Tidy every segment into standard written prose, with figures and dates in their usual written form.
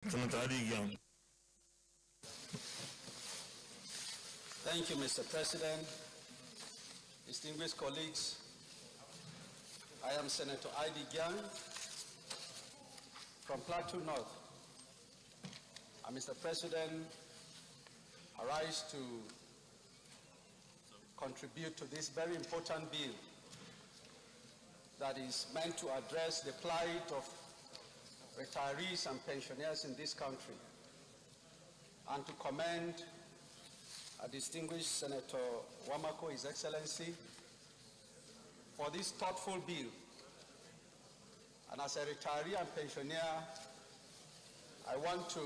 Senator Adigan. Thank you, Mr. President. Distinguished colleagues, I am Senator Adigan from Plateau North. And Mr. President, I rise to contribute to this very important bill that is meant to address the plight of retirees and pensioners in this country, and to commend a distinguished Senator Wamako, His Excellency, for this thoughtful bill. And as a retiree and pensioner, I want to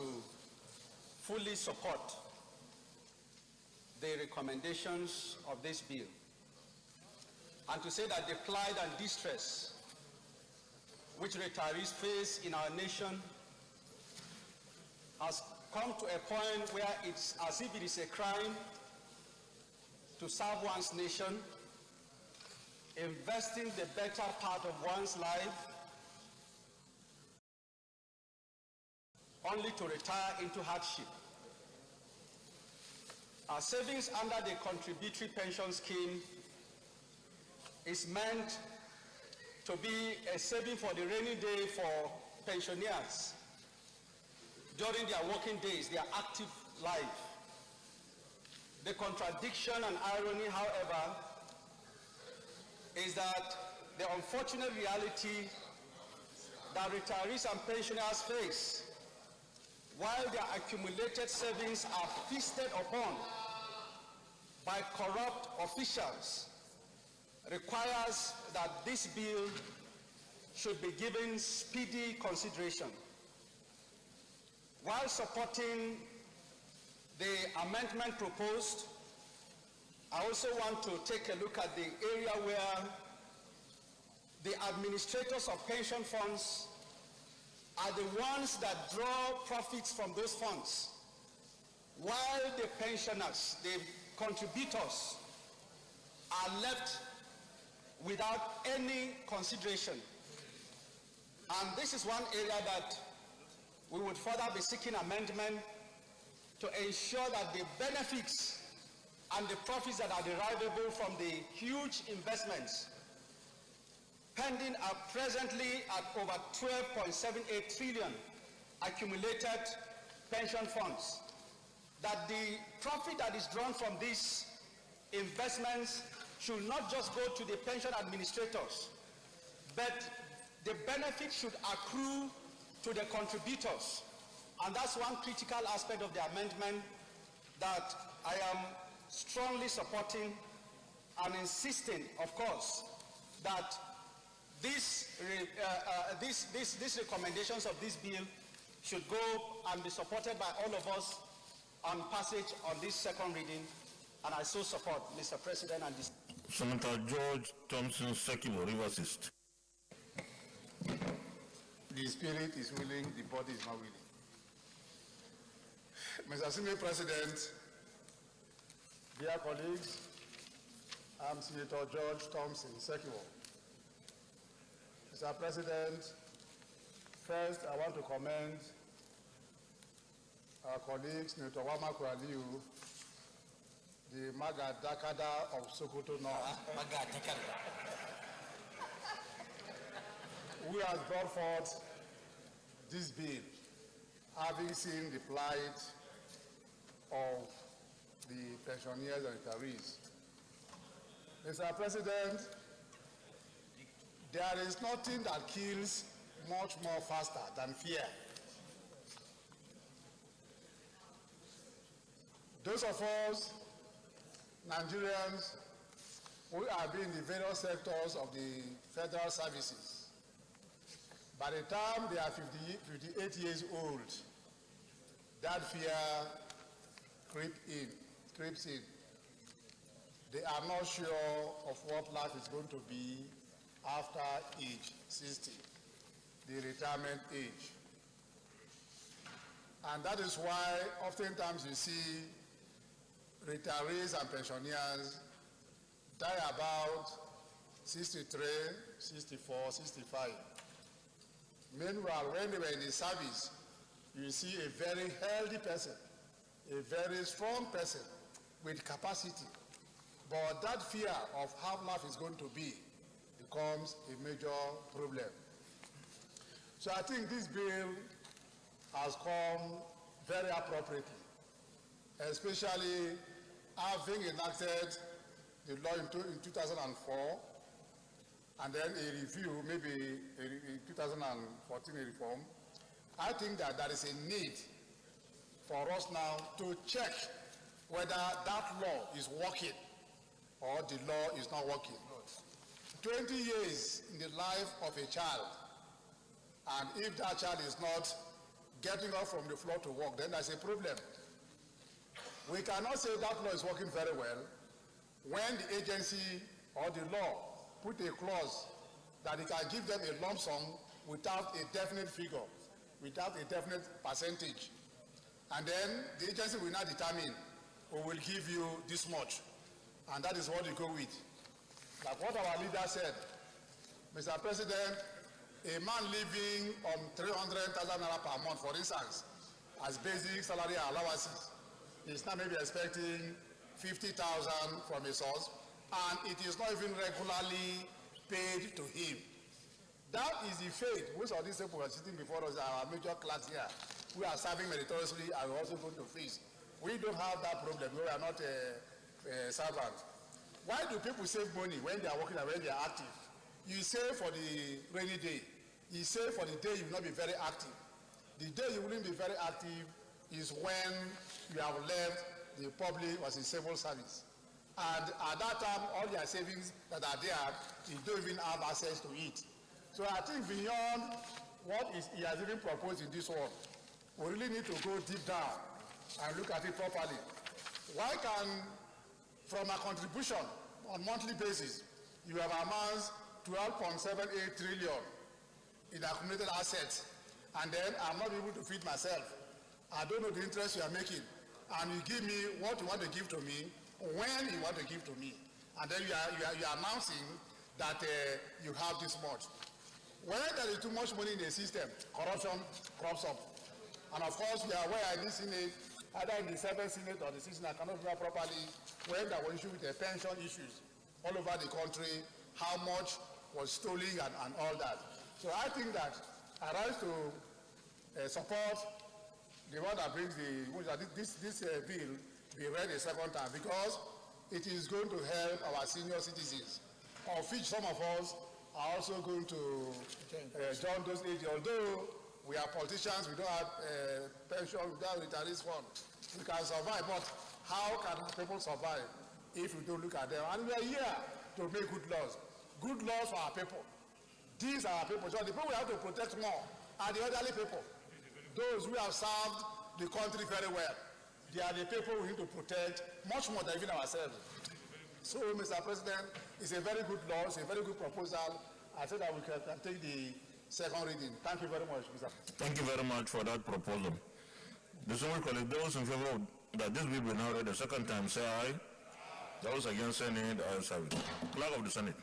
fully support the recommendations of this bill, and to say that the plight and distress which retirees face in our nation has come to a point where it's as if it is a crime to serve one's nation, investing the better part of one's life only to retire into hardship. Our savings under the contributory pension scheme is meant to be a saving for the rainy day for pensioners during their working days, their active life. The contradiction and irony, however, is that the unfortunate reality that retirees and pensioners face while their accumulated savings are feasted upon by corrupt officials requires that this bill should be given speedy consideration. While supporting the amendment proposed, I also want to take a look at the area where the administrators of pension funds are the ones that draw profits from those funds, while the pensioners, the contributors, are left without any consideration. And this is one area that we would further be seeking amendment to ensure that the benefits and the profits that are derivable from the huge investments pending are presently at over 12.78 trillion accumulated pension funds, that the profit that is drawn from these investments should not just go to the pension administrators, but the benefit should accrue to the contributors. And that's one critical aspect of the amendment that I am strongly supporting and insisting, of course, that these recommendations of this bill should go and be supported by all of us on passage on this second reading. And I so support, Mr. President, and this. Senator George Thompson Sekibo, Rivers East. The spirit is willing, the body is not willing. Mr. Senior President, dear colleagues, I'm Senator George Thompson Sekibo. Mr. President, first I want to commend our colleagues, Senator Wamako Aliyu, the Magadakada of Sokoto North, who has brought forth this bill, having seen the plight of the pensioners and retirees. Mr. President, there is nothing that kills much more faster than fear. Those of us, Nigerians, who have been in the various sectors of the federal services, by the time they are 58 years old, that fear creeps in. They are not sure of what life is going to be after age 60, the retirement age. And that is why oftentimes you see retirees and pensioners die about 63, 64, 65. Meanwhile, when they were in the service, you see a very healthy person, a very strong person with capacity. But that fear of how life is going to be becomes a major problem. So I think this bill has come very appropriately, especially having enacted the law in 2004, and then a review, maybe in 2014 a reform. I think that there is a need for us now to check whether that law is working or the law is not working. 20 years in the life of a child, and if that child is not getting up from the floor to work, then there's a problem. We cannot say that law is working very well when the agency or the law put a clause that it can give them a lump sum without a definite figure, without a definite percentage. And then the agency will not determine, we will give you this much. And that is what you go with. Like what our leader said, Mr. President, a man living on 300,000 naira per month, for instance, as basic salary allowances, is now maybe expecting 50,000 from a source, and it is not even regularly paid to him. That is the fate most of these people who are sitting before us, our major class here, who are serving meritoriously and also going to face. We don't have that problem. We are not a servant. Why do people save money when they are working and when they are active? You save for the rainy day. You save for the day you will not be very active. The day you wouldn't be very active is when you have left the public or the civil service. And at that time, all your savings that are there, you don't even have access to it. So I think beyond what he has even proposed in this one, we really need to go deep down and look at it properly. Why can, from a contribution on monthly basis, you have amassed 12.78 trillion in accumulated assets, and then I'm not able to feed myself. I don't know the interest you are making, and you give me what you want to give to me, when you want to give to me, and then you are announcing that you have this much. When there is too much money in the system, corruption crops up. And of course, we are aware in this Senate, either in the 7th Senate or the 6th, I cannot remember properly, when there were issues with the pension issues all over the country, how much was stolen and all that. So I think that I rise to support the one that brings this bill be read a second time, because it is going to help our senior citizens, of which some of us are also going to join those ages. Although we are politicians, we don't have pension, we don't have retirees fund. We can survive, but how can people survive if we don't look at them? And we are here to make good laws for our people. These are our people. So the people we have to protect more are the elderly people, those who have served the country very well. They are the people we need to protect much more than even ourselves. So, Mr. President, it's a very good law, it's a very good proposal. I said that we can take the second reading. Thank you very much, Mr. Thank you very much for that proposal. Distinguished colleagues, those in favor of that this bill be now read the second time, say aye. Those against, say nay. The ayes have it. Clerk of the Senate.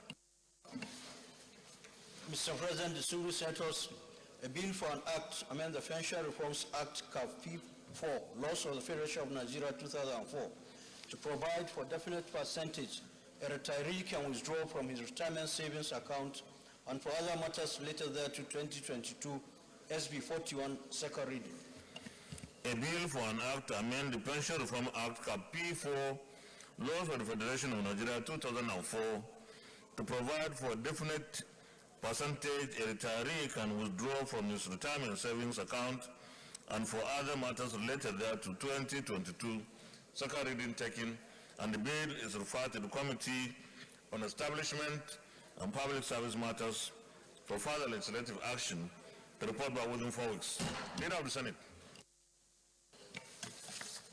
Mr. President, distinguished senators, a bill for an act amend the Financial Reforms Act Cap 4, Laws of the Federation of Nigeria 2004, to provide for definite percentage a retiree can withdraw from his retirement savings account and for other matters related thereto 2022 SB 41, second reading. A bill for an act to amend the Pension Reform Act Cap P4, Laws of the Federation of Nigeria 2004, to provide for a definite percentage a retiree can withdraw from his retirement savings account and for other matters related thereto 2022, second reading taken, and the bill is referred to the Committee on Establishment and Public Service Matters for further legislative action to report by within 4 weeks. Leader of the Senate.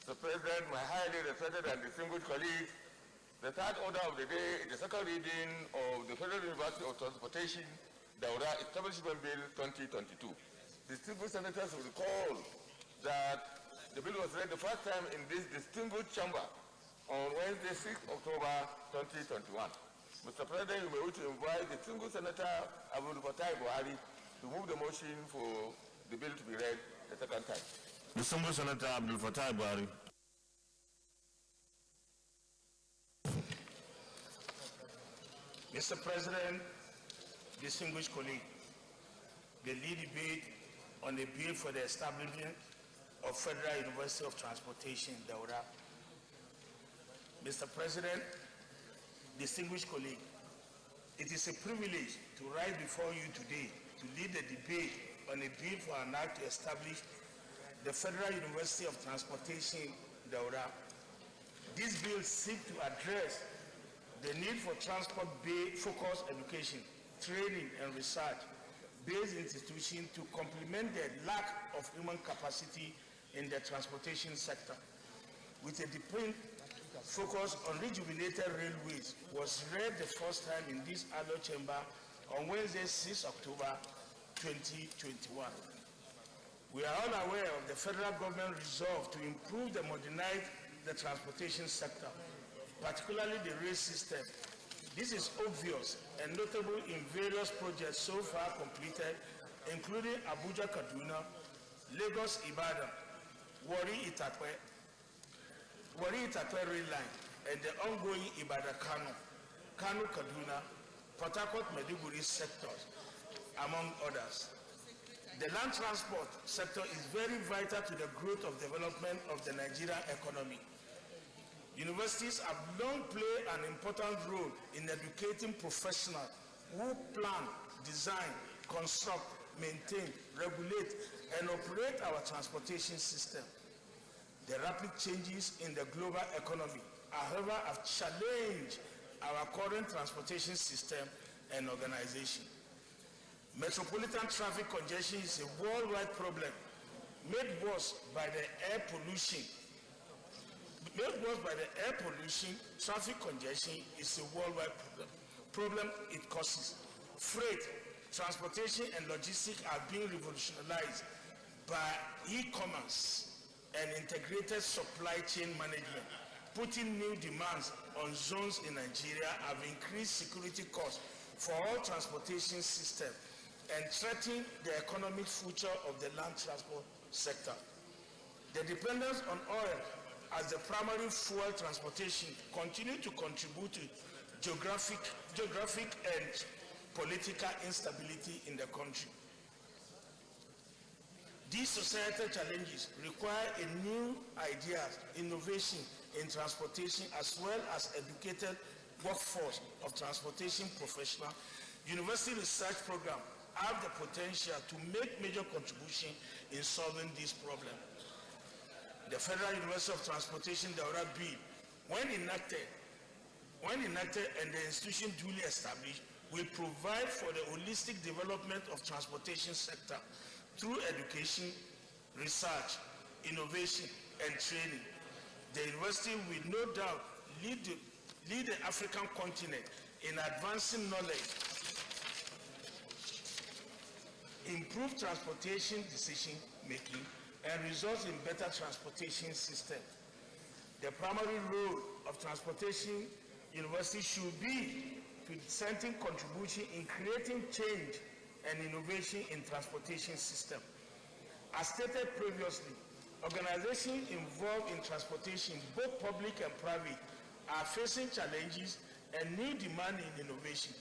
Mr. President, my highly respected and distinguished colleagues, the third order of the day is the second reading of the Federal University of Transportation, Daura Establishment Bill 2022. Distinguished senators will recall that the bill was read the first time in this distinguished chamber on Wednesday, 6th October 2021. Mr. President, you may wish to invite the distinguished Senator Abdul Fattah Buhari to move the motion for the bill to be read the second time. Distinguished Senator Abdul Fattah Bari. Mr. President, distinguished colleagues, the lead debate on the bill for the establishment of Federal University of Transportation, Daura. Mr. President, distinguished colleagues, it is a privilege to rise before you today to lead the debate on a bill for an act to establish the Federal University of Transportation, Daura. This bill seeks to address the need for transport-focused education, training, and research-based institutions to complement the lack of human capacity in the transportation sector. With a deepened focus on rejuvenated railways was read the first time in this annual chamber on Wednesday, 6 October 2021. We are all aware of the federal government resolve to improve and modernize the transportation sector, particularly the rail system. This is obvious and notable in various projects so far completed, including Abuja-Kaduna, Lagos-Ibadan, Warri-Itakwe rail line, and the ongoing Ibadan-Kano, Kano-Kaduna, Port Harcourt-Maiduguri sectors, among others. The land transport sector is very vital to the growth of development of the Nigerian economy. Universities have long played an important role in educating professionals who plan, design, construct, maintain, regulate, and operate our transportation system. The rapid changes in the global economy, however, have challenged our current transportation system and organization. Metropolitan traffic congestion is a worldwide problem made worse by the air pollution. Traffic congestion is a worldwide problem it causes. Freight, transportation, and logistics are being revolutionized by e-commerce and integrated supply chain management, putting new demands on zones in Nigeria have increased security costs for all transportation systems and threaten the economic future of the land transport sector. The dependence on oil as the primary fuel transportation continue to contribute to geographic and political instability in the country. These societal challenges require a new ideas, innovation in transportation, as well as educated workforce of transportation professionals. University research programs have the potential to make major contribution in solving this problem. The Federal University of Transportation, Daura Bill, when enacted and the institution duly established, will provide for the holistic development of transportation sector through education, research, innovation, and training. The university will no doubt lead the African continent in advancing knowledge, improve transportation decision making, and result in better transportation system. The primary role of transportation university should be presenting contribution in creating change and innovation in transportation system. As stated previously, organizations involved in transportation, both public and private, are facing challenges and need demand in innovation.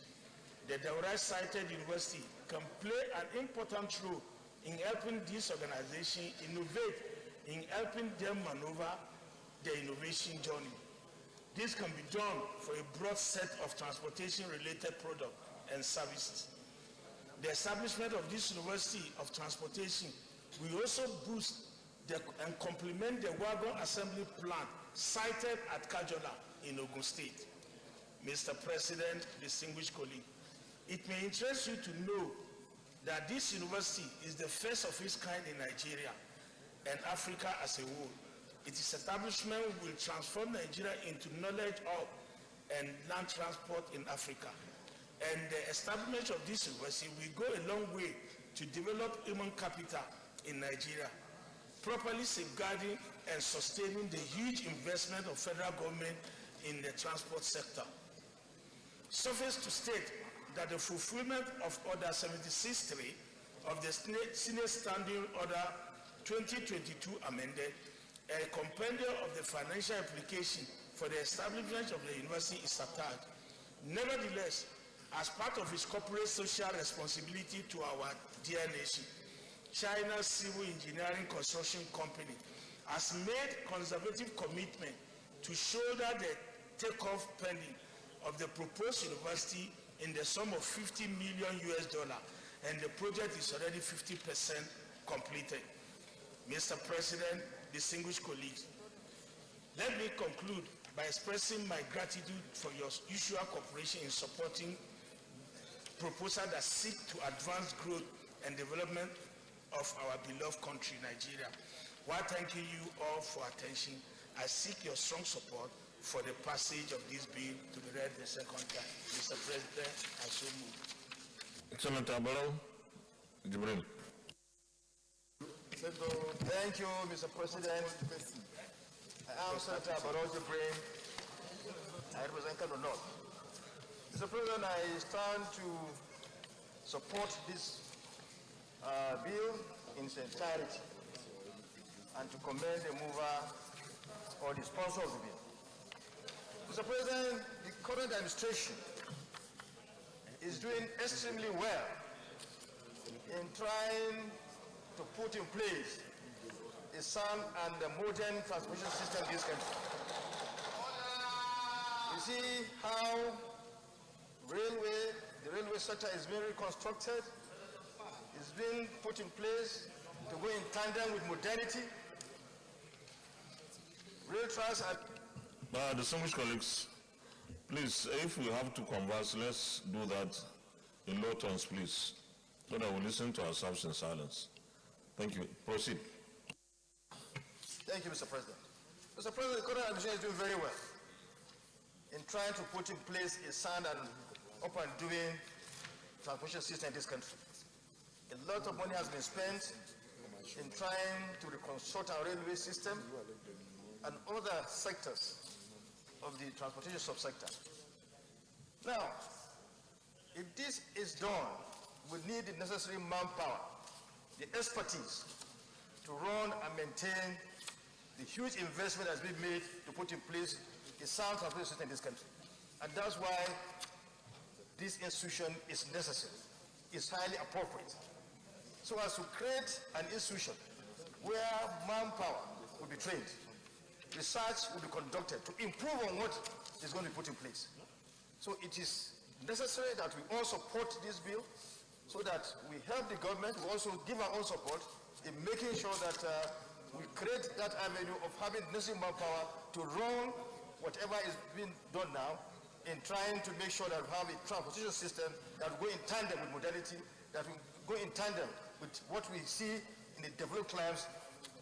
The Daura cited university can play an important role in helping this organization innovate, in helping them maneuver the innovation journey. This can be done for a broad set of transportation-related products and services. The establishment of this University of Transportation will also boost and complement the wagon assembly plant sited at Kajola in Ogun State. Mr. President, distinguished colleagues, it may interest you to know that this university is the first of its kind in Nigeria and Africa as a whole. Its establishment will transform Nigeria into knowledge hub and land transport in Africa. And the establishment of this university will go a long way to develop human capital in Nigeria, properly safeguarding and sustaining the huge investment of federal government in the transport sector. Suffice to state that the fulfillment of Order 76.3 of the Senate Standing Order 2022 amended, a compendium of the financial implication for the establishment of the university is attached. Nevertheless, as part of its corporate social responsibility to our dear nation, China's Civil Engineering Construction Company has made conservative commitment to shoulder the takeoff pending of the proposed university in the sum of $50 million, and the project is already 50% completed. Mr. President, distinguished colleagues, let me conclude by expressing my gratitude for your usual cooperation in supporting proposals that seek to advance growth and development of our beloved country, Nigeria. While thanking you all for attention, I seek your strong support for the passage of this bill to be read the second time. Mr. President, I so move. Senator Barrow, Jibril. Thank you, Mr. President. I am Senator Barrow Jibril. I represent Kano North. Mr. President, I stand to support this bill in its entirety and to commend the mover or the sponsor of the bill. Mr. President, the current administration is doing extremely well in trying to put in place a sound and a modern transmission system in this country. You see how the railway sector is being reconstructed, is being put in place to go in tandem with modernity. Rail tracks are... distinguished colleagues, please, if we have to converse, let's do that in low tones, please, so that we listen to ourselves in silence. Thank you. Proceed. Thank you, Mr. President. Mr. President, the current administration is doing very well in trying to put in place a sound and up and doing transmission system in this country. A lot of money has been spent in trying to reconstruct our railway system and other sectors of the transportation subsector. Now, if this is done, we need the necessary manpower, the expertise to run and maintain the huge investment that's been made to put in place a sound transportation system in this country. And that's why this institution is necessary, is highly appropriate, so as to create an institution where manpower will be trained, research will be conducted to improve on what is going to be put in place. So it is necessary that we all support this bill so that we help the government, we also give our own support in making sure that we create that avenue of having necessary manpower to run whatever is being done now in trying to make sure that we have a transportation system that will go in tandem with modernity, that will go in tandem with what we see in the developed climes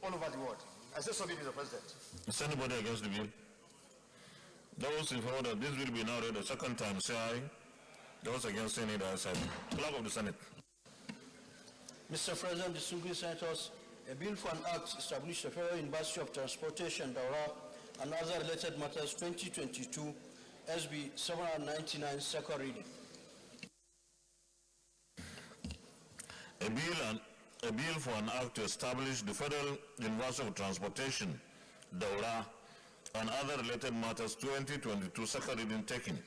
all over the world. I say so, Mr. President. Is anybody against the bill? Those in favor that this will be now read a second time, say aye. Those against, say nay, the ayes have it. Clerk of the Senate. Mr. President, distinguished senators, a bill for an act established the Federal University of Transportation, Daura, and other related matters 2022, SB 799, second reading. A bill for an act to establish the Federal University of Transportation, Daura, and other related matters 2022, second reading taken.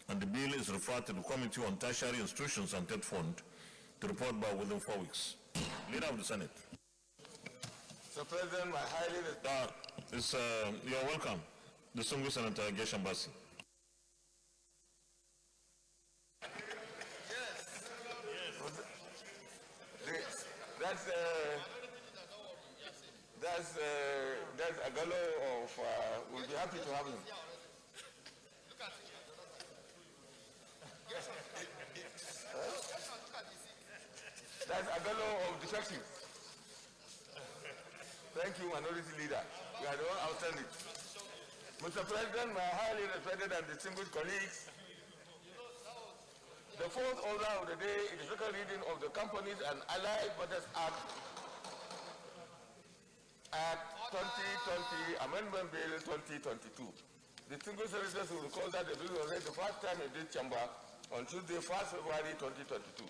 And the bill is referred to the Committee on Tertiary Institutions and Debt Fund to report by within 4 weeks. Leader of the Senate. Mr. President, my highly you're welcome. Distinguished Senator Geshan Bassi. That's a gallo of, we'll be happy to have him. That's a gallo of defective. Thank you, Minority Leader. You are the one outstanding. Mr. President, my highly respected and distinguished colleagues, the fourth order of the day is the second reading of the Companies and Allied Matters Act 2020, Amendment Bill 2022. Distinguished senators will recall that the bill was read the first time in this chamber on Tuesday, 1st February 2022.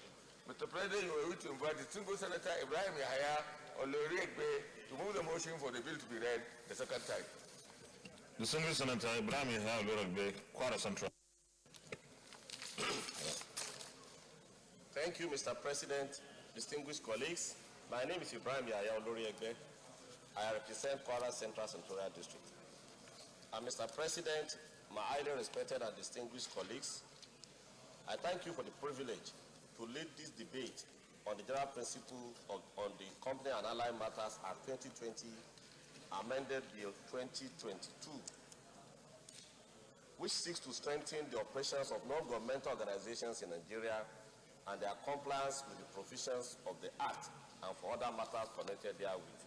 Mr. President, you are to invite distinguished Senator Ibrahim Yahya Oloriegbe to move the motion for the bill to be read the second time. Distinguished Senator Ibrahim Yahya Oloriegbe, Kwara Central. Thank you, Mr. President, distinguished colleagues. My name is Ibrahim Yahya Oloriegbe. I represent Kwara Central Senatorial District. And Mr. President, my highly respected and distinguished colleagues, I thank you for the privilege to lead this debate on the general principle on the Company and Allied Matters Act 2020, amended Bill 2022, which seeks to strengthen the operations of non-governmental organizations in Nigeria and their compliance with the provisions of the Act and for other matters connected therewith.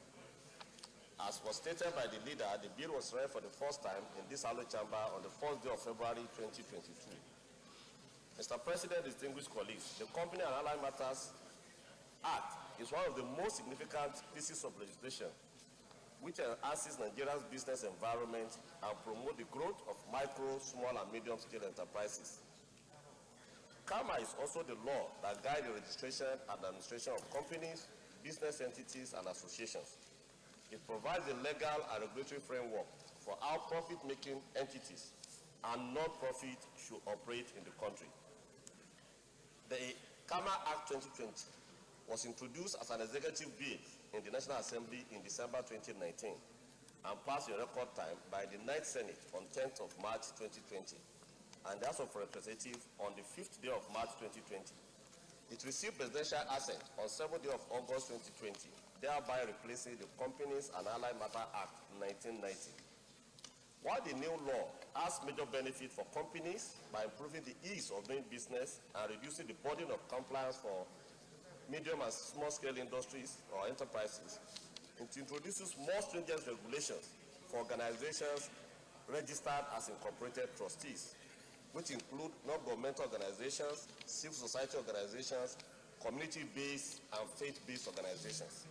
As was stated by the leader, the bill was read for the first time in this House chamber on the 1st day of February 2022. Mr. President, distinguished colleagues, the Company and Allied Matters Act is one of the most significant pieces of legislation which enhances Nigeria's business environment and promotes the growth of micro, small, and medium-scale enterprises. CAMA is also the law that guides the registration and administration of companies, business entities, and associations. It provides a legal and regulatory framework for how profit-making entities and non-profit should operate in the country. The CAMA Act 2020 was introduced as an executive bill in the National Assembly in December 2019 and passed in record time by the 9th Senate on 10th of March 2020 and the House of Representatives on the 5th day of March 2020. It received presidential assent on 7th day of August 2020, thereby replacing the Companies and Allied Matters Act 1990. While the new law has major benefit for companies by improving the ease of doing business and reducing the burden of compliance for medium and small-scale industries or enterprises, it introduces more stringent regulations for organizations registered as incorporated trustees, which include non-governmental organizations, civil society organizations, community-based and faith-based organizations.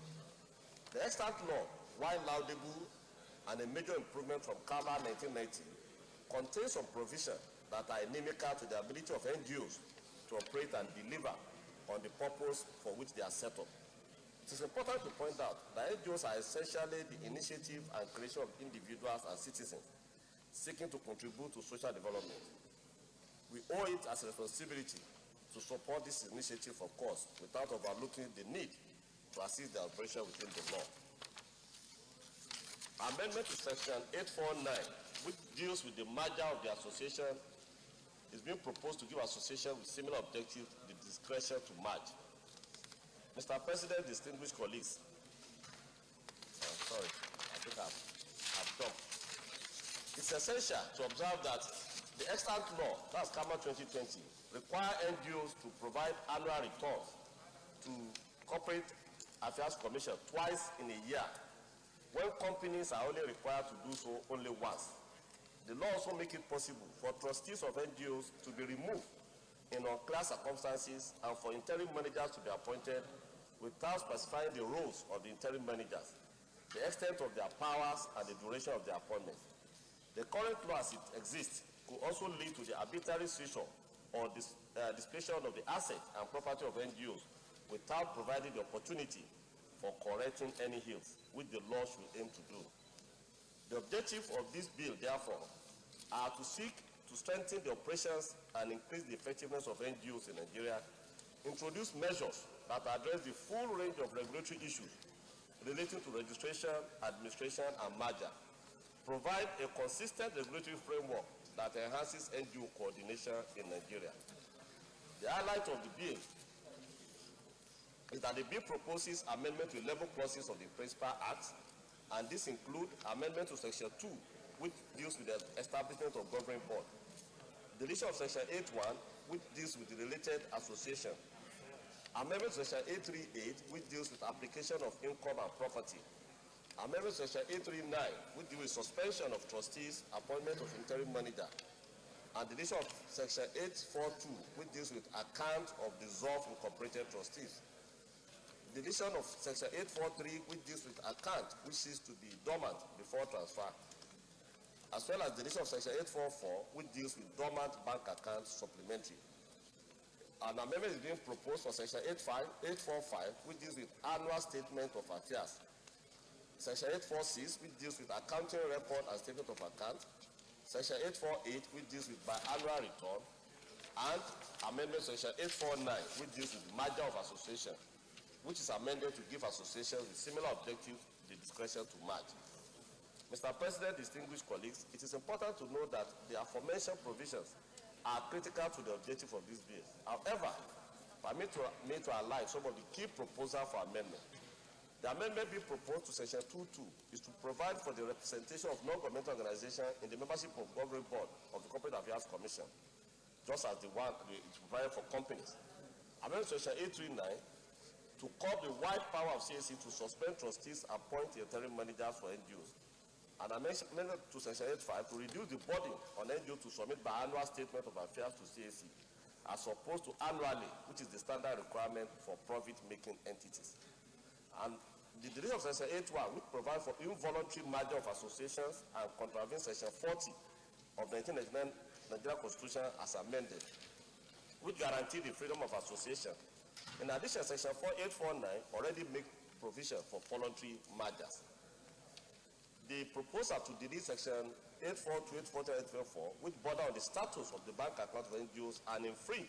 The extant law, while laudable and a major improvement from CAMA 1990, contains some provisions that are inimical to the ability of NGOs to operate and deliver on the purpose for which they are set up. It is important to point out that NGOs are essentially the initiative and creation of individuals and citizens seeking to contribute to social development. We owe it as a responsibility to support this initiative, of course, without overlooking the need to assist the operation within the law. Amendment to Section 849, which deals with the merger of the association, is being proposed to give associations with similar objectives the discretion to merge. Mr. President, distinguished colleagues, I think I've done. It's essential to observe that the extant law, that's CAMA 2020, require NGOs to provide annual returns to Corporate Affairs Commission twice in a year, when companies are only required to do so only once. The law also makes it possible for trustees of NGOs to be removed in unclear circumstances and for interim managers to be appointed without specifying the roles of the interim managers, the extent of their powers, and the duration of their appointment. The current law as it exists could also lead to the arbitrary seizure or disposition of the assets and property of NGOs without providing the opportunity for correcting any ills, which the law should aim to do. The objective of this bill, therefore, are to seek to strengthen the operations and increase the effectiveness of NGOs in Nigeria, introduce measures that address the full range of regulatory issues relating to registration, administration, and merger, provide a consistent regulatory framework that enhances NGO coordination in Nigeria. The highlight of the bill is that the bill proposes amendment to 11 clauses of the Principal Act, and this includes amendment to Section 2, which deals with the establishment of governing board, deletion of Section 8.1, which deals with the related association, amendment to Section 838, which deals with application of income and property, amendment to Section 839, which deals with suspension of trustees, appointment of interim manager, and deletion of Section 842, which deals with account of dissolved incorporated trustees. Deletion of Section 843, which deals with account which cease to be dormant before transfer, as well as deletion of Section 844, which deals with dormant bank accounts supplementary. an amendment is being proposed for Section 845, which deals with annual statement of affairs. Section 846, which deals with accounting record and statement of account. Section 848, which deals with biannual return. And amendment Section 849, which deals with merger of association, which is amended to give associations with similar objectives the discretion to merge. Mr. President, distinguished colleagues, it is important to note that the aforementioned provisions are critical to the objective of this bill. However, permit me to highlight some of the key proposals for amendment. The amendment being proposed to Section 2.2 is to provide for the representation of non-governmental organizations in the membership of Governing Board of the Corporate Affairs Commission, just as the one it's provided for companies. Amendment Section 839 to curb the wide power of CAC to suspend trustees, appoint interim managers for NGOs. And amendment to Section 85 to reduce the burden on NGOs to submit biannual statement of affairs to CAC, as opposed to annually, which is the standard requirement for profit-making entities. And the deletion of Section 81, which provides for involuntary merger of associations and contravenes Section 40 of 1999 Nigerian Constitution as amended, which guarantee the freedom of association. In addition, Section 4849 already makes provision for voluntary mergers. The proposal to delete Section 842, 840, 844, which border on the status of the bank account of NGOs and infringe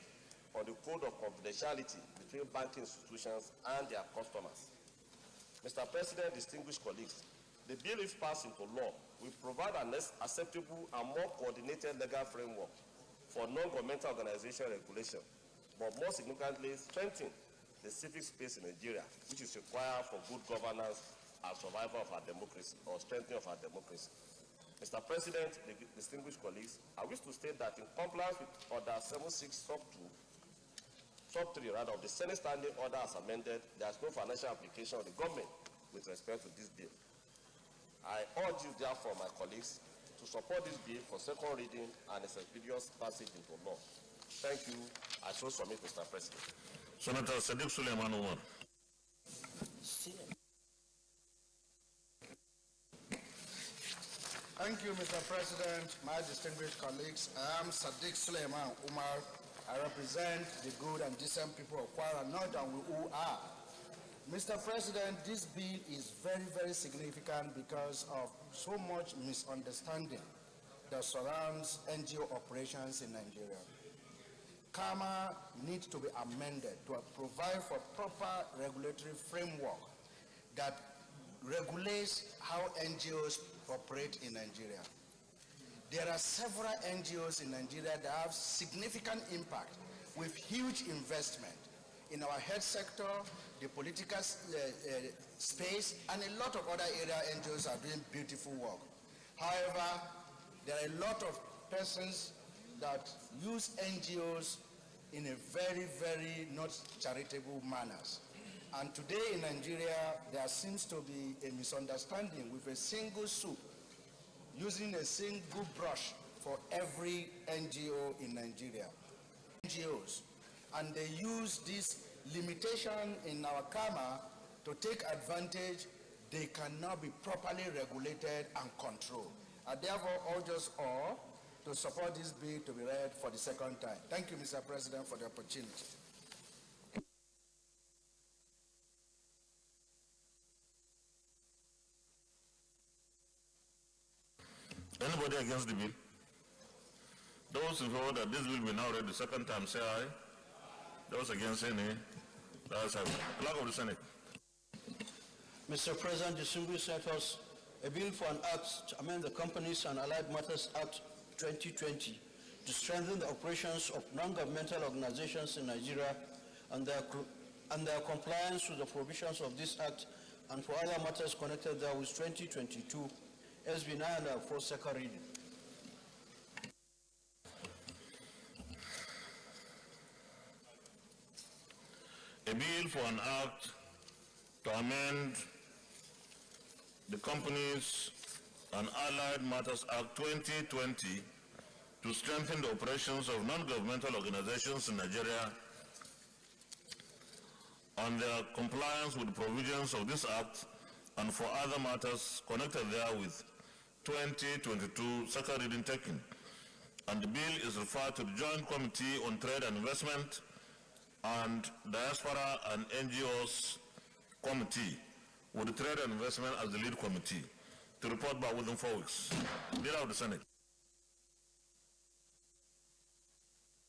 on the code of confidentiality between banking institutions and their customers. Mr. President, distinguished colleagues, the bill, if passed into law, will provide an acceptable and more coordinated legal framework for non-governmental organization regulation, but more significantly, strengthen the civic space in Nigeria, which is required for good governance and survival of our democracy, or strengthening of our democracy. Mr. President, distinguished colleagues, I wish to state that in compliance with Order 76 sub 3 of the Senate Standing Order as amended, there is no financial application of the government with respect to this bill. I urge you, therefore, my colleagues, to support this bill for second reading and its expeditious passage into law. Thank you. I so submit, Mr. President. Senator Sadiq Suleiman Umar. Thank you, Mr. President, my distinguished colleagues. I am Sadiq Suleiman Umar. I represent the good and decent people of Kwara North, and we who are. Mr. President, this bill is very, very significant because of so much misunderstanding that surrounds NGO operations in Nigeria. CAMA needs to be amended to provide for proper regulatory framework that regulates how NGOs operate in Nigeria. There are several NGOs in Nigeria that have significant impact with huge investment in our health sector, the political space, and a lot of other area NGOs are doing beautiful work. However, there are a lot of persons that use NGOs in a very, very not charitable manners. And today in Nigeria, there seems to be a misunderstanding with a single soup, using a single brush for every NGO in Nigeria. NGOs, and they use this limitation in our CAMA to take advantage. They cannot be properly regulated and controlled. I therefore urge us all to support this bill to be read for the second time. Thank you, Mr. President, for the opportunity. Anybody against the bill? Those in favor that this bill be now read the second time, say aye. Those against, say nay. That's it. Clerk of the Senate. Mr. President, distinguished senators, a bill for an act to amend the Companies and Allied Matters Act 2020 to strengthen the operations of non-governmental organizations in Nigeria and their compliance with the provisions of this act and for other matters connected there with 2022 SB 904 second reading. A bill for an act to amend the Companies and Allied Matters Act 2020 to strengthen the operations of non-governmental organizations in Nigeria and their compliance with the provisions of this act and for other matters connected therewith, 2022 second reading taken. And the bill is referred to the Joint Committee on Trade and Investment, and Diaspora and NGOs Committee, with Trade and Investment as the lead committee, to report back within 4 weeks. Leader of the Senate.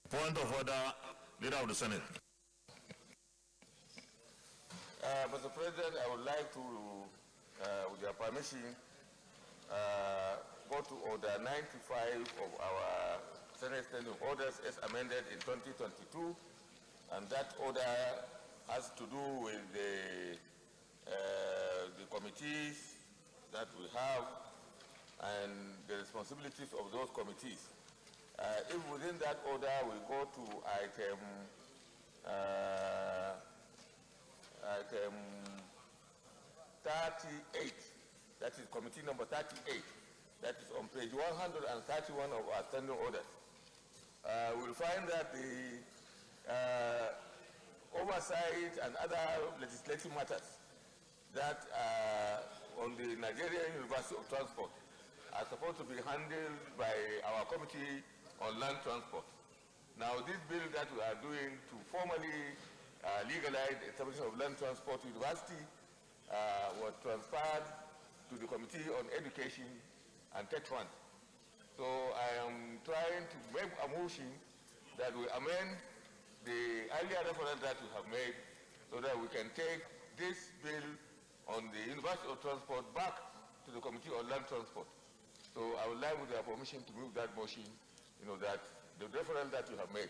Point of order, Leader of the Senate. Mr. President, I would like to, with your permission, go to Order 95 of our Senate Standing Orders as amended in 2022, and that order has to do with the committees that we have and the responsibilities of those committees. If within that order we go to item 38, that is committee number 38, that is on page 131 of our standing orders, we'll find that the oversight and other legislative matters that on the Nigerian University of Transport are supposed to be handled by our Committee on Land Transport. Now, this bill that we are doing to formally legalize the establishment of Land Transport University was transferred to the Committee on Education and Tech Fund. So I am trying to make a motion that we amend the earlier reference that we have made so that we can take this bill on the University of Transport back to the Committee on Land Transport. So I would like, with your permission, to move that motion, that the reference that you have made.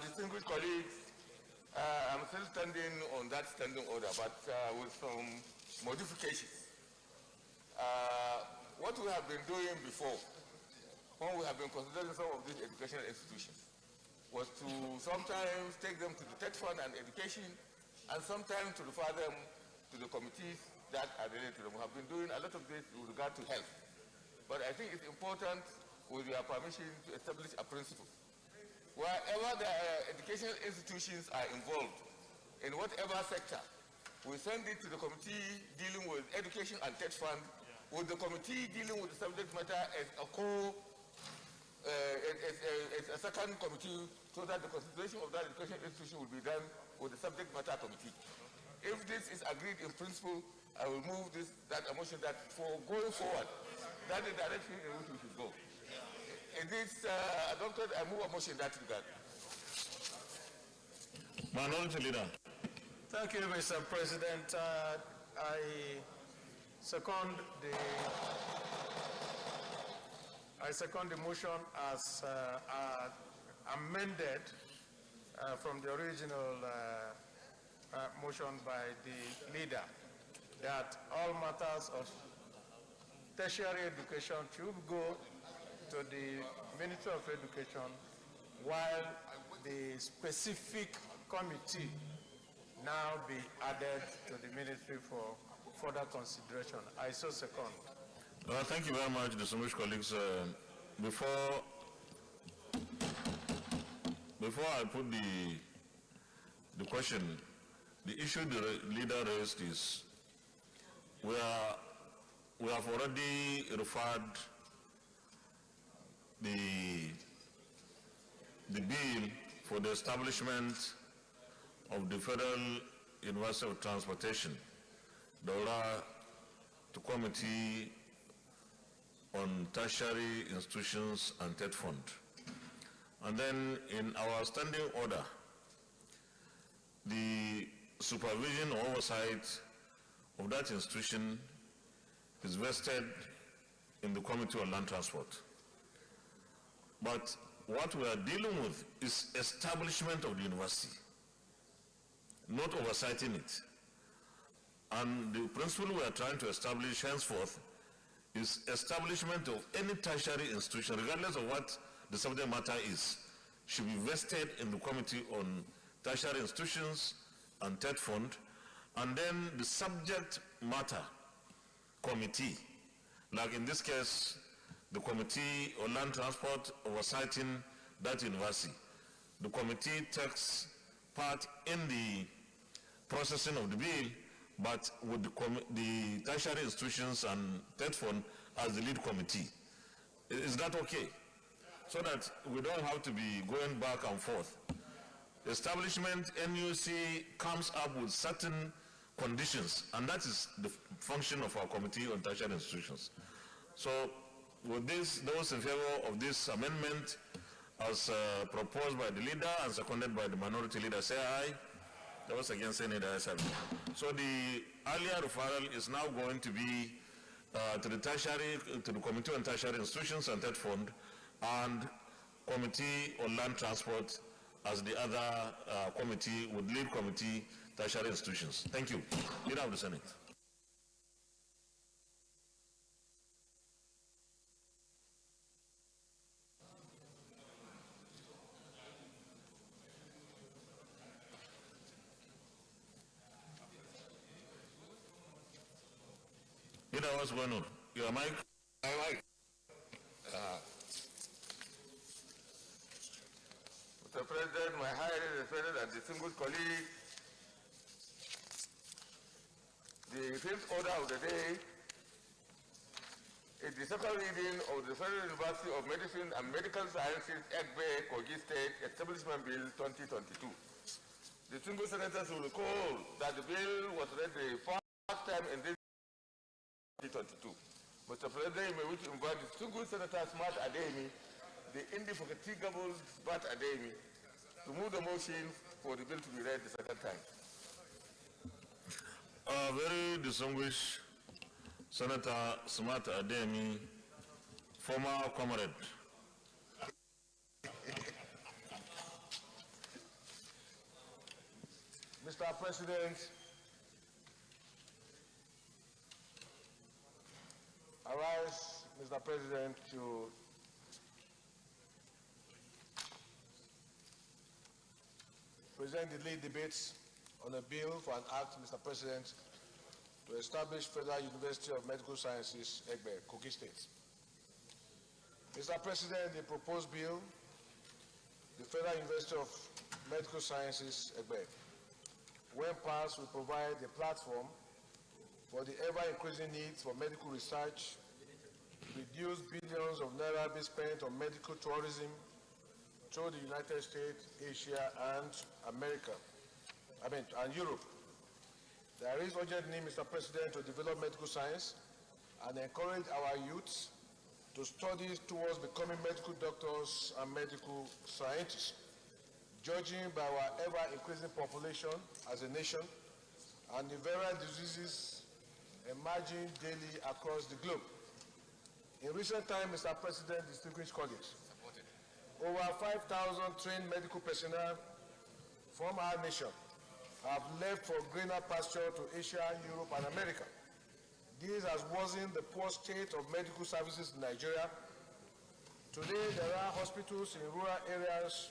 Distinguished colleagues, I'm still standing on that standing order, but with some modifications. What we have been doing before, when we have been considering some of these educational institutions, was to sometimes take them to the Tech Fund and Education, and sometimes to refer them to the committees that are related to them. We have been doing a lot of this with regard to health. But I think it's important, with your permission, to establish a principle. Wherever the educational institutions are involved, in whatever sector, we send it to the committee dealing with education and tech fund, with the committee dealing with the subject matter as a second committee, so that the consideration of that educational institution will be done with the subject matter committee. If this is agreed in principle, I will move that motion that for going forward, that is the direction in which we should go. It is adopted. I move a motion in that regard. Minority Leader. Thank you, Mr. President. I second the motion as amended from the original motion by the leader, that all matters of tertiary education should go to the Ministry of Education, while the specific committee now be added to the ministry for further consideration. I so second. Thank you very much, distinguished colleagues. Before I put the question, the issue the leader raised is we have already referred the bill for the establishment of the Federal University of Transportation, DORA, to Committee on Tertiary Institutions and TED Fund. And then in our standing order, the supervision or oversight of that institution is vested in the Committee on Land Transport. But what we are dealing with is establishment of the university, not oversighting it. And the principle we are trying to establish henceforth is establishment of any tertiary institution, regardless of what the subject matter is, should be vested in the Committee on Tertiary Institutions and TED Fund, and then the subject matter committee, like in this case, the Committee on Land Transport oversighting that university. The committee takes part in the processing of the bill, but with the tertiary institutions and TED Fund as the lead committee. Is that okay? So that we don't have to be going back and forth. Establishment, NUC comes up with certain conditions, and that is the function of our Committee on Tertiary Institutions. So with this, those in favor of this amendment as proposed by the leader and seconded by the minority leader, say aye. Those against, say nay. So the earlier referral is now going to be to the Committee on Tertiary Institutions and TED Fund and Committee on Land Transport as the other committee with lead committee tertiary institutions. Thank you. Leader of the Senate. Leader, what's going on? Your mic? My mic. Mr. President, my highly respected and distinguished colleagues, the fifth order of the day is the second reading of the Federal University of Medicine and Medical Sciences, Egbe, Kogi State Establishment Bill 2022. Distinguished senators will recall that the bill was read the first time in this 2022. Mr. President, may we invite distinguished Senator Smart Ademi, the indefatigable Smart Ademi, to move the motion for the bill to be read the second time. Very distinguished Senator Smart Ademi, former comrade. Mr. President, I rise, Mr. President, to present the lead debates on a bill for an act, Mr. President, to establish Federal University of Medical Sciences, Egbe, Kogi State. Mr. President, the proposed bill, the Federal University of Medical Sciences, Egbe, when passed, will provide a platform for the ever-increasing needs for medical research, reduce billions of naira be spent on medical tourism through the United States, Asia, and and Europe. There is urgent need, Mr. President, to develop medical science and encourage our youths to study towards becoming medical doctors and medical scientists. Judging by our ever-increasing population as a nation and the various diseases emerging daily across the globe. In recent times, Mr. President, distinguished colleagues, over 5,000 trained medical personnel from our nation have left for greener pasture to Asia, Europe, and America. This has worsened the poor state of medical services in Nigeria. Today, there are hospitals in rural areas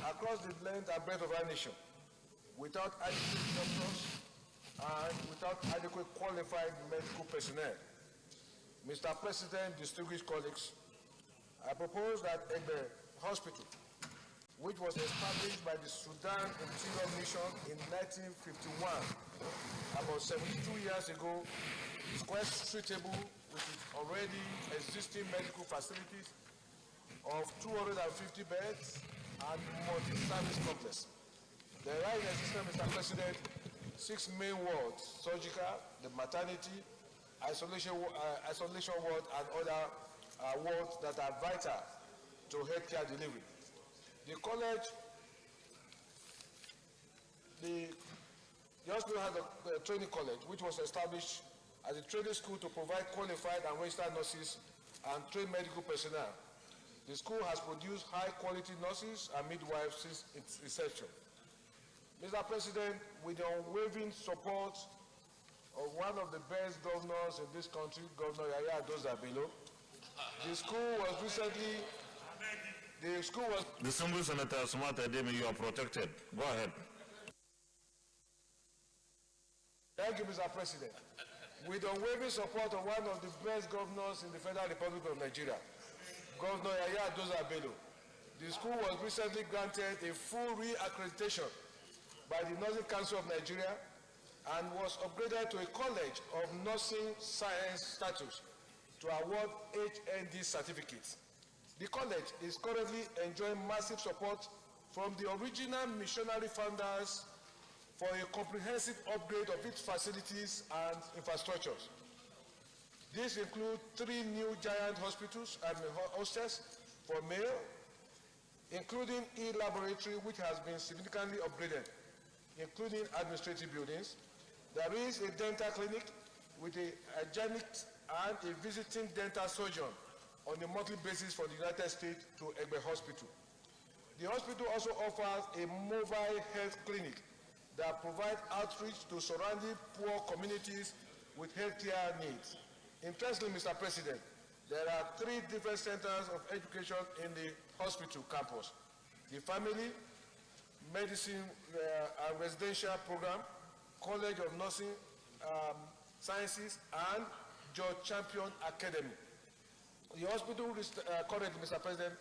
across the length and breadth of our nation without adequate doctors and without adequate qualified medical personnel. Mr. President, distinguished colleagues, I propose that Egbe Hospital, which was established by the Sudan Interior Mission in 1951, about 72 years ago, is quite suitable with its already existing medical facilities of 250 beds and multi-service complex. There are in existence, Mr. President, 6 main wards: surgical, the maternity, isolation ward, and other wards that are vital to healthcare delivery. The college, the hospital has a training college which was established as a training school to provide qualified and registered nurses and trained medical personnel. The school has produced high-quality nurses and midwives since its inception. Mr. President, with the unwavering support of one of the best governors in this country, Governor Yaya Adozabelo, the school was recently. Distinguished Senator Smart Ademi, you are protected. Go ahead. Thank you, Mr. President. With the unwavering support of one of the best governors in the Federal Republic of Nigeria, Governor Yaya Adozabelo, the school was recently granted a full re-accreditation by the Nursing Council of Nigeria and was upgraded to a College of Nursing Science status to award HND certificates. The college is currently enjoying massive support from the original missionary founders for a comprehensive upgrade of its facilities and infrastructures. These include 3 new giant hospitals and hostels for male, including e-laboratory, which has been significantly upgraded, including administrative buildings. There is a dental clinic with a hygienic and a visiting dental surgeon on a monthly basis for the United States to Egbe Hospital. The hospital also offers a mobile health clinic that provides outreach to surrounding poor communities with healthcare needs. Interestingly, Mr. President, there are 3 different centers of education in the hospital campus: the Family Medicine and Residential Program, College of Nursing Sciences, and George Champion Academy. The hospital currently, Mr. President,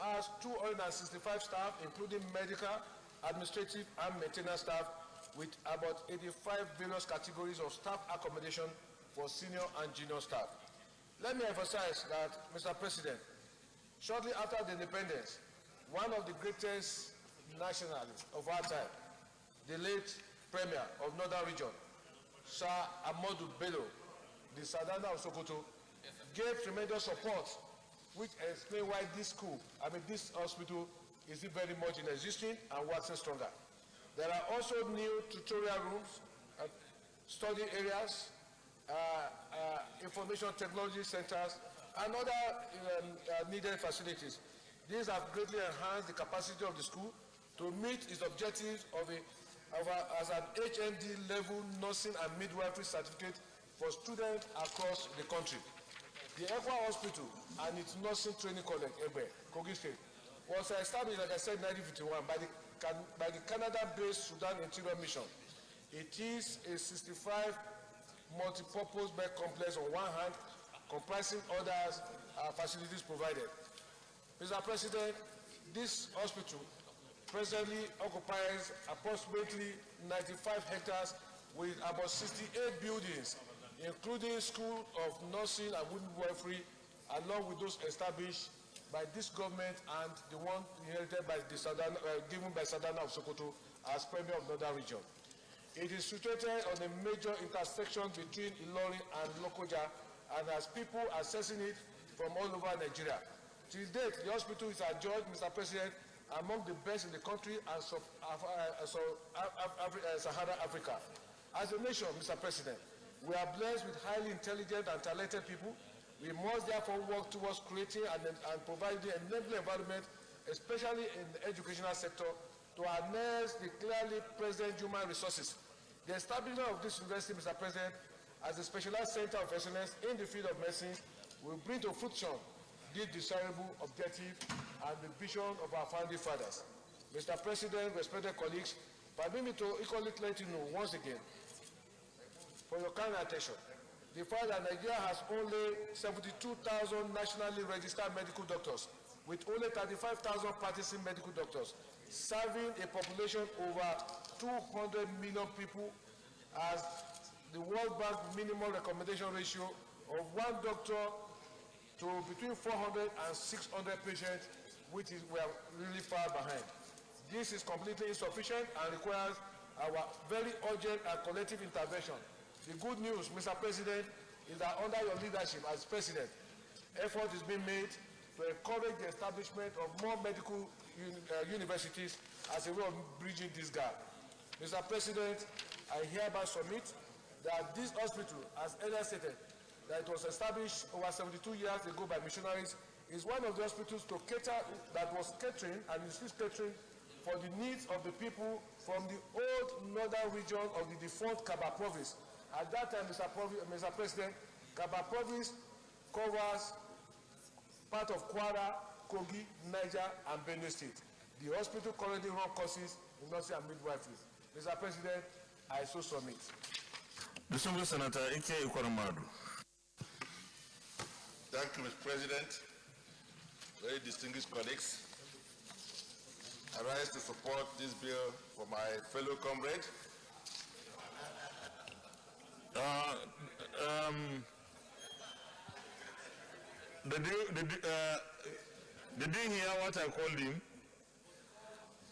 has 265 staff, including medical, administrative, and maintenance staff, with about 85 various categories of staff accommodation for senior and junior staff. Let me emphasize that, Mr. President, shortly after the independence, one of the greatest nationalists of our time, the late Premier of Northern Region, Sir Ahmadu Bello, the Sadana of Sokoto, gave tremendous support, which explains why this hospital is very much in existence and waxing stronger. There are also new tutorial rooms, study areas, information technology centers, and other needed facilities. These have greatly enhanced the capacity of the school to meet its objectives as an HND level nursing and midwifery certificate for students across the country. The Ekwa Hospital and its nursing training college, Egbe, Kogi State, was established, like I said, in 1951 by the Canada-based Sudan Interior Mission. It is a 65 multi-purpose bed complex on one hand, comprising other facilities provided. Mr. President, this hospital presently occupies approximately 95 hectares with about 68 buildings, including School of Nursing and Midwifery, along with those established by this government and the one inherited by the given by Sadana of Sokoto as Premier of Northern Region. It is situated on a major intersection between Ilorin and Lokoja, and has people accessing it from all over Nigeria. To date, the hospital is adjudged, Mr. President, among the best in the country and Sahara Africa. As a nation, Mr. President, we are blessed with highly intelligent and talented people. We must therefore work towards creating and providing an enabling environment, especially in the educational sector, to harness the clearly present human resources. The establishment of this university, Mr. President, as a specialized center of excellence in the field of medicine, will bring to fruition this desirable objective and the vision of our founding fathers. Mr. President, respected colleagues, permit me to equally let you know once again, for your kind attention, the fact that Nigeria has only 72,000 nationally registered medical doctors, with only 35,000 practicing medical doctors, serving a population over 200 million people, as the World Bank minimum recommendation ratio of 1 doctor to between 400 and 600 patients, which is we are really far behind. This is completely insufficient and requires our very urgent and collective intervention. The good news, Mr. President, is that under your leadership as President, effort is being made to encourage the establishment of more medical universities as a way of bridging this gap. Mr. President, I hereby submit that this hospital, as earlier stated, that it was established over 72 years ago by missionaries, is one of the hospitals to cater, that was catering and is still catering for the needs of the people from the old northern region of the defunct Kaba province. At that time, Mr. President, Kaba province covers part of Kwara, Kogi, Niger, and Benue State. The hospital currently runs courses in nursing and midwifery. Mr. President, I so submit. Distinguished Senator Ike Ikwaramadu. Thank you, Mr. President. Very distinguished colleagues. I rise to support this bill for my fellow comrade. Did you hear what I called him?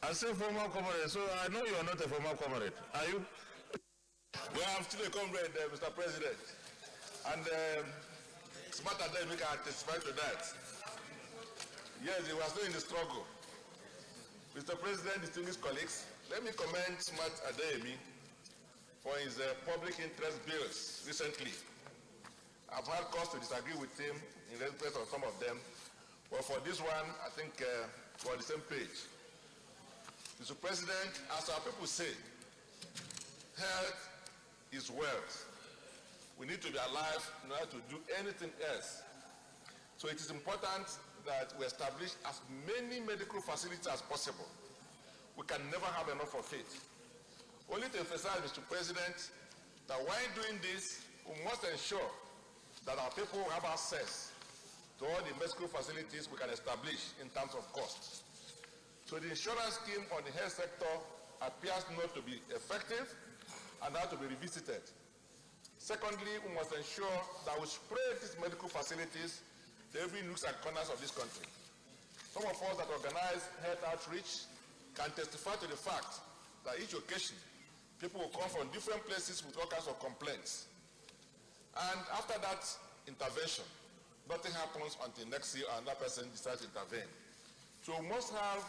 I said former comrade, so I know you are not a former comrade. Are you? Well, I'm still a comrade, Mr. President. And Smart Ademi can testify to that. Yes, he was still in the struggle. Mr. President, distinguished colleagues, let me commend Smart Ademi for his public interest bills recently. I've had cause to disagree with him in respect of some of them, but for this one, I think we're on the same page. Mr. President, as our people say, health is wealth. We need to be alive in order to do anything else. So it is important that we establish as many medical facilities as possible. We can never have enough of it. Only to emphasize, Mr. President, that while doing this, we must ensure that our people have access to all the medical facilities we can establish in terms of cost. So the insurance scheme on the health sector appears not to be effective and has to be revisited. Secondly, we must ensure that we spread these medical facilities to every nooks and corners of this country. Some of us that organize health outreach can testify to the fact that each occasion, people will come from different places with all kinds of complaints. And after that intervention, nothing happens until next year another person decides to intervene. So we must have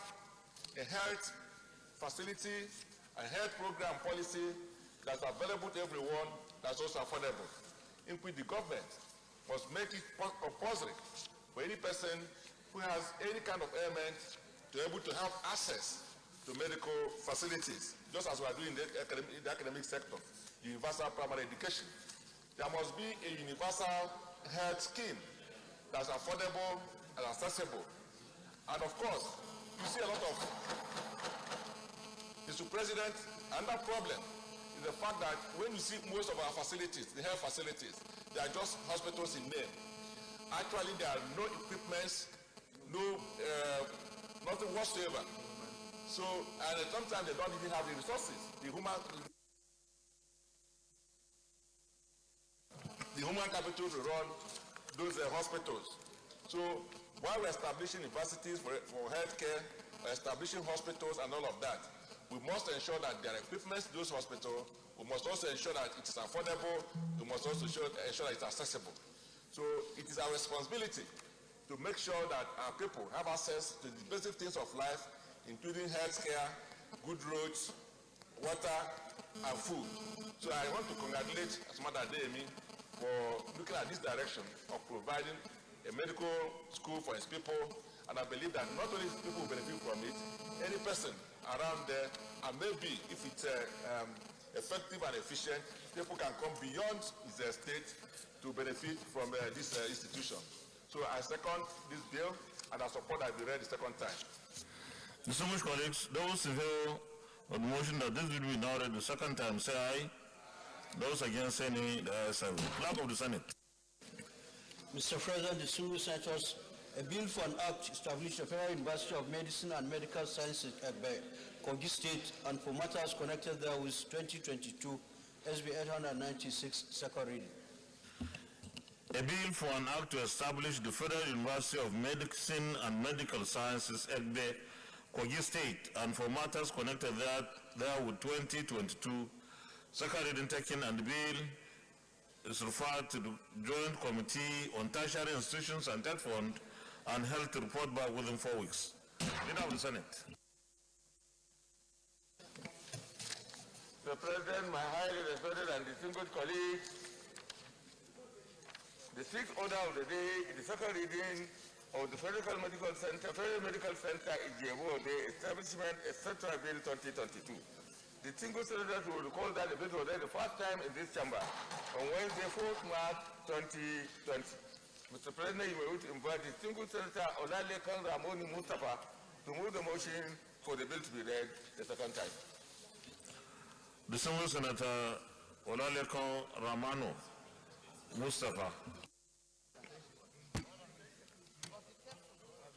a health facility, a health program policy that's available to everyone, that's also affordable. In which the government must make it compulsory for any person who has any kind of ailment to be able to have access to medical facilities, just as we are doing in the academic sector, universal primary education. There must be a universal health scheme that's affordable and accessible. And of course, you see a lot of, Mr. President, another problem is the fact that when you see most of our facilities, the health facilities, they are just hospitals in name. Actually, there are no equipments, nothing whatsoever. So, and sometimes they don't even have the resources, the human capital to run those hospitals. So, while we're establishing universities for healthcare, we're establishing hospitals and all of that, we must ensure that there are equipments to those hospitals. We must also ensure that it is affordable. We must also ensure that it's accessible. So it is our responsibility to make sure that our people have access to the basic things of life, including healthcare, good roads, water, and food. So I want to congratulate Asmada Ademi for looking at this direction of providing a medical school for his people, and I believe that not only his people will benefit from it, any person around there, and maybe if it's effective and efficient, people can come beyond his estate to benefit from this institution. So I second this bill, and I support that we read the second time. Distinguished colleagues, those in favor of the motion that this will be now read the second time, say aye. Those against say nay, the ayes have it. Clerk of the Senate. Mr. President, distinguished senators, a bill for an act established the Federal University of Medicine and Medical Sciences at Kogi State and for matters connected therewith 2022 SB 896 second reading. A bill for an act to establish the Federal University of Medicine and Medical Sciences at Kogi State and for matters connected therewith 2022 second reading taken, and the bill is referred to the Joint Committee on Tertiary Institutions and Debt Fund and held to report back within 4 weeks. Leader of the Senate. Mr. President, my highly respected and distinguished colleagues, the sixth order of the day is the second reading of the Federal Medical Center Ijebo-Ode Establishment Etc. Bill 2022. Distinguished senators will recall that the bill was read the first time in this chamber on Wednesday, 4th March 2020. Mr. President, you will invite distinguished Senator Olalekan Ramoni Mustafa to move the motion for the bill to be read the second time. Distinguished Senator Olalekan Ramano Mustafa.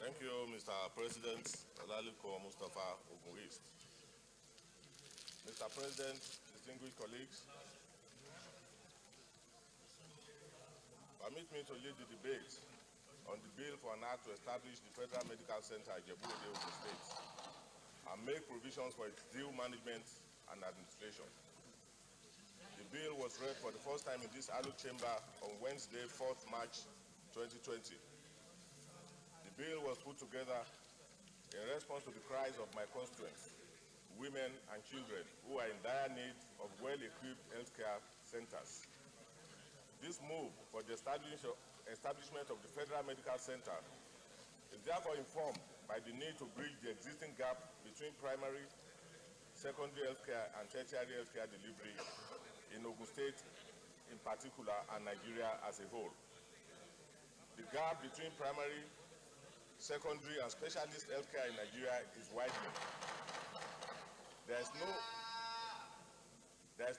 Thank you, Mr. President. Olalekan Mustafa, Ogun East. Mr. President, distinguished colleagues, permit me to lead the debate on the bill for an act to establish the Federal Medical Center Ijebo-Ode, Ogun State and make provisions for its due management and administration. The bill was read for the first time in this Aluk chamber on Wednesday, 4th March 2020. The bill was put together in response to the cries of my constituents, women and children who are in dire need of well-equipped healthcare centers. This move for the establishment of the Federal Medical Center is therefore informed by the need to bridge the existing gap between primary, secondary healthcare and tertiary healthcare delivery in Ogun State in particular and Nigeria as a whole. The gap between primary, secondary and specialist healthcare in Nigeria is widening. There is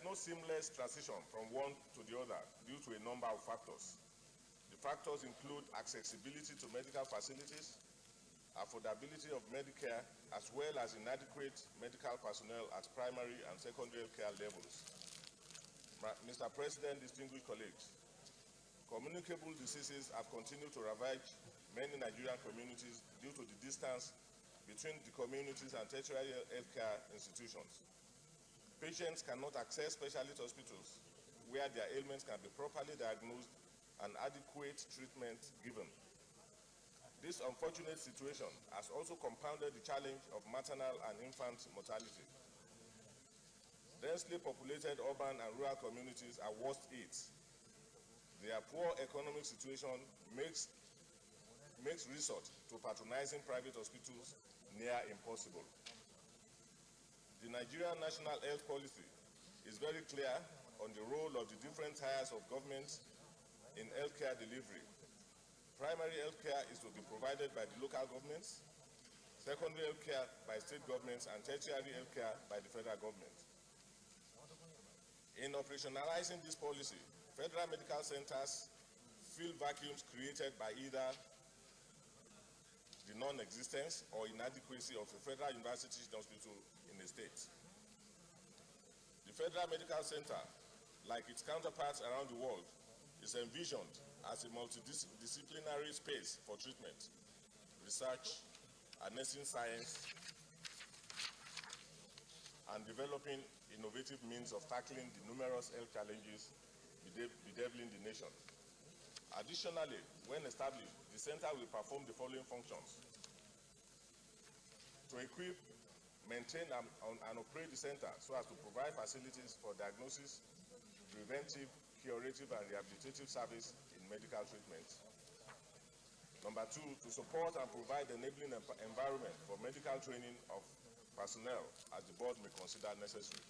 no seamless transition from one to the other due to a number of factors. The factors include accessibility to medical facilities, affordability of Medicare, as well as inadequate medical personnel at primary and secondary healthcare levels. Mr. President, distinguished colleagues, communicable diseases have continued to ravage many Nigerian communities due to the distance between the communities and tertiary healthcare institutions. Patients cannot access specialist hospitals where their ailments can be properly diagnosed and adequate treatment given. This unfortunate situation has also compounded the challenge of maternal and infant mortality. Densely populated urban and rural communities are worst hit. Their poor economic situation makes resort to patronizing private hospitals near impossible. The Nigerian National Health Policy is very clear on the role of the different tiers of government in healthcare delivery. Primary healthcare is to be provided by the local governments, secondary healthcare by state governments, and tertiary healthcare by the federal government. In operationalizing this policy, federal medical centers fill vacuums created by either the non-existence or inadequacy of a federal university hospital in a state. The Federal Medical Center, like its counterparts around the world, is envisioned as a multidisciplinary space for treatment, research, harnessing science, and developing innovative means of tackling the numerous health challenges bedeviling the nation. Additionally, when established, the center will perform the following functions: to equip, maintain, and operate the center so as to provide facilities for diagnosis, preventive, curative, and rehabilitative service in medical treatment. Number two, to support and provide enabling environment for medical training of personnel as the board may consider necessary.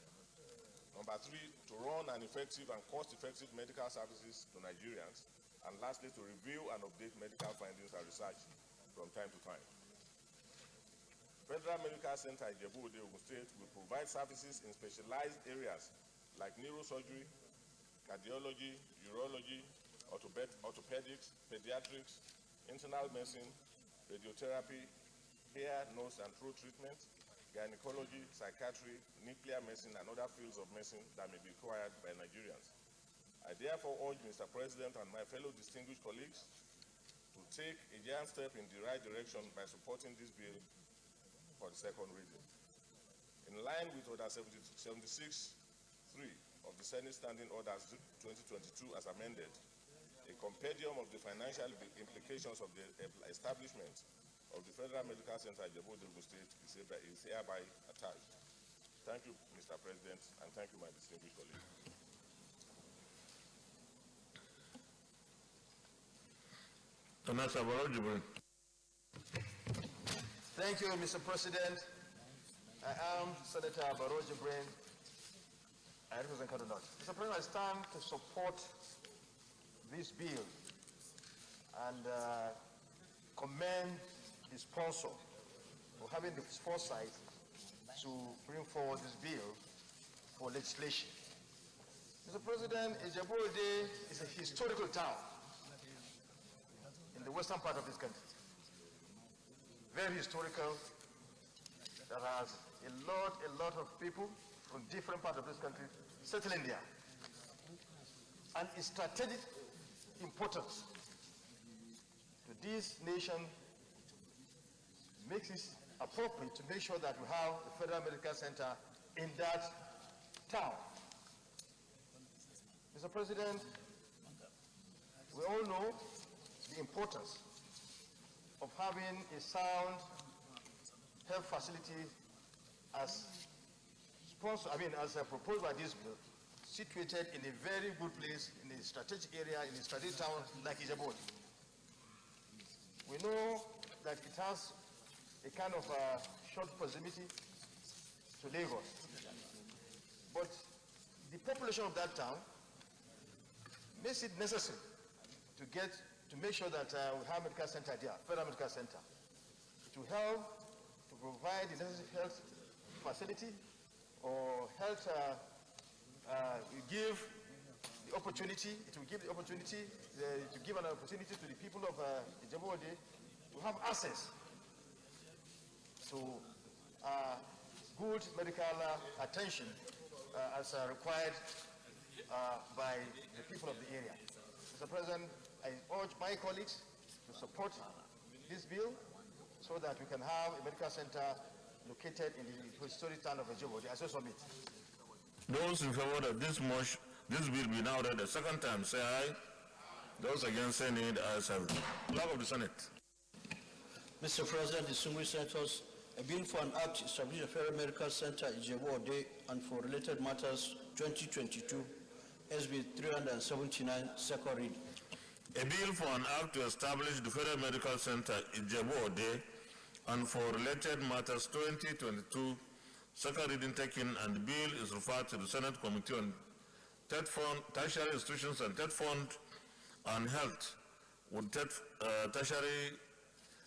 Number three, to run an effective and cost-effective medical services to Nigerians. And lastly, to review and update medical findings and research from time to time. Federal Medical Center Ijebo-Ode, Ogun State will provide services in specialized areas like neurosurgery, cardiology, urology, orthopedics, pediatrics, internal medicine, radiotherapy, hair, nose, and throat treatment, gynecology, psychiatry, nuclear medicine, and other fields of medicine that may be required by Nigerians. I therefore urge Mr. President and my fellow distinguished colleagues to take a giant step in the right direction by supporting this bill for the second reading. In line with Order 76.3 of the Senate Standing Orders 2022 as amended, a compendium of the financial implications of the establishment of the Federal Medical Center at Ijebu State is hereby attached. Thank you, Mr. President, and thank you, my distinguished colleagues. Thank you, Mr. President. I am Senator Barrow Jibrin. I represent Kaduna North. Mr. President, I stand to support this bill and commend the sponsor for having the foresight to bring forward this bill for legislation. Mr. President, Ijebu is a historical town in the western part of this country. Very historical. There has a lot of people from different parts of this country settling there. And its strategic importance to this nation makes it appropriate to make sure that we have a Federal Medical Center in that town. Mr. President, we all know the importance of having a sound health facility as proposed by this bill, situated in a very good place, in a strategic area, in a strategic town like Ijebu. We know that it has a kind of short proximity to Lagos. But the population of that town makes it necessary to make sure that we have a medical center there, Federal Medical Center, to help to provide the necessary health facility or health, give the opportunity, it will give the opportunity, to give an opportunity to the people of Ijebu to have access to good medical attention as required by the people of the area. Mr. President, I urge my colleagues to support this bill so that we can have a medical center located in the historic town of Ijebu. I so submit. Those in favor that this bill be now read a second time, say aye. Those against, say nay. The ayes have it. Clerk of the Senate. Mr. President, distinguished senators, a bill for an act establishing a Federal Medical Center in Ijebu and for related matters 2022, SB 379, second reading. A bill for an act to establish the Federal Medical Center in Ijebu and for related matters 2022, second reading taken, and the bill is referred to the Senate Committee on Tertiary Institutions and Third Fund and Health, with Tertiary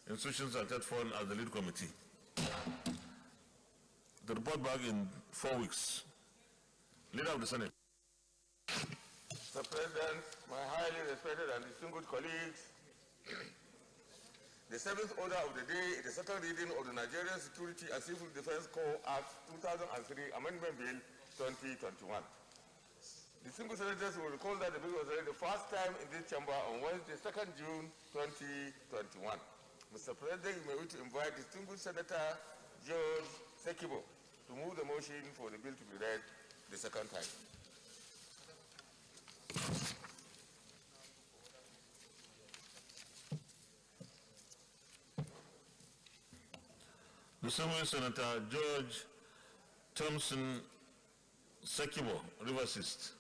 Institutions and Third Fund as the lead committee. The report back in 4 weeks. Leader of the Senate. Mr. President, my highly respected and distinguished colleagues, the seventh order of the day is the second reading of the Nigerian Security and Civil Defense Corps Act 2003 Amendment Bill 2021. Distinguished senators will recall that the bill was read the first time in this chamber on Wednesday, 2nd June 2021. Mr. President, you may wish to invite distinguished Senator George Sekibo to move the motion for the bill to be read the second time. Distinguished Senator George Thompson Sekibo, Rivers East.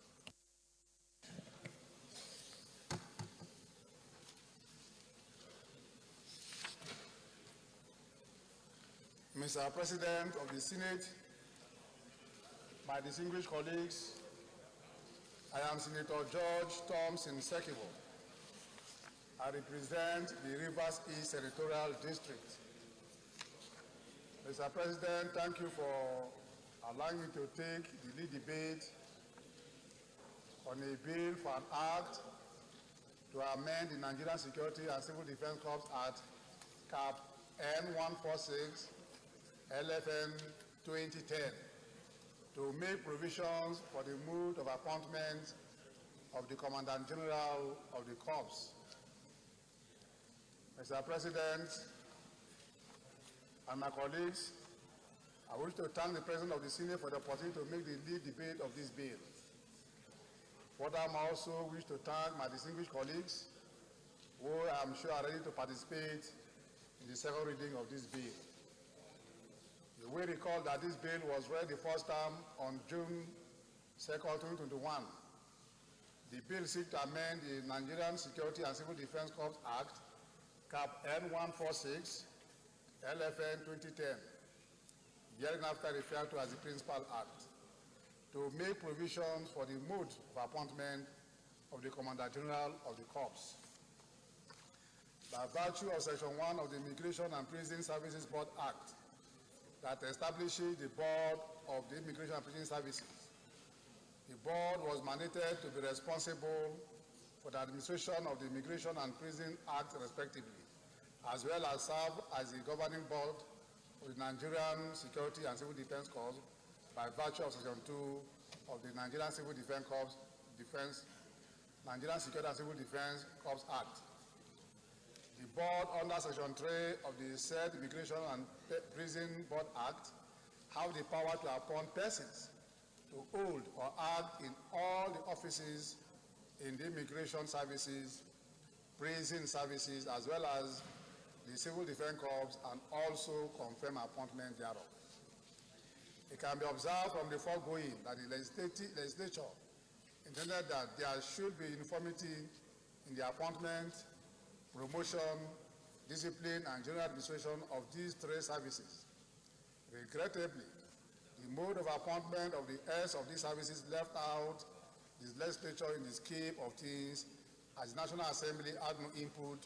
Mr. President of the Senate, my distinguished colleagues, I am Senator George Thompson Sekibo. I represent the Rivers East Senatorial District. Mr. President, thank you for allowing me to take the lead debate on a bill for an act to amend the Nigerian Security and Civil Defense Corps Act, Cap N146, LFN 2010, to make provisions for the mode of appointment of the Commandant General of the Corps. Mr. President and my colleagues, I wish to thank the President of the Senate for the opportunity to make the lead debate of this bill. Furthermore, I also wish to thank my distinguished colleagues who I'm sure are ready to participate in the second reading of this bill. You will recall that this bill was read the first time on June 2nd, 2021. The bill seeks to amend the Nigerian Security and Civil Defense Corps Act, Cap N146, LFN 2010, hereinafter referred to as the Principal Act, to make provisions for the mode of appointment of the Commander General of the Corps. By virtue of Section 1 of the Immigration and Prison Services Board Act, that establishes the Board of the Immigration and Prison Services, the Board was mandated to be responsible for the administration of the Immigration and Prison Act respectively, as well as serve as the governing board of the Nigerian Security and Civil Defense Corps by virtue of Section 2 of the Nigerian Civil Defense Corps Nigerian Security and Civil Defense Corps Act. The board under Section 3 of the said Immigration and Prison Board Act have the power to appoint persons to hold or act in all the offices in the immigration services, prison services, as well as the Civil Defense Corps, and also confirm appointment thereof. It can be observed from the foregoing that the legislature intended that there should be uniformity in the appointment, promotion, discipline, and general administration of these three services. Regrettably, the mode of appointment of the heads of these services left out the legislature in the scheme of things, as the National Assembly had no input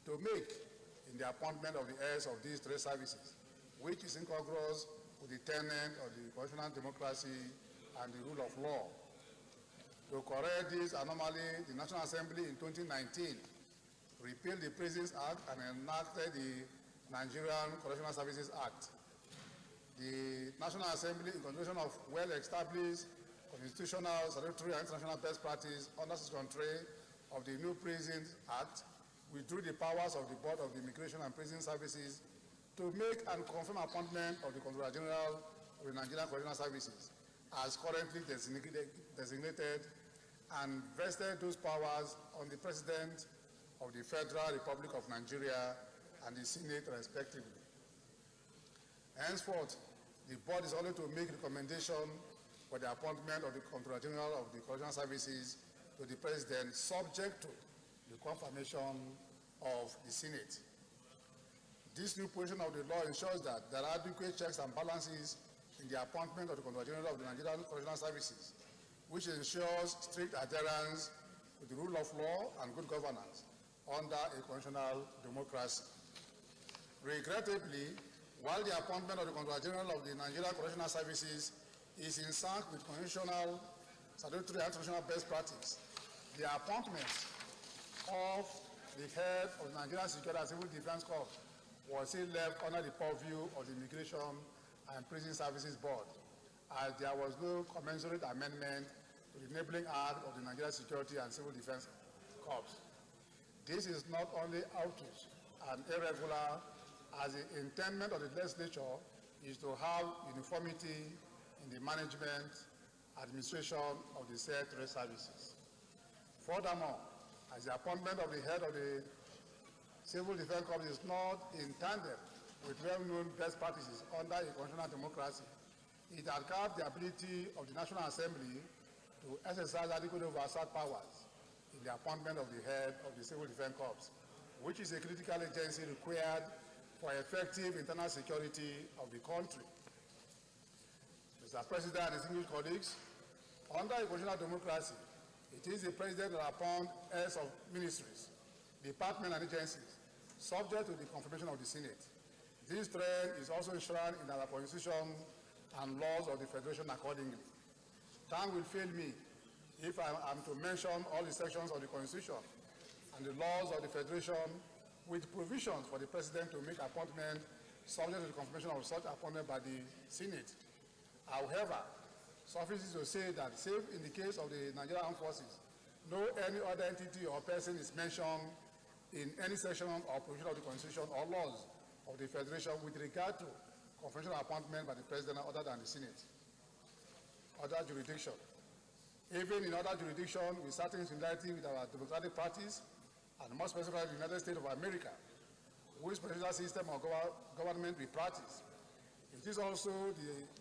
to make in the appointment of the heads of these three services, which is incongruous with the tenet of the constitutional democracy and the rule of law. To correct this anomaly, the National Assembly in 2019 repealed the Prisons Act and enacted the Nigerian Correctional Services Act. The National Assembly, in continuation of well-established constitutional, statutory, and international best practice under Section 3 of the new Prisons Act, withdrew the powers of the Board of the Immigration and Prison Services to make and confirm appointment of the Controller General of the Nigerian Correctional Services as currently designated, and vested those powers on the President of the Federal Republic of Nigeria and the Senate respectively. Henceforth, the board is only to make recommendation for the appointment of the Controller General of the Correctional Services to the President, subject to the confirmation of the Senate. This new position of the law ensures that there are adequate checks and balances in the appointment of the Controller General of the Nigerian Correctional Services, which ensures strict adherence to the rule of law and good governance under a constitutional democracy. Regrettably, while the appointment of the Controller General of the Nigerian Correctional Services is in sync with constitutional, statutory, and international best practice, the appointment of the head of the Nigerian Security and Civil Defense Corps was still left under the purview of the Immigration and Prison Services Board, as there was no commensurate amendment to the Enabling Act of the Nigerian Security and Civil Defense Corps. This is not only obtuse and irregular, as the intent of the legislature is to have uniformity in the management, administration of the said three services. Furthermore, as the appointment of the head of the Civil Defense Corps is not in tandem with well-known best practices under a constitutional democracy, it has capped the ability of the National Assembly to exercise adequate oversight powers in the appointment of the head of the Civil Defense Corps, which is a critical agency required for effective internal security of the country. Mr. President and distinguished colleagues, under a constitutional democracy, it is the President that appoints heads of ministries, departments, and agencies, subject to the confirmation of the Senate. This trend is also enshrined in our Constitution and laws of the Federation accordingly. Time will fail me If I am to mention all the sections of the Constitution and the laws of the Federation with provisions for the President to make appointment subject to the confirmation of such appointment by the Senate. However, suffices to say that, save in the case of the Nigerian Armed Forces, no any other entity or person is mentioned in any section or provision of the Constitution or laws of the Federation with regard to confirmation of appointment by the President other than the Senate. Other jurisdiction. Even in other jurisdictions with certain similarity with our democratic parties, and more specifically the United States of America, which presidential system of government we practice. It is also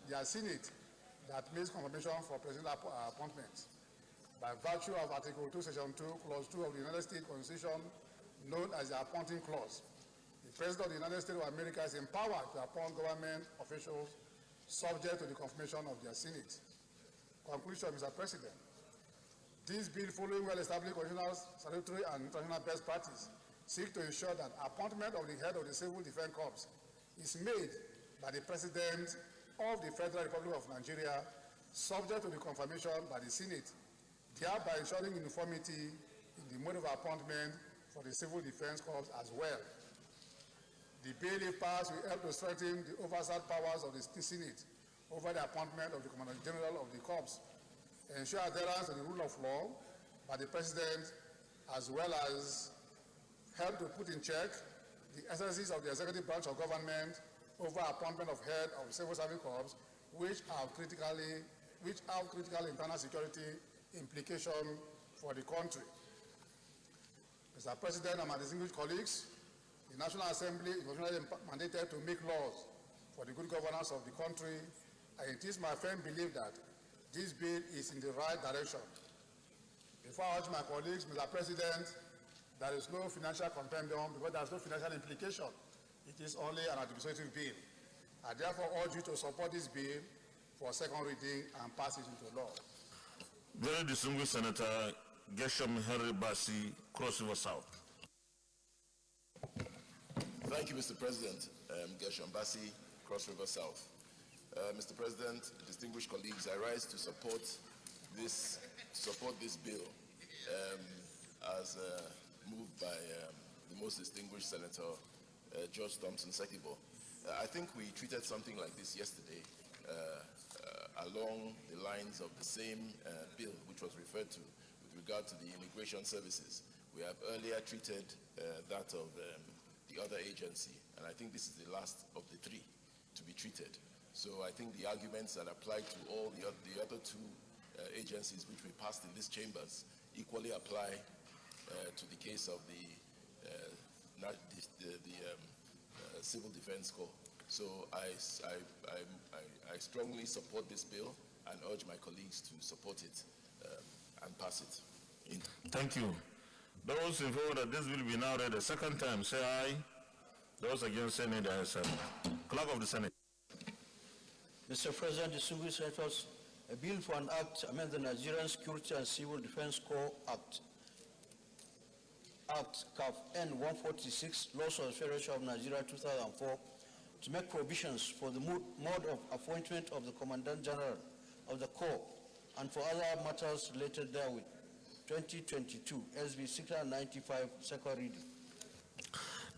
their Senate that makes confirmation for presidential appointments. By virtue of Article 2, Section 2, Clause 2 of the United States Constitution, known as the Appointing Clause, the President of the United States of America is empowered to appoint government officials subject to the confirmation of their Senate. Conclusion, Mr. President. This bill, following well-established constitutional, statutory, and international best practice, seeks to ensure that appointment of the head of the Civil Defense Corps is made by the President of the Federal Republic of Nigeria, subject to the confirmation by the Senate, thereby ensuring uniformity in the mode of appointment for the Civil Defense Corps as well. The bill, if passed, will help to strengthen the oversight powers of the Senate over the appointment of the Commander General of the Corps, ensure adherence to the rule of law by the President, as well as help to put in check the exercises of the executive branch of government over appointment of head of civil service corps, which have critical internal security implication for the country. Mr. President and my distinguished colleagues, the National Assembly is mandated to make laws for the good governance of the country, and it is my firm belief that this bill is in the right direction. Before I urge my colleagues, Mr. President, there is no financial compendium because there is no financial implication. It is only an administrative bill. I therefore urge you to support this bill for second reading and pass it into law. Very distinguished Senator Gershom Henry Bassi, Cross River South. Thank you, Mr. President. Gershom Bassi, Cross River South. Mr. President, distinguished colleagues, I rise to support this bill as moved by the most distinguished Senator George Thompson Sekibo. I think we treated something like this yesterday along the lines of the same bill which was referred to with regard to the immigration services. We have earlier treated that of the other agency, and I think this is the last of the three to be treated. So I think the arguments that apply to all the other two agencies which we passed in these chambers equally apply to the case of the Civil Defense Corps. So I strongly support this bill and urge my colleagues to support it and pass it. Thank you. Those in favor that this will be now read a second time, say aye. Those against, say nay. The ayes have it. Clerk of the Senate. Mr. President, distinguished senators, a bill for an act amend the Nigerian Security and Civil Defense Corps Act CAF N146, Laws of the Federation of Nigeria 2004, to make provisions for the mode of appointment of the Commandant General of the Corps and for other matters related therewith. 2022, SB 695, second reading.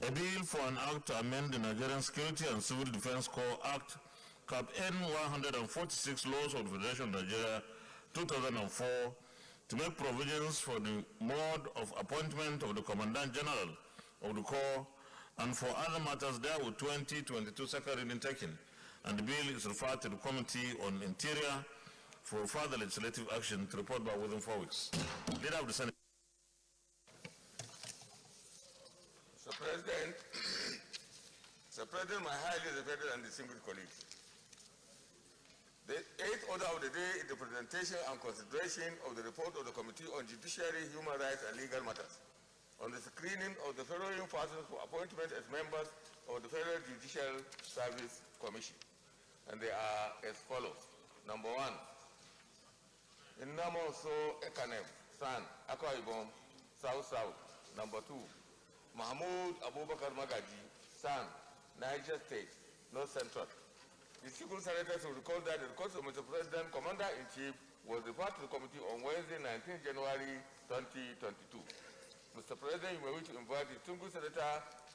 A bill for an act to amend the Nigerian Security and Civil Defense Corps Act CAP N146, Laws of the Federation of Nigeria 2004, to make provisions for the mode of appointment of the Commandant General of the Corps and for other matters there with 2022 second reading taken. And the bill is referred to the Committee on Interior for further legislative action to report back within 4 weeks. Leader of the Senate. Mr. President, my highly respected and distinguished colleagues. The eighth order of the day is the presentation and consideration of the report of the Committee on Judiciary, Human Rights and Legal Matters on the screening of the following persons for appointment as members of the Federal Judicial Service Commission. And they are as follows. Number 1, Innamo So Ekanem, San, Akwa Ibom, South South. Number 2, Mahmoud Abubakar Magaji, San, Niger State, North Central. distinguished senators will recall that the request of Mr. President, Commander-in-Chief, was referred to the committee on Wednesday, 19 January 2022. Mr. President, you may wish to invite distinguished Senator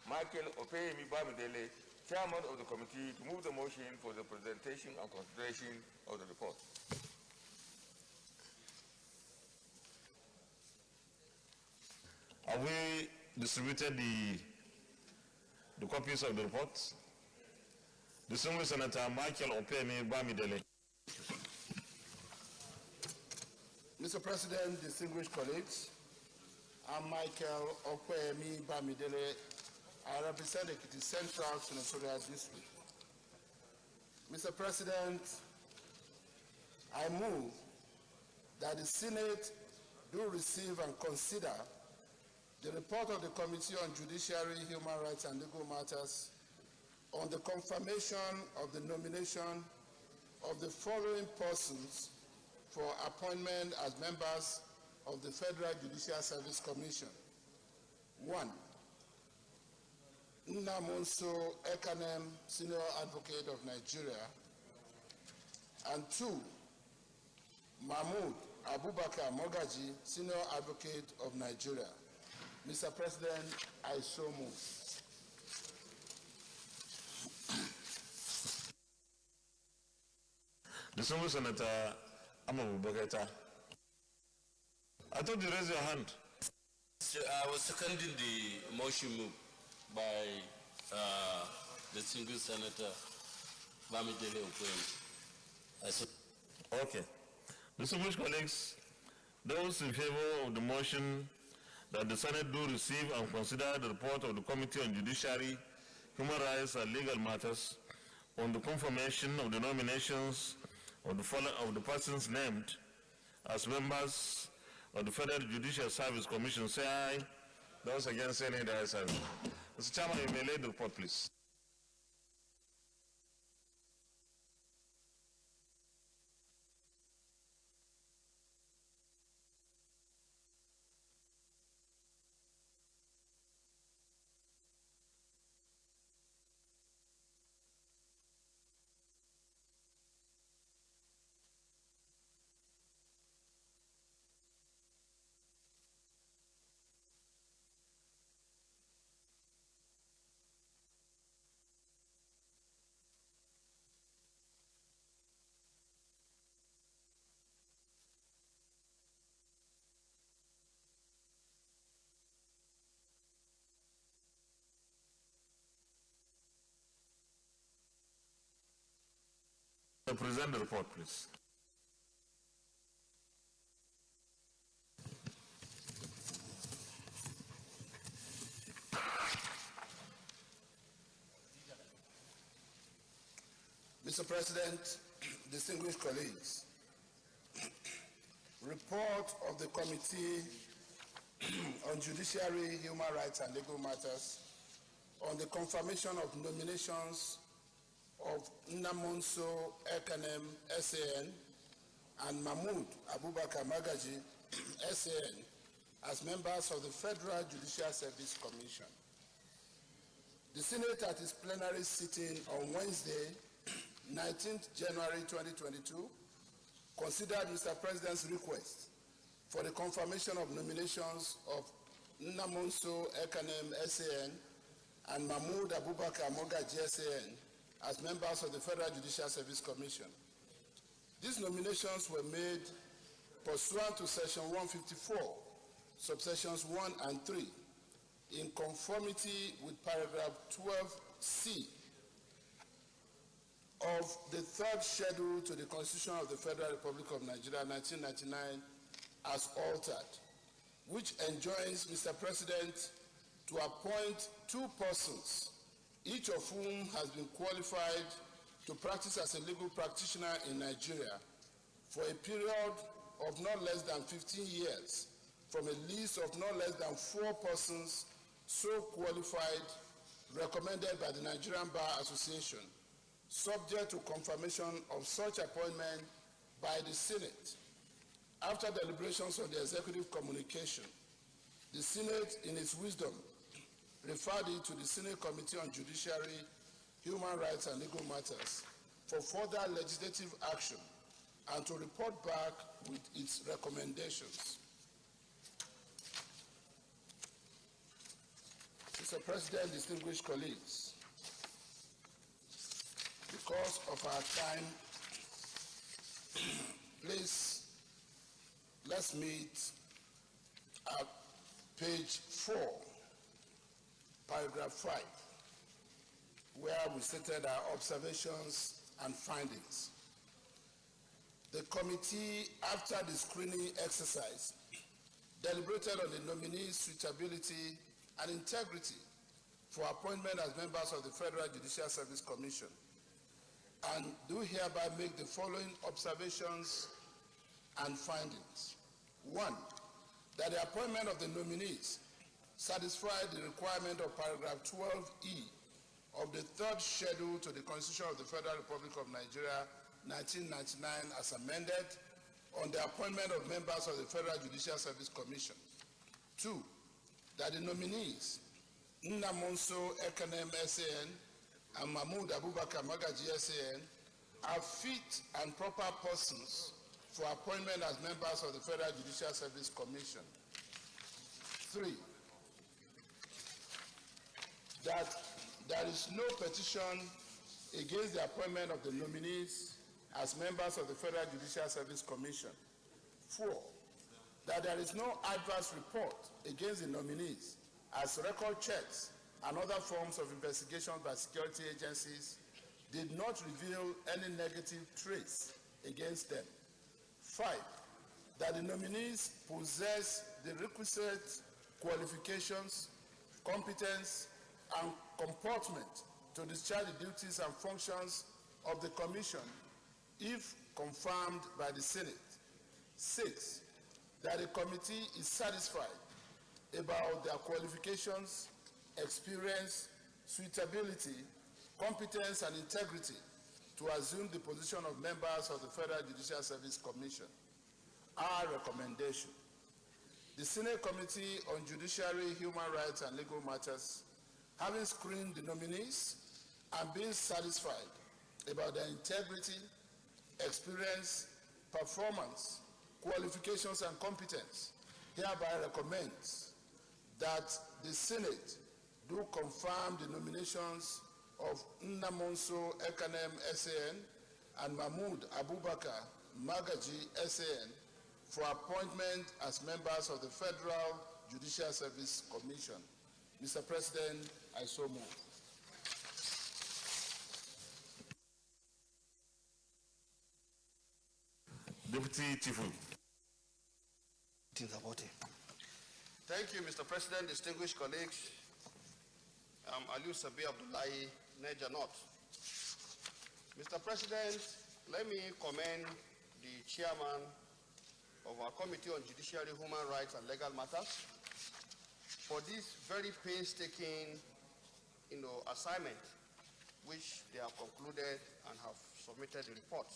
Michael Opeyemi Bamidele, Chairman of the committee, to move the motion for the presentation and consideration of the report. Have we distributed the copies of the reports? Distinguished Senator Michael Opeyemi Bamidele. Mr. President, distinguished colleagues, I'm Michael Opeyemi Bamidele. I represent Ekiti Central Senatorial District. Mr. President, I move that the Senate do receive and consider the report of the Committee on Judiciary, Human Rights and Legal Matters on the confirmation of the nomination of the following persons for appointment as members of the Federal Judicial Service Commission. 1. Nnamonso Ekanem, Senior Advocate of Nigeria. And 2. Mahmoud Abubakar Mogaji, Senior Advocate of Nigeria. Mr. President, I so move. Distinguished Senator Abubakar. I thought you raised your hand. I was seconding the motion moved by the distinguished Senator Bamidele Opeyemi. Okay. Distinguished colleagues, those in favor of the motion that the Senate do receive and consider the report of the Committee on Judiciary, Human Rights and Legal Matters on the confirmation of the nominations of the persons named as members of the Federal Judicial Service Commission, say aye. Those against, say nay. The ayes have it. Mr. Chairman, you may lay the report, please. Present the report, please. Mr. President, distinguished colleagues, report of the Committee on Judiciary, Human Rights and Legal Matters on the confirmation of nominations of Nnamonso Ekanem, SAN, and Mahmoud Abubakar Mogaji, SAN, as members of the Federal Judicial Service Commission. The Senate at its plenary sitting on Wednesday, 19th January 2022, considered Mr. President's request for the confirmation of nominations of Nnamonso Ekanem, SAN, and Mahmoud Abubakar Mogaji, SAN, as members of the Federal Judicial Service Commission. These nominations were made pursuant to Section 154, subsections 1 and 3, in conformity with paragraph 12C of the third schedule to the Constitution of the Federal Republic of Nigeria, 1999, as altered, which enjoins Mr. President to appoint 2 persons, each of whom has been qualified to practice as a legal practitioner in Nigeria for a period of not less than 15 years from a list of not less than 4 persons so qualified recommended by the Nigerian Bar Association, subject to confirmation of such appointment by the Senate. After deliberations on the executive communication, the Senate, in its wisdom, referred it to the Senate Committee on Judiciary, Human Rights and Legal Matters for further legislative action and to report back with its recommendations. Mr. President, distinguished colleagues, because of our time, please, let's meet at page 4, paragraph 5, where we stated our observations and findings. The committee, after the screening exercise, deliberated on the nominees' suitability and integrity for appointment as members of the Federal Judicial Service Commission, and do hereby make the following observations and findings. 1, that the appointment of the nominees satisfied the requirement of paragraph 12E of the 3rd schedule to the Constitution of the Federal Republic of Nigeria, 1999, as amended, on the appointment of members of the Federal Judicial Service Commission. 2, that the nominees, Nnamonso Ekanem SAN and Mahmoud Abubakar Magaji SAN, are fit and proper persons for appointment as members of the Federal Judicial Service Commission. 3, that there is no petition against the appointment of the nominees as members of the Federal Judicial Service Commission. 4, that there is no adverse report against the nominees as record checks and other forms of investigation by security agencies did not reveal any negative trace against them. 5, that the nominees possess the requisite qualifications, competence, and comportment to discharge the duties and functions of the Commission if confirmed by the Senate. 6, that the committee is satisfied about their qualifications, experience, suitability, competence, and integrity to assume the position of members of the Federal Judicial Service Commission. Our recommendation: the Senate Committee on Judiciary, Human Rights, and Legal Matters, having screened the nominees and being satisfied about their integrity, experience, performance, qualifications, and competence, hereby recommends that the Senate do confirm the nominations of Nnamonso Ekanem SAN and Mahmoud Abubakar Magaji SAN for appointment as members of the Federal Judicial Service Commission. Mr. President, I so move. Deputy Chief Whip. Thank you, Mr. President, distinguished colleagues. I'm Aliu Sabi Abdullahi, Niger North. Mr. President, let me commend the chairman of our Committee on Judiciary, Human Rights, and Legal Matters for this very painstaking, assignment, which they have concluded and have submitted the report.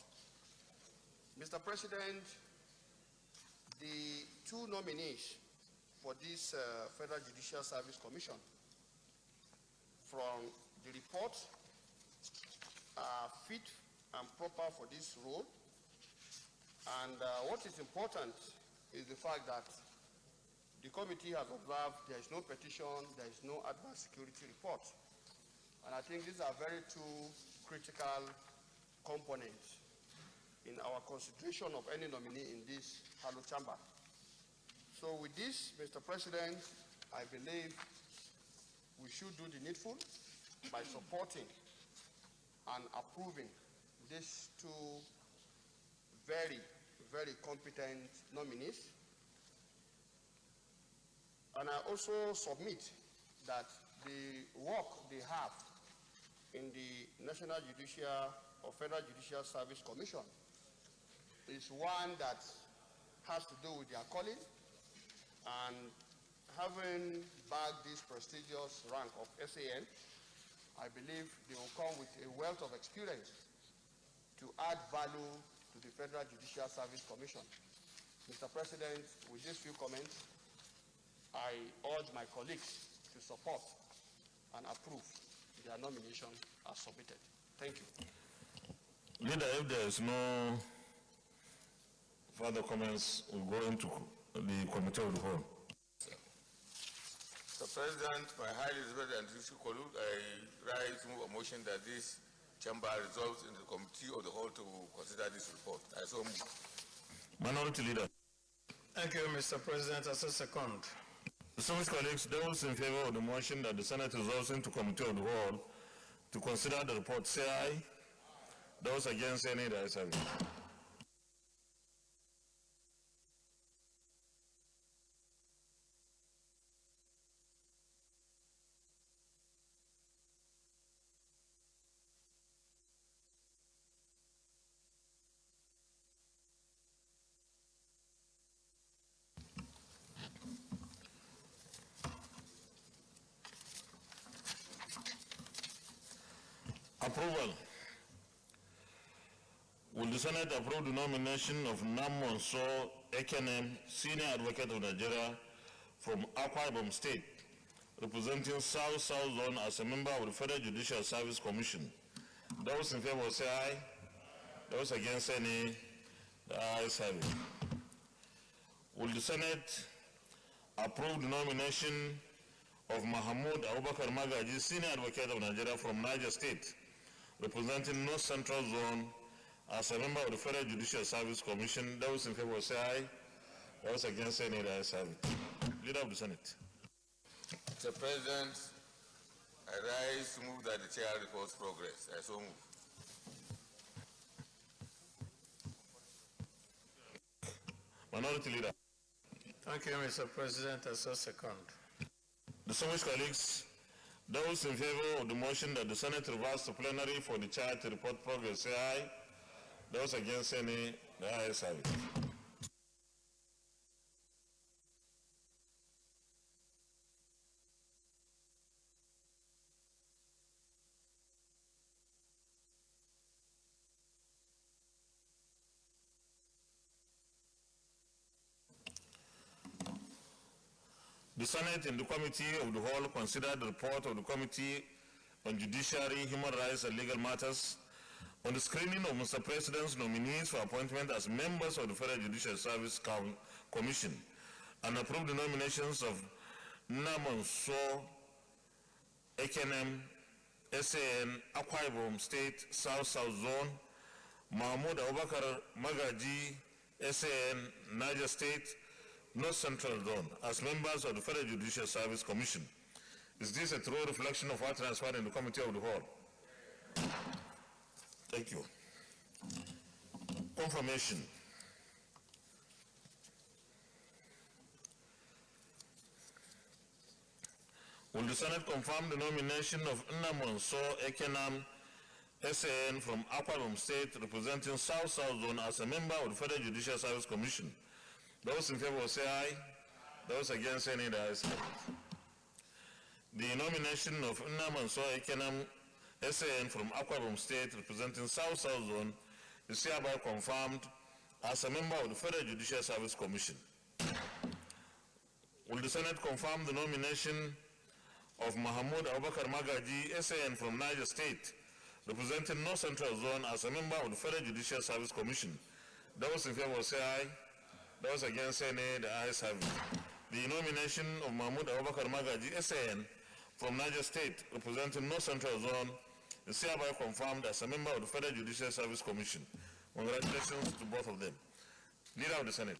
Mr. President, the 2 nominees for this Federal Judicial Service Commission from the report are fit and proper for this role. And what is important is the fact that the committee has observed there is no petition, there is no adverse security report. And I think these are very 2 critical components in our consideration of any nominee in this Halo chamber. So with this, Mr. President, I believe we should do the needful by supporting and approving these 2 very, very competent nominees. And I also submit that the work they have in the National Judicial or Federal Judicial Service Commission is one that has to do with their calling, and having bagged this prestigious rank of SAN, I believe they will come with a wealth of experience to add value to the Federal Judicial Service Commission. Mr. President, with these few comments, I urge my colleagues to support and approve their nomination as submitted. Thank you. Leader, if there is no further comments, we'll go into the committee of the whole. Mr. President, my highly respected and distinguished colleague, I rise to move a motion that this chamber resolves in the committee of the whole to consider this report. I so move. Minority Leader. Thank you, Mr. President. As a second. Distinguished colleagues, those in favor of the motion that the Senate resolves into committee of the whole to consider the report, say aye. Those against, say nay. The ayes have it. Approval. Will the Senate approve the nomination of Namonso Ekenem, Senior Advocate of Nigeria from Akwa Ibom State, representing South Zone as a member of the Federal Judicial Service Commission? Those in favor say aye. Those against say nay. The ayes have it. Will the Senate approve the nomination of Mahmoud Abubakar Magaji, Senior Advocate of Nigeria from Niger State, representing North Central Zone as a member of the Federal Judicial Service Commission? Those in favor say aye. Those against say nay. The ayes have it. Leader of the Senate. Mr. President, I rise to move that the chair reports progress. I so move. Minority Leader. Thank you, Mr. President. As a second. Distinguished colleagues, those in favor of the motion that the Senate reverse to plenary for the chair to report progress, say aye. Those against, say nay. The ayes have it. The Senate in the Committee of the Whole considered the report of the Committee on Judiciary, Human Rights and Legal Matters on the screening of Mr. President's nominees for appointment as members of the Federal Judicial Service Commission and approved the nominations of Namonso Ekenem, SAN, Akwa Ibom State, South Zone, Mahmoud Abubakar Magaji, SAN, Niger State, North Central Zone, as members of the Federal Judicial Service Commission. Is this a true reflection of what transpired in the Committee of the Whole? Thank you. Confirmation. Will the Senate confirm the nomination of Namonso Ekenam, SAN from Akwa Ibom State, representing South Zone as a member of the Federal Judicial Service Commission? Those in favor say aye. Those against say nay. The ayes have it. The nomination of Namonso Ekenam, SAN from Akwa Ibom State, representing South Zone, is hereby confirmed as a member of the Federal Judicial Service Commission. Will the Senate confirm the nomination of Mahmoud Abubakar Magaji, SAN from Niger State, representing North Central Zone, as a member of the Federal Judicial Service Commission? Those in favor say aye. Those against say nay. The ayes have it. The nomination of Mahmoud Abubakar Magaji, SAN from Niger State, representing North Central Zone, is hereby confirmed as a member of the Federal Judicial Service Commission. Congratulations to both of them. Leader of the Senate.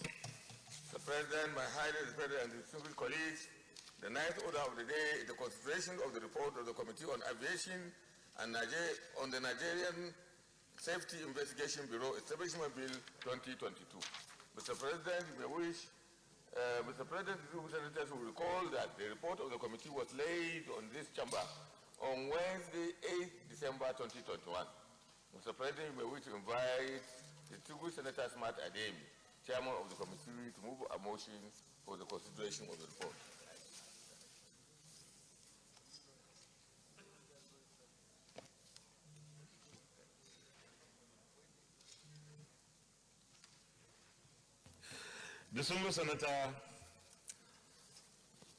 Mr. President, my highly respected and distinguished colleagues, the ninth order of the day is the consideration of the report of the Committee on Aviation and on the Nigerian Safety Investigation Bureau Establishment Bill 2022. Mr. President, you may wish, Mr. President, the senators will recall that the report of the committee was laid on this chamber on Wednesday, 8th December 2021. Mr. President, you may wish to invite the distinguished Senator Smart Ademi, Chairman of the committee, to move a motion for the consideration of the report. Distinguished Senator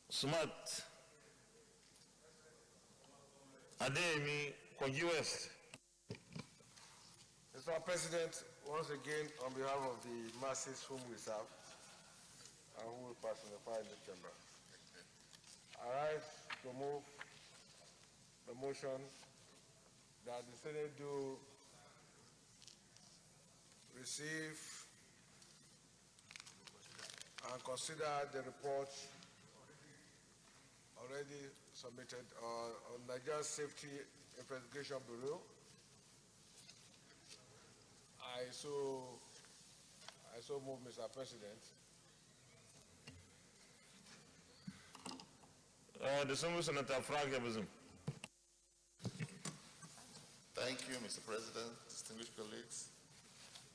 Smart Ademi, Kogi West. Mr. President, once again, on behalf of the masses whom we serve and who will personify in the chamber, I rise to move the motion that the Senate do receive and consider the report already submitted on Nigeria Safety Investigation Bureau. I so move, Mr. President. Distinguished Senator Frank Ebuzim. Thank you, Mr. President, distinguished colleagues.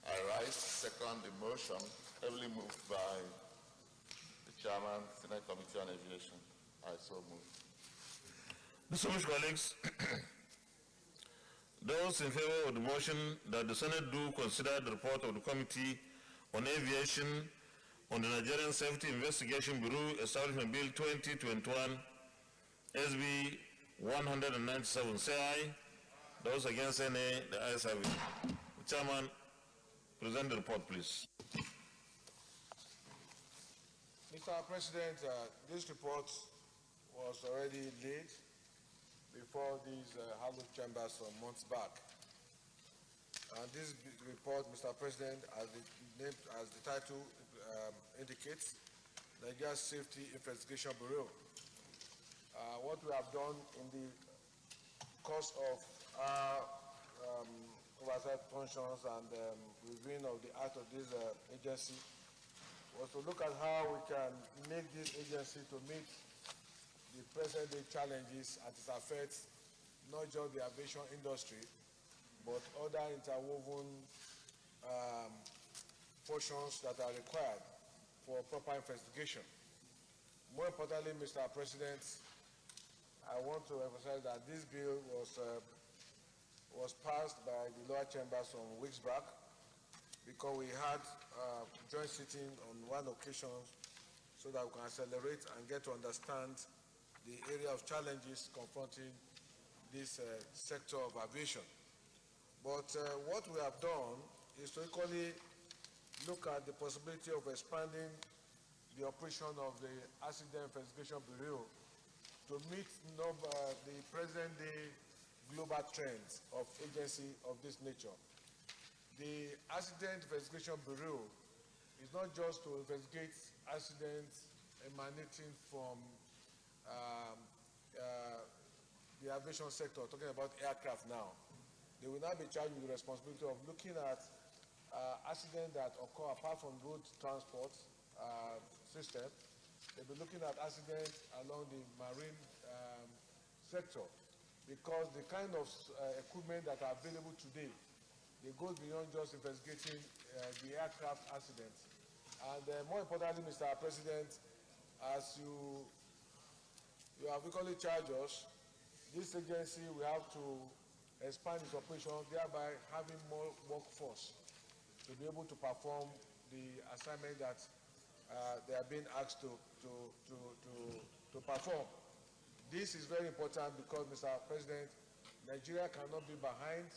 I rise to second the motion heavily moved by the Chairman, Senate Committee on Aviation. I so move. Distinguished colleagues, those in favor of the motion that the Senate do consider the report of the Committee on Aviation on the Nigerian Safety Investigation Bureau Establishment Bill 2021, SB 197, say aye. Those against say nay. The ayes have it. The Chairman, present the report, please. Mr. President, this report was already laid before these hallowed chambers some months back. And this report, Mr. President, as the title indicates, Nigeria Safety Investigation Bureau. What we have done in the course of our oversight functions and reviewing of the act of this agency was to look at how we can make this agency to meet the present-day challenges as it affects not just the aviation industry, but other interwoven portions that are required for proper investigation. More importantly, Mr. President, I want to emphasize that this bill was passed by the lower chamber some weeks back because we had joint sitting on one occasion so that we can accelerate and get to understand the area of challenges confronting this sector of aviation. But what we have done is to equally look at the possibility of expanding the operation of the Accident Investigation Bureau to meet the present-day global trends of agency of this nature. The Accident Investigation Bureau is not just to investigate accidents emanating from the aviation sector, talking about aircraft now. They will now be charged with the responsibility of looking at accidents that occur apart from road transport system. They'll be looking at accidents along the marine sector because the kind of equipment that are available today, they go beyond just investigating the aircraft accidents. And more importantly, Mr. President, as you have equally charged us, this agency will have to expand its operation, thereby having more workforce to be able to perform the assignment that they are being asked to perform. This is very important because, Mr. President, Nigeria cannot be behind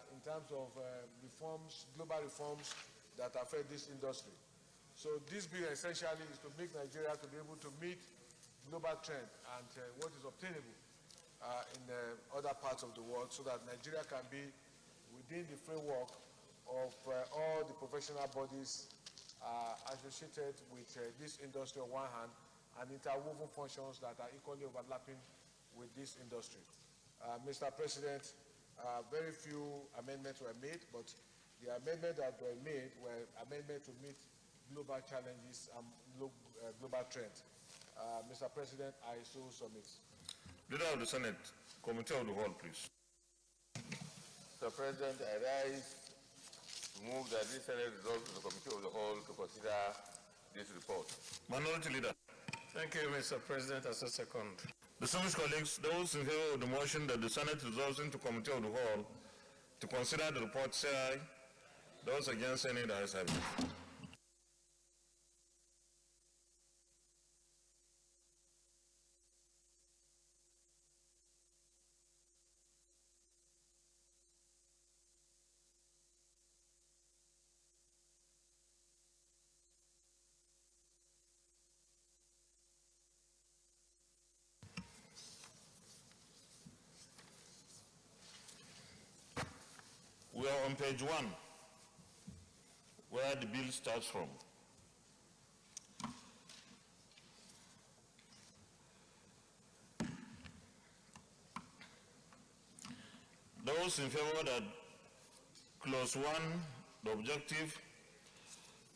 in terms of reforms, global reforms that affect this industry. So this bill essentially is to make Nigeria to be able to meet global trend and what is obtainable in other parts of the world so that Nigeria can be within the framework of all the professional bodies associated with this industry on one hand and interwoven functions that are equally overlapping with this industry. Mr. President, very few amendments were made, but the amendments that were made were amendments to meet global challenges and global trends. Mr. President, I so submit. Leader of the Senate, Committee of the Whole, please. Mr. President, I rise to move that this Senate resolve to the Committee of the Whole to consider this report. Minority Leader. Thank you, Mr. President. As a second. Distinguished colleagues, those in favor of the motion that the Senate resolves into Committee of the Whole to consider the report say aye. Those against say nay. The ayes have it. are on page 1, where the bill starts from. Those in favor that clause 1, the objective,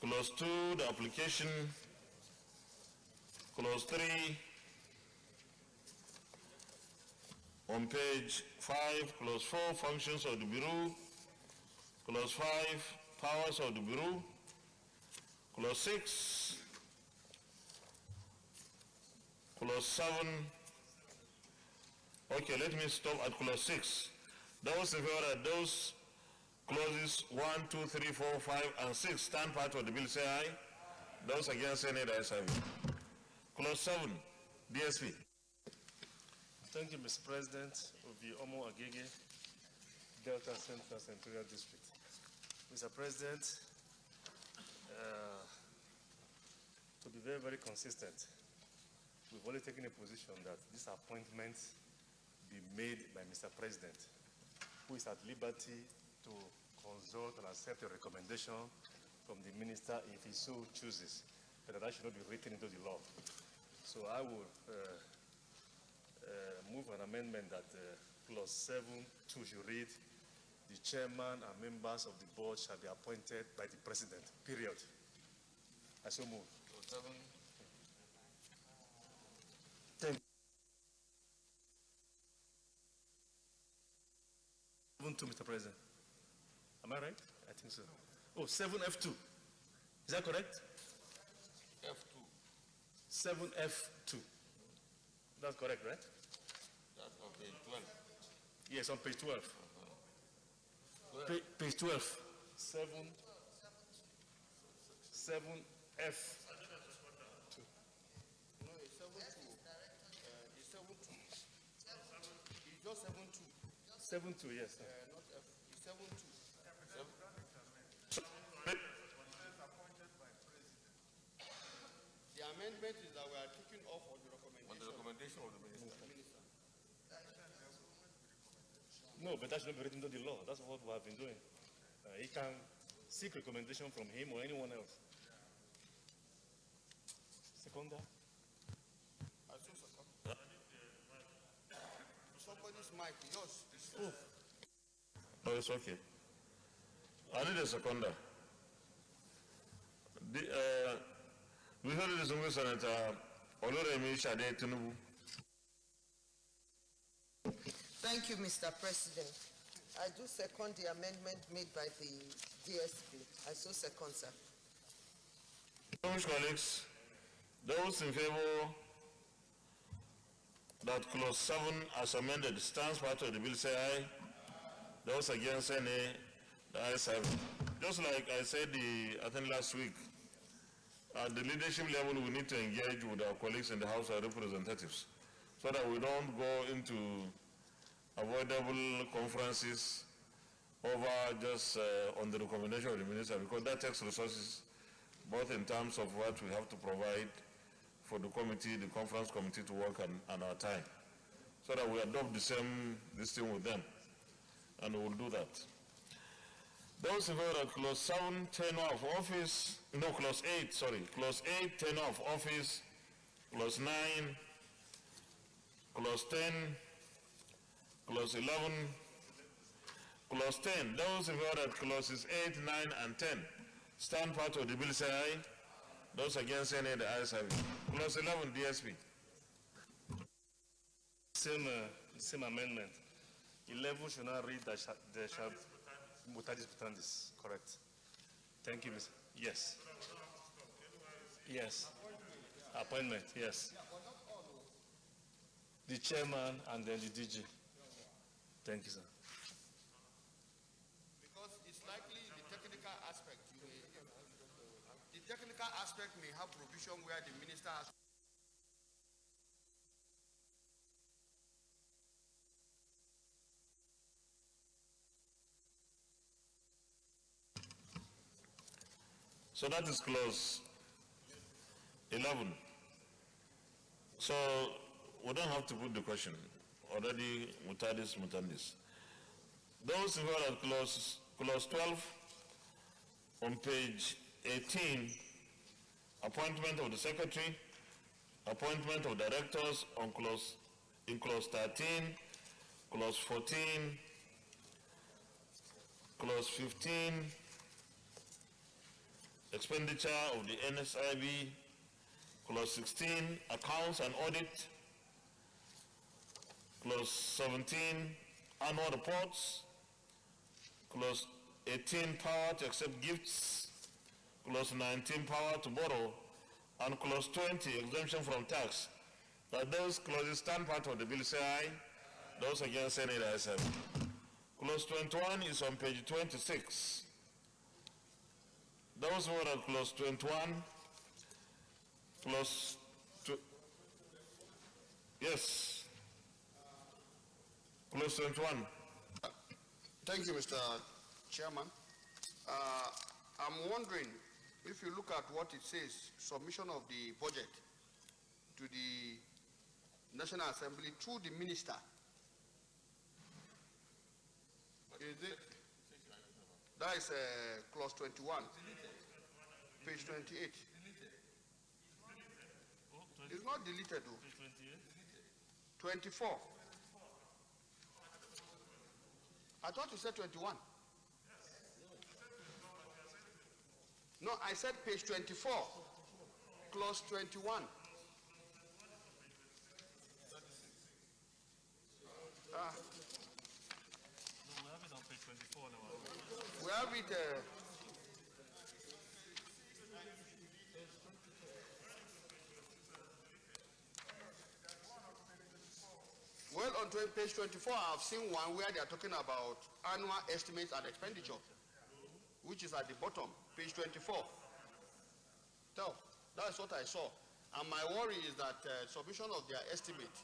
clause 2, the application, clause 3, on page 5, clause 4, functions of the Bureau, clause 5, powers of the Bureau, clause 6, clause 7, okay, let me stop at clause 6. Those in favor that those clauses 1, 2, 3, 4, 5, and 6 stand part of the bill, say aye. Those against, say nay, the ayes have it. Clause 7, DSP. Thank you, Mr. President of the Omo Agege, Delta Central Senatorial District. Mr. President, to be very, very consistent, we've only taken a position that this appointment be made by Mr. President, who is at liberty to consult and accept a recommendation from the minister if he so chooses, but that should not be written into the law. So I will move an amendment that clause 7(2) should read, the chairman and members of the board shall be appointed by the president, period. I so move. Thank you. 7(2), Mr. President. Am I right? I think so. Oh, 7F2. Is that correct? F2. 7F2. That's correct, right? That's on page 12. Yes, on page 12. Page 12. 7F2. No, it's 7.2. It's 7.2. It's just 7.2. 7.2, yes. Sir. Not F. It's 7.2. The amendment is that we are taking off on the recommendation of the minister. No, but that should not be written into the law. That's what we have been doing. He can seek recommendation from him or anyone else. Seconder? I saw second. Somebody's mic, yours. No, it's okay. I need a seconder. We heard the Distinguished Senator Oloremi Shade Tinubu. Thank you, Mr. President. I do second the amendment made by the DSP. I so second, sir. Distinguished colleagues, those in favor that clause 7 as amended stands part of the bill, say aye. Those against, say nay. The ayes have it. Just like I said, I think last week, at the leadership level, we need to engage with our colleagues in the House of Representatives so that we don't go into avoidable conferences over just on the recommendation of the minister, because that takes resources, both in terms of what we have to provide for the committee, the conference committee to work on our time, so that we adopt this thing with them, and we'll do that. Those in favor of clause 7, tenure of office, no, clause 8, sorry, clause 8, tenure of office, clause 9, clause 10, clause 11, clause 10. Those in favor of clauses 8, 9, and 10 stand part of the bill, say aye. Those against, say nay. The ayes have it. Clause 11, DSP. Same amendment. 11 should not read that there shall mutandis mutandis. Correct. Thank you, Mr. Yes. Yes. Appointment, yes. The chairman and then the DG. Thank you, sir. because it's likely the technical aspect. The technical aspect may have provision where the minister has. So that is clause 11. So we don't have to put the question. Already mutandis mutandis. Those in favor of clause Clause 12, on page 18, appointment of the secretary, appointment of directors in clause 13, clause 14, clause 15, expenditure of the NSIB, clause 16, accounts and audit, clause 17, annual reports, clause 18, power to accept gifts, clause 19, power to borrow, and clause 20, exemption from tax. That those clauses stand part of the bill, say aye. Those against, say nay, the ayes have it. Clause 21 is on page 26. Those who are at clause 21, clause yes, clause 21. Thank you, Mr. Chairman. I'm wondering if you look at what it says, submission of the budget to the National Assembly through the minister. Is it? That is clause 21, page 28. It's not deleted though. 24. I thought you said 21. No, I said page 24, clause 21. No, we have it on page 24 now. We have it. Well, on page 24, I've seen one where they are talking about annual estimates and expenditure, which is at the bottom, page 24. So, that's what I saw. And my worry is that submission of their estimate.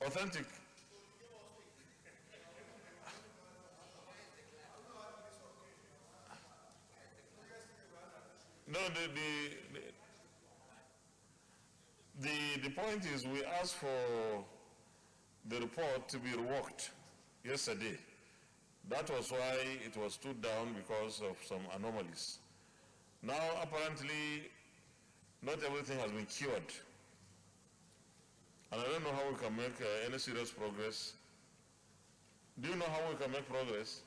Authentic. No, the point is we asked for the report to be reworked yesterday. That was why it was stood down, because of some anomalies. Now, apparently, not everything has been cured. And I don't know how we can make any serious progress. Do you know how we can make progress?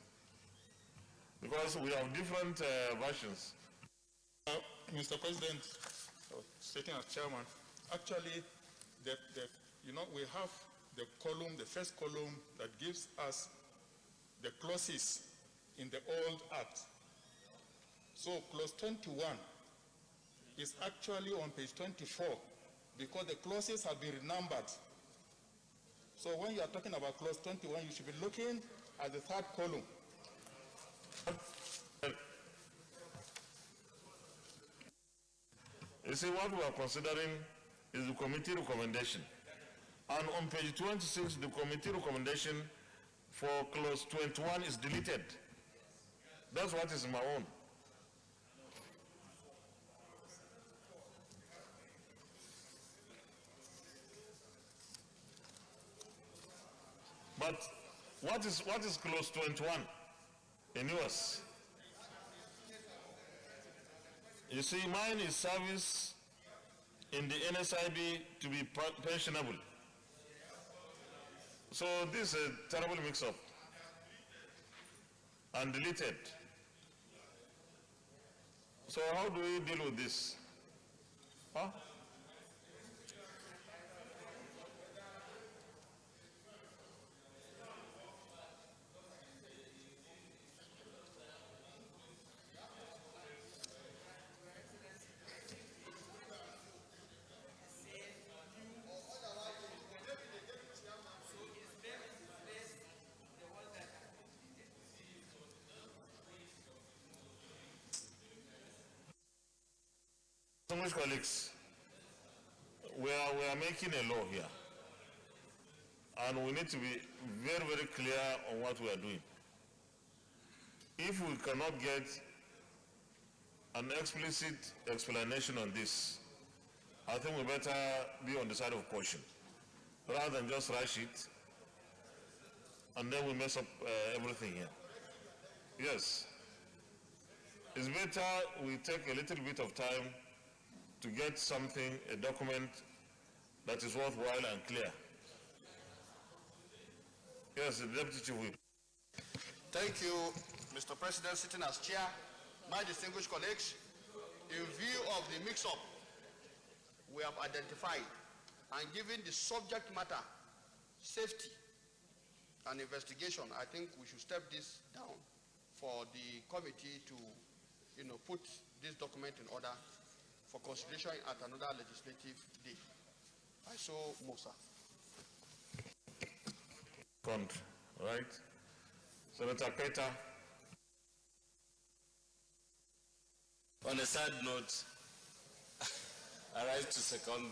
Because we have different versions. Mr. President, speaking as chairman, actually, we have the column, the first column that gives us the clauses in the old act. So clause 21 is actually on page 24, because the clauses have been renumbered. So when you are talking about clause 21, you should be looking at the third column. You see, what we are considering is the committee recommendation. And on page 26, the committee recommendation for clause 21 is deleted. That's what is my own. But what is clause 21 in yours? You see, mine is service in the NSIB to be pensionable. So this is a terrible mix-up and deleted. So how do we deal with this? Huh? Distinguished colleagues, we are making a law here, and we need to be very, very clear on what we are doing. If we cannot get an explicit explanation on this, I think we better be on the side of caution, rather than just rush it, and then we mess up everything here. Yes. It's better we take a little bit of time to get something, a document that is worthwhile and clear. Yes, the Deputy Chief Whip. Thank you, Mr. President, sitting as chair. My distinguished colleagues, in view of the mix-up we have identified and given the subject matter, safety and investigation, I think we should step this down for the committee to, put this document in order for consideration at another legislative day. I so move, sir. Right? Senator Peter. On a side note, I rise to second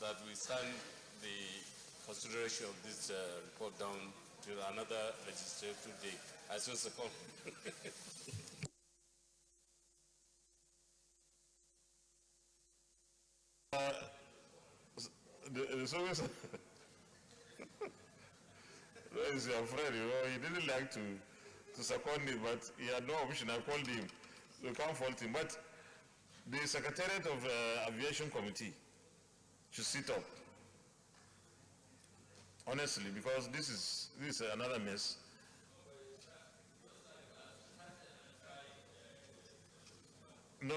that we send the consideration of this report down to another legislative day. I so second. The service is your friend, he didn't like to second it, but he had no option. I called him. You can't fault him. But the Secretariat of Aviation Committee should sit up. Honestly, because this is another mess. No,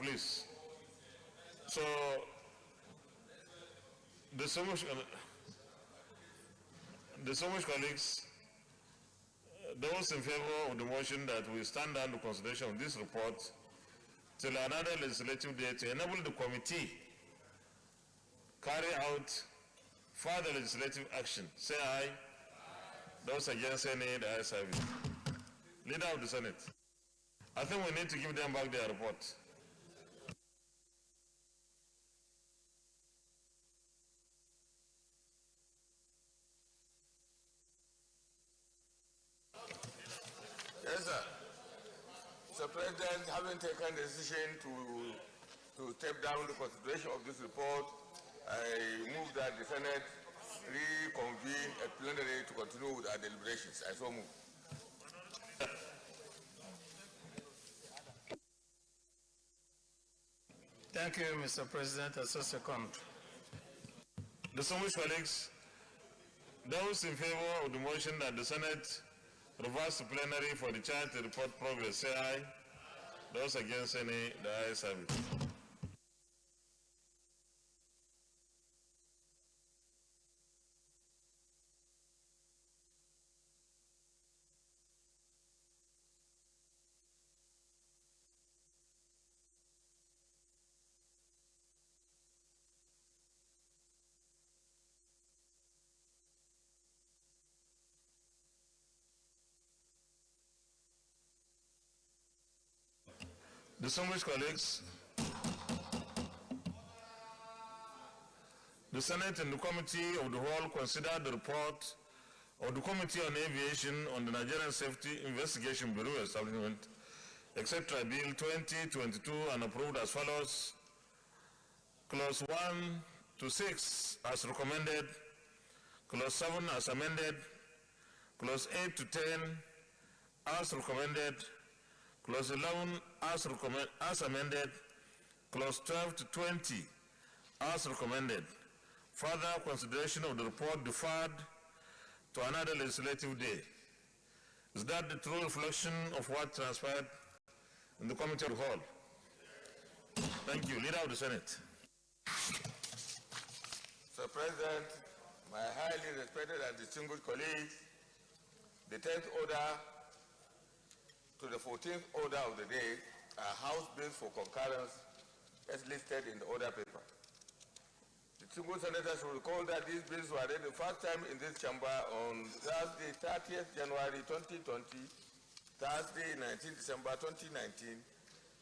please. So, the so much colleagues, those in favor of the motion that we stand down the consideration of this report till another legislative day to enable the committee carry out further legislative action, say aye. Those against say nay, the ayes have it. Leader of the Senate, I think we need to give them back their report. Yes, sir. Mr. President, having taken the decision to step down the consideration of this report, I move that the Senate reconvene at plenary to continue with our deliberations. I so move. Thank you, Mr. President. I so second. Distinguished colleagues, those in favor of the motion that the Senate reverse to plenary for the charge to report progress, say aye. Those against say nay, the ayes have it. Distinguished colleagues, the Senate and the Committee of the Whole considered the report of the Committee on Aviation on the Nigerian Safety Investigation Bureau Establishment, etc. Bill 2022 and approved as follows. Clause 1 to 6 as recommended, Clause 7 as amended, Clause 8 to 10 as recommended, Clause 11 as amended, Clause 12 to 20 as recommended. Further consideration of the report deferred to another legislative day. Is that the true reflection of what transpired in the Committee of the Whole? Thank you. Leader of the Senate. Mr. President, my highly respected and distinguished colleagues, the 10th order to the 14th order of the day are House bills for concurrence as listed in the order paper. The distinguished senators will recall that these bills were read the first time in this chamber on Thursday, 30th January 2020, Thursday, 19th December 2019,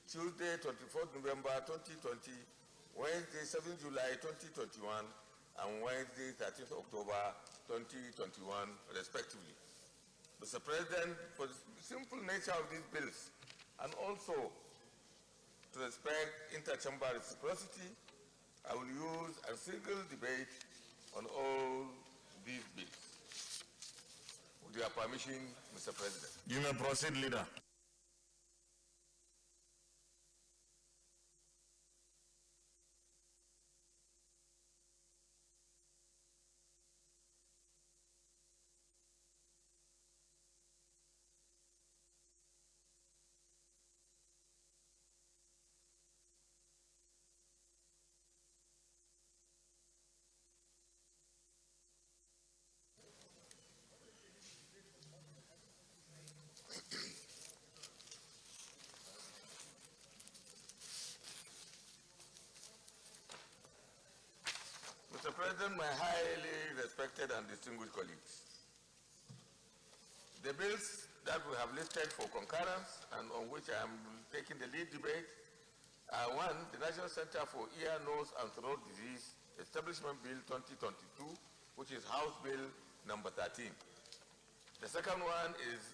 Tuesday, 24th November 2020, Wednesday, 7th July 2021, and Wednesday, 13th October 2021, respectively. Mr. President, for the simple nature of these bills, and also to respect interchamber reciprocity, I will use a single debate on all these bills. With your permission, Mr. President. You may proceed, Leader. Mr. President, my highly respected and distinguished colleagues, the bills that we have listed for concurrence and on which I am taking the lead debate are: one, the National Center for Ear, Nose, and Throat Disease Establishment Bill 2022, which is House Bill number 13. The second one is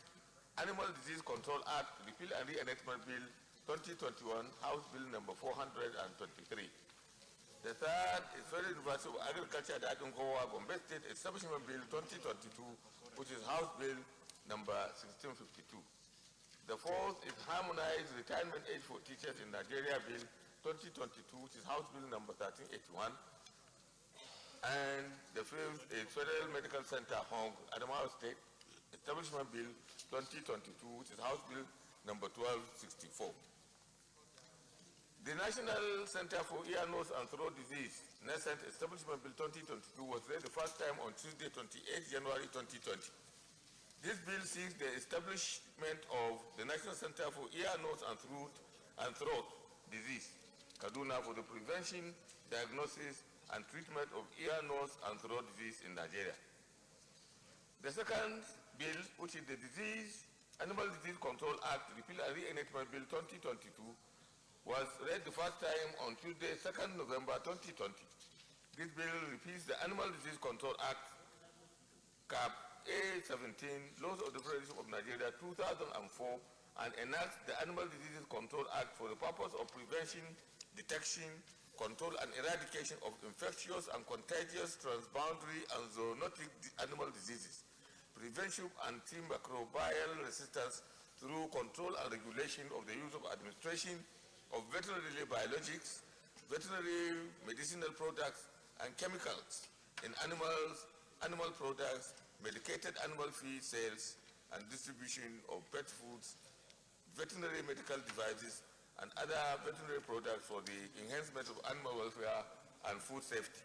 Animal Disease Control Act Repeal and Reenactment Bill 2021, House Bill number 423. The third is Federal University of Agriculture at Adunkowa, Gombe State Establishment Bill 2022, which is House Bill number 1652. The fourth is Harmonized Retirement Age for Teachers in Nigeria Bill 2022, which is House Bill number 1381. And the fifth is Federal Medical Center, Hong, Adamawa State Establishment Bill 2022, which is House Bill number 1264. The National Center for Ear, Nose, and Throat Disease, NESCENT Establishment Bill 2022 was read the first time on Tuesday, 28 January 2020. This bill seeks the establishment of the National Center for Ear, Nose, and Throat Disease, Kaduna, for the prevention, diagnosis, and treatment of ear, nose, and throat disease in Nigeria. The second bill, which is the Animal Disease Control Act Repeal and Reenactment Bill 2022, was read the first time on Tuesday, 2nd November 2020. This bill repeals the Animal Disease Control Act, Cap A17, Laws of the Federation of Nigeria 2004, and enacts the Animal Diseases Control Act for the purpose of prevention, detection, control, and eradication of infectious and contagious transboundary and zoonotic animal diseases, prevention and antimicrobial resistance through control and regulation of the use of administration of veterinary biologics, veterinary medicinal products, and chemicals in animals, animal products, medicated animal feed sales, and distribution of pet foods, veterinary medical devices, and other veterinary products for the enhancement of animal welfare and food safety.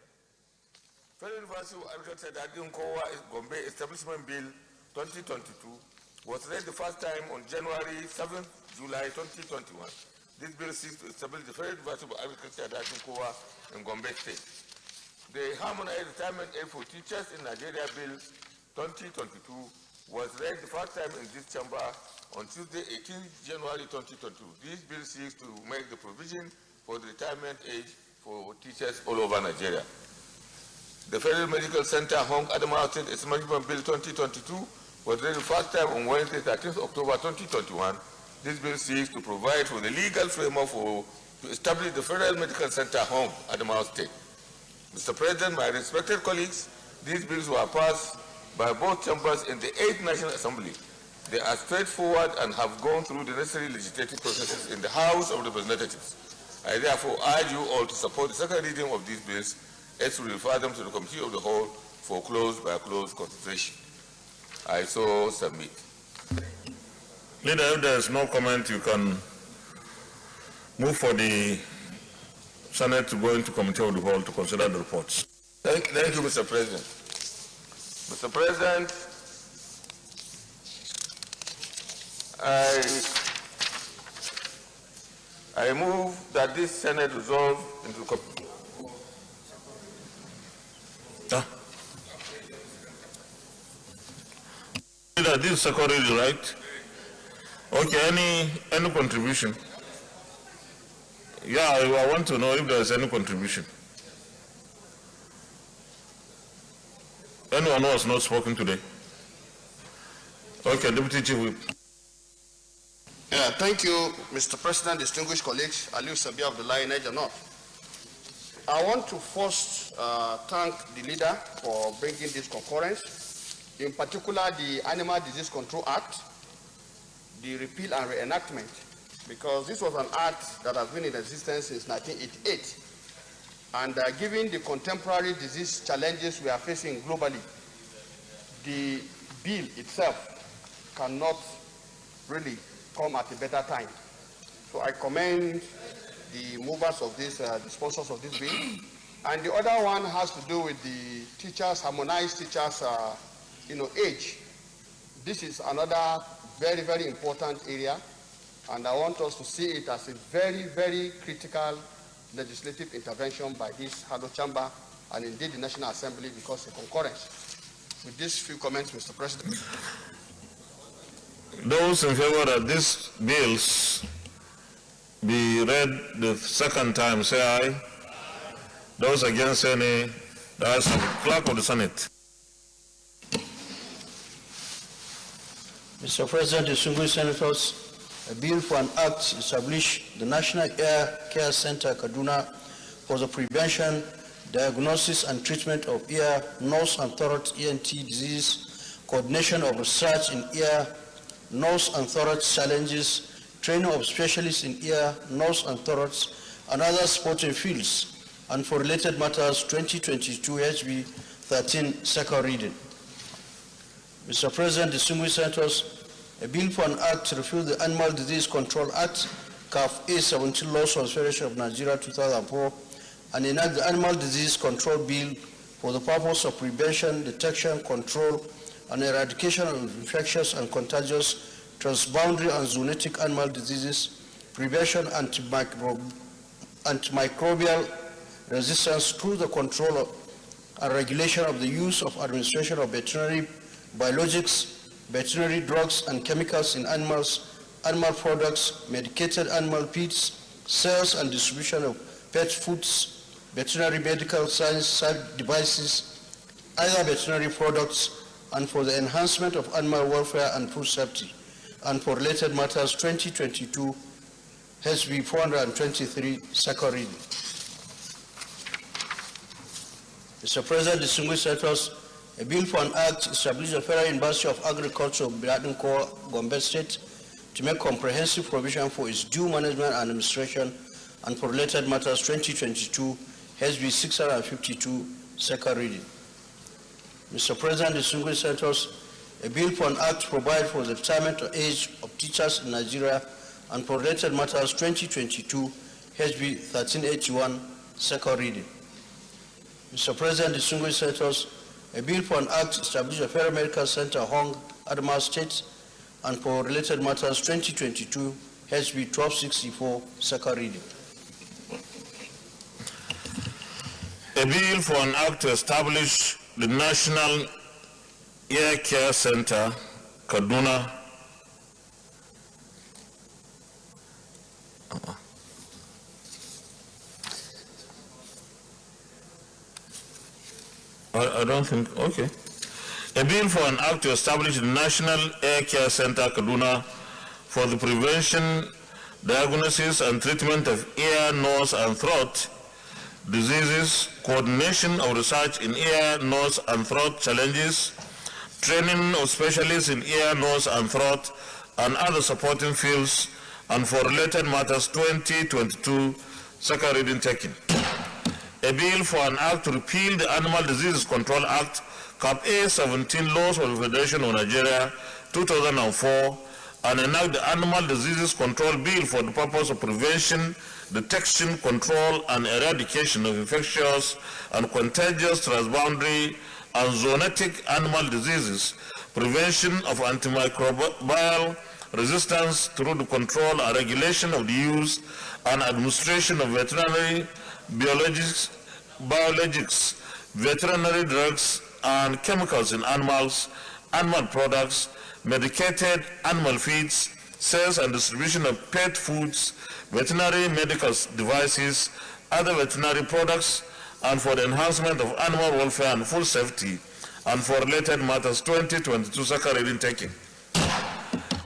Federal University of Agriculture at Adunkowa, Gombe Establishment Bill 2022 was read the first time on January 7th, July 2021. This bill seeks to establish the Federal University of Agriculture at Adunkowa in Gombe State. The Harmonized Retirement Age for Teachers in Nigeria Bill 2022 was read the first time in this chamber on Tuesday, 18th January 2022. This bill seeks to make the provision for the retirement age for teachers all over Nigeria. The Federal Medical Center, Hong, Adamawa State Establishment Bill 2022 was read the first time on Wednesday, 13th October 2021. This bill seeks to provide for the legal framework to establish the Federal Medical Center, Hong, Adamawa State. Mr. President, my respected colleagues, these bills were passed by both chambers in the 8th National Assembly. They are straightforward and have gone through the necessary legislative processes in the House of Representatives. I therefore urge you all to support the second reading of these bills as we refer them to the Committee of the Whole for close-by-close consideration. I so submit. Leader, if there is no comment, you can move for the Senate to go into Committee of the Whole to consider the reports. Thank you, Mr. President. Mr. President, I move that this Senate resolve into Leader, this is second reading, right? Okay, any contribution? Yeah, I want to know if there is any contribution. Anyone who has not spoken today? Okay, Deputy Chief Whip. Yeah, thank you, Mr. President, distinguished colleagues, Aliu Sabia of the Lion Niger North. I want to first thank the leader for bringing this concurrence, in particular the Animal Disease Control Act, the repeal and reenactment, because this was an act that has been in existence since 1988. And given the contemporary disease challenges we are facing globally, the bill itself cannot really come at a better time. So I commend the movers of this, the sponsors of this bill. And the other one has to do with the teachers, harmonized teachers, age. This is another very, very important area, and I want us to see it as a very, very critical legislative intervention by this Hado Chamber and indeed the National Assembly because of concurrence. With these few comments, Mr. President. Those in favor that these bills be read the second time, say aye. Those against, say nay. That's the clerk of the Senate. Mr. President, distinguished senators, a bill for an act to establish the National Air Care Center, Kaduna, for the prevention, diagnosis, and treatment of ear, nose, and throat ENT disease, coordination of research in ear, nose, and throat challenges, training of specialists in ear, nose, and throat, and other sporting fields, and for related matters, 2022 HB 13, second reading. Mr. President, distinguished senators, a bill for an act to repeal the Animal Disease Control Act, CAF A17 Laws of the Federation of Nigeria 2004, and enact the Animal Disease Control Bill for the purpose of prevention, detection, control, and eradication of infectious and contagious transboundary and zoonotic animal diseases, prevention antimicrobial resistance through the control of and regulation of the use of administration of veterinary biologics, veterinary drugs and chemicals in animals, animal products, medicated animal feeds, sales and distribution of pet foods, veterinary medical science devices, other veterinary products, and for the enhancement of animal welfare and food safety, and for related matters 2022 HB 423, second reading. Mr. President, distinguished senators, a bill for an act to establish the Federal University of Agriculture of Bilatinko, Gombe State, to make comprehensive provision for its due management and administration, and for related matters 2022 HB 652, second reading. Mr. President, distinguished senators, a bill for an act to provide for the retirement age of teachers in Nigeria, and for related matters 2022 HB 1381, second reading. Mr. President, distinguished senators, a bill for an act to establish a Federal Medical Center, Hong, Adamawa State, and for related matters 2022 HB 1264, second reading. A bill for an act to establish the National Ear Care Center, Kaduna. I don't think, okay. A bill for an act to establish the National Ear Care Center, Kaduna, for the prevention, diagnosis, and treatment of ear, nose, and throat diseases, coordination of research in ear, nose, and throat challenges, training of specialists in ear, nose, and throat, and other supporting fields, and for related matters 2022, second reading taken. A bill for an act to repeal the Animal Disease Control Act, Cap A17 Laws of the Federation of Nigeria 2004, and enact the Animal Diseases Control Bill for the purpose of prevention, detection, control, and eradication of infectious and contagious transboundary and zoonotic animal diseases, prevention of antimicrobial resistance through the control and regulation of the use and administration of veterinary biologics, veterinary drugs, and chemicals in animals, animal products, medicated animal feeds, sales and distribution of pet foods, veterinary medical devices, other veterinary products, and for the enhancement of animal welfare and food safety, and for related matters 2022 second reading taking.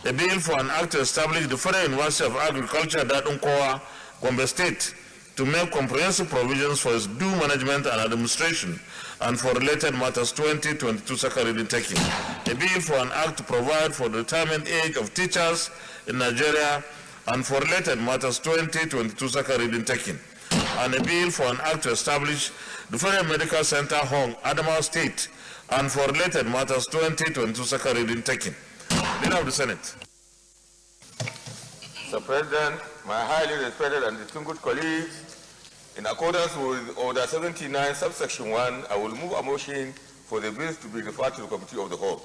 A bill for an act to establish the Federal University of Agriculture at Unkowa, Gombe State, to make comprehensive provisions for its due management and administration, and for related matters 2022 second reading taking. A bill for an act to provide for the retirement age of teachers in Nigeria, and for related matters 2022 second reading taking. And a bill for an act to establish the Federal Medical Center Hong, Adamawa State, and for related matters 2022 second reading taking. Leader of the Senate. Mr. President, my highly respected and distinguished colleagues, in accordance with Order 79, subsection 1, I will move a motion for the bills to be referred to the Committee of the Whole.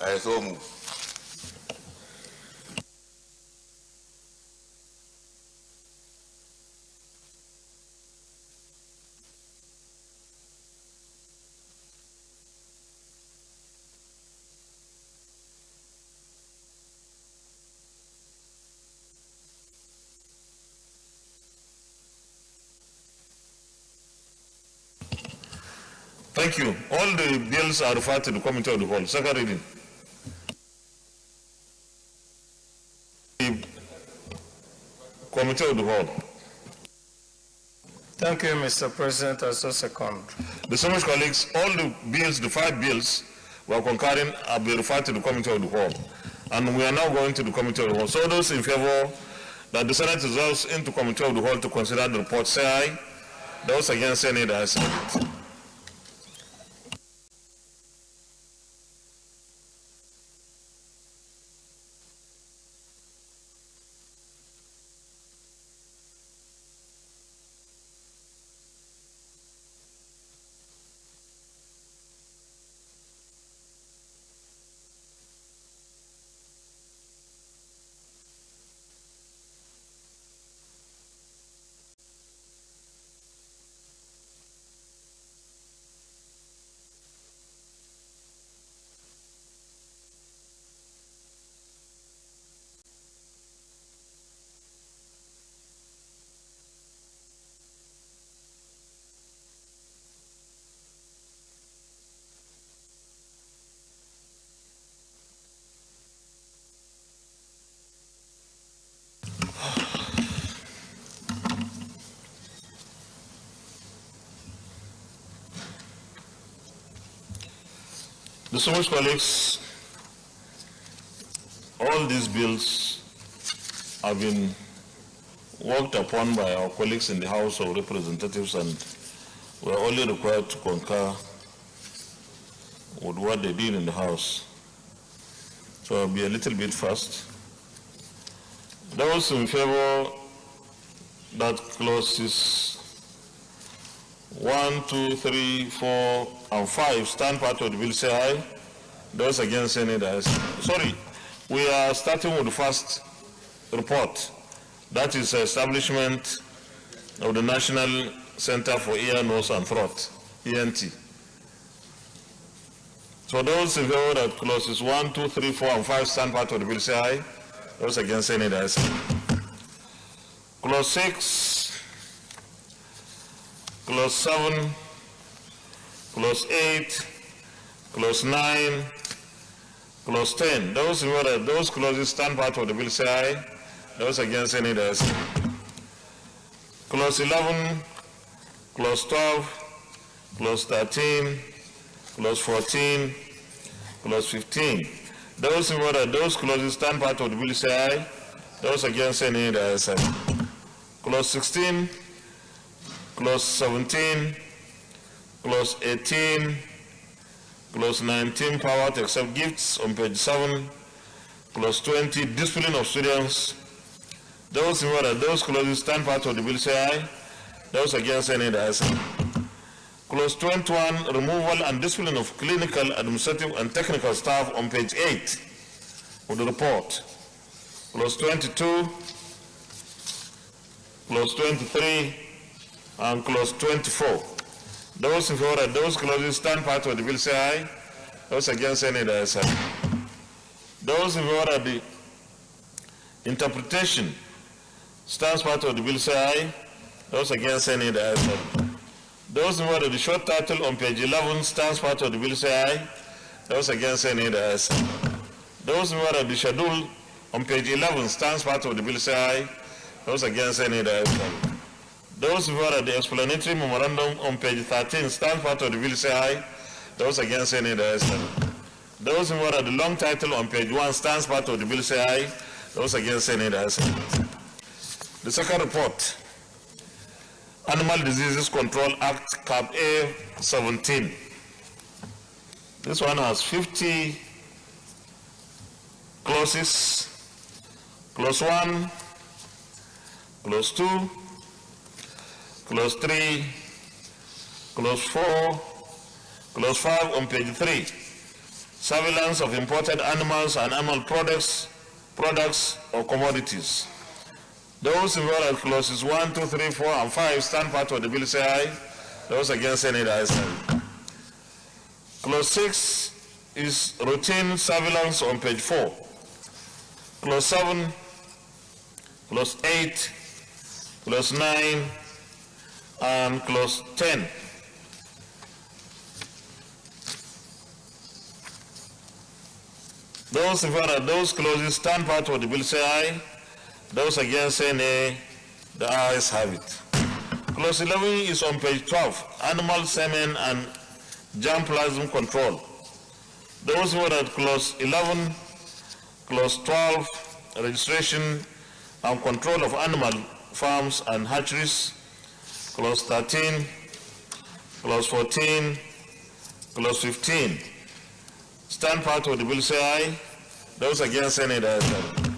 I so move. Thank you. All the bills are referred to the Committee of the Whole. Second reading. The Committee of the Whole. Thank you, Mr. President. I so second. Distinguished colleagues, all the bills, the 5 bills we are concurring, are being referred to the Committee of the Whole. And we are now going to the Committee of the Whole. So those in favor that the Senate resolves into Committee of the Whole to consider the report, say aye. Those against, say nay. The ayes have it. Distinguished colleagues, all these bills have been worked upon by our colleagues in the House of Representatives, and we are only required to concur with what they did in the House. So I'll be a little bit fast. Those in favor that clauses 1, 2, 3, 4, and 5 stand part of the bill, say aye. Those against, say nay. Sorry, we are starting with the first report. That is establishment of the National Center for Ear, Nose, and Throat, ENT. So those in favor that clauses 1, 2, 3, 4, and 5 stand part of the bill, say aye. Those against, say nay. Clause 6, clause 7, clause 8, clause 9, clause 10. Those in favor that those clauses stand part of the bill, say aye. Those against, say nay. Clause 11, clause 12, clause 13, clause 14, clause 15. Those in favor that those clauses stand part of the bill, say aye. Those against, say nay. Clause 16, clause 17, clause 18, clause 19, power to accept gifts on page 7, clause 20, discipline of students. Those in favor that those clauses stand part of the bill, say aye. Those against, say nay. Clause 21, removal and discipline of clinical, administrative, and technical staff on page 8 of the report. Clause 22, clause 23, and clause 24. Those in favor that those clauses stand part of the bill, say aye. Those against, say nay. Those in favor of the interpretation stands part of the bill say aye. Those against say nay, the ayes have it. Those in favor of the short title on page 11 stands part of the bill say aye. Those against say nay, the ayes have it. Those in favor of the schedule on page 11 stands part of the bill say aye. Those against say nay, the ayes have it. Those in favor of the explanatory memorandum on page 13 stands part of the bill say aye. Those against say nay, the ayes have it. Those in favor of the long title on page 1 stands part of the bill say aye. Those against say nay, the ayes have it. The second report, Animal Diseases Control Act, Cap A 17. This one has 50 clauses, clause 1, clause 2, clause 3, clause 4, clause 5 on page 3. Surveillance of imported animals and animal products or commodities. Those in favor of clauses 1, 2, 3, 4, and 5 stand part of the bill say aye. Those against say nay, the ayes have it. Clause 6 is routine surveillance on page 4. Clause 7, clause 8, clause 9, and clause 10. Those in favor of those clauses stand part of the bill say aye. Those against say nay, the ayes have it. Clause 11 is on page 12, animal semen and germplasm control. Those who are at clause 11, clause 12, registration and control of animal farms and hatcheries, clause 13, clause 14, clause 15. Stand part of the bill say aye. Those against say nay, the ayes have it.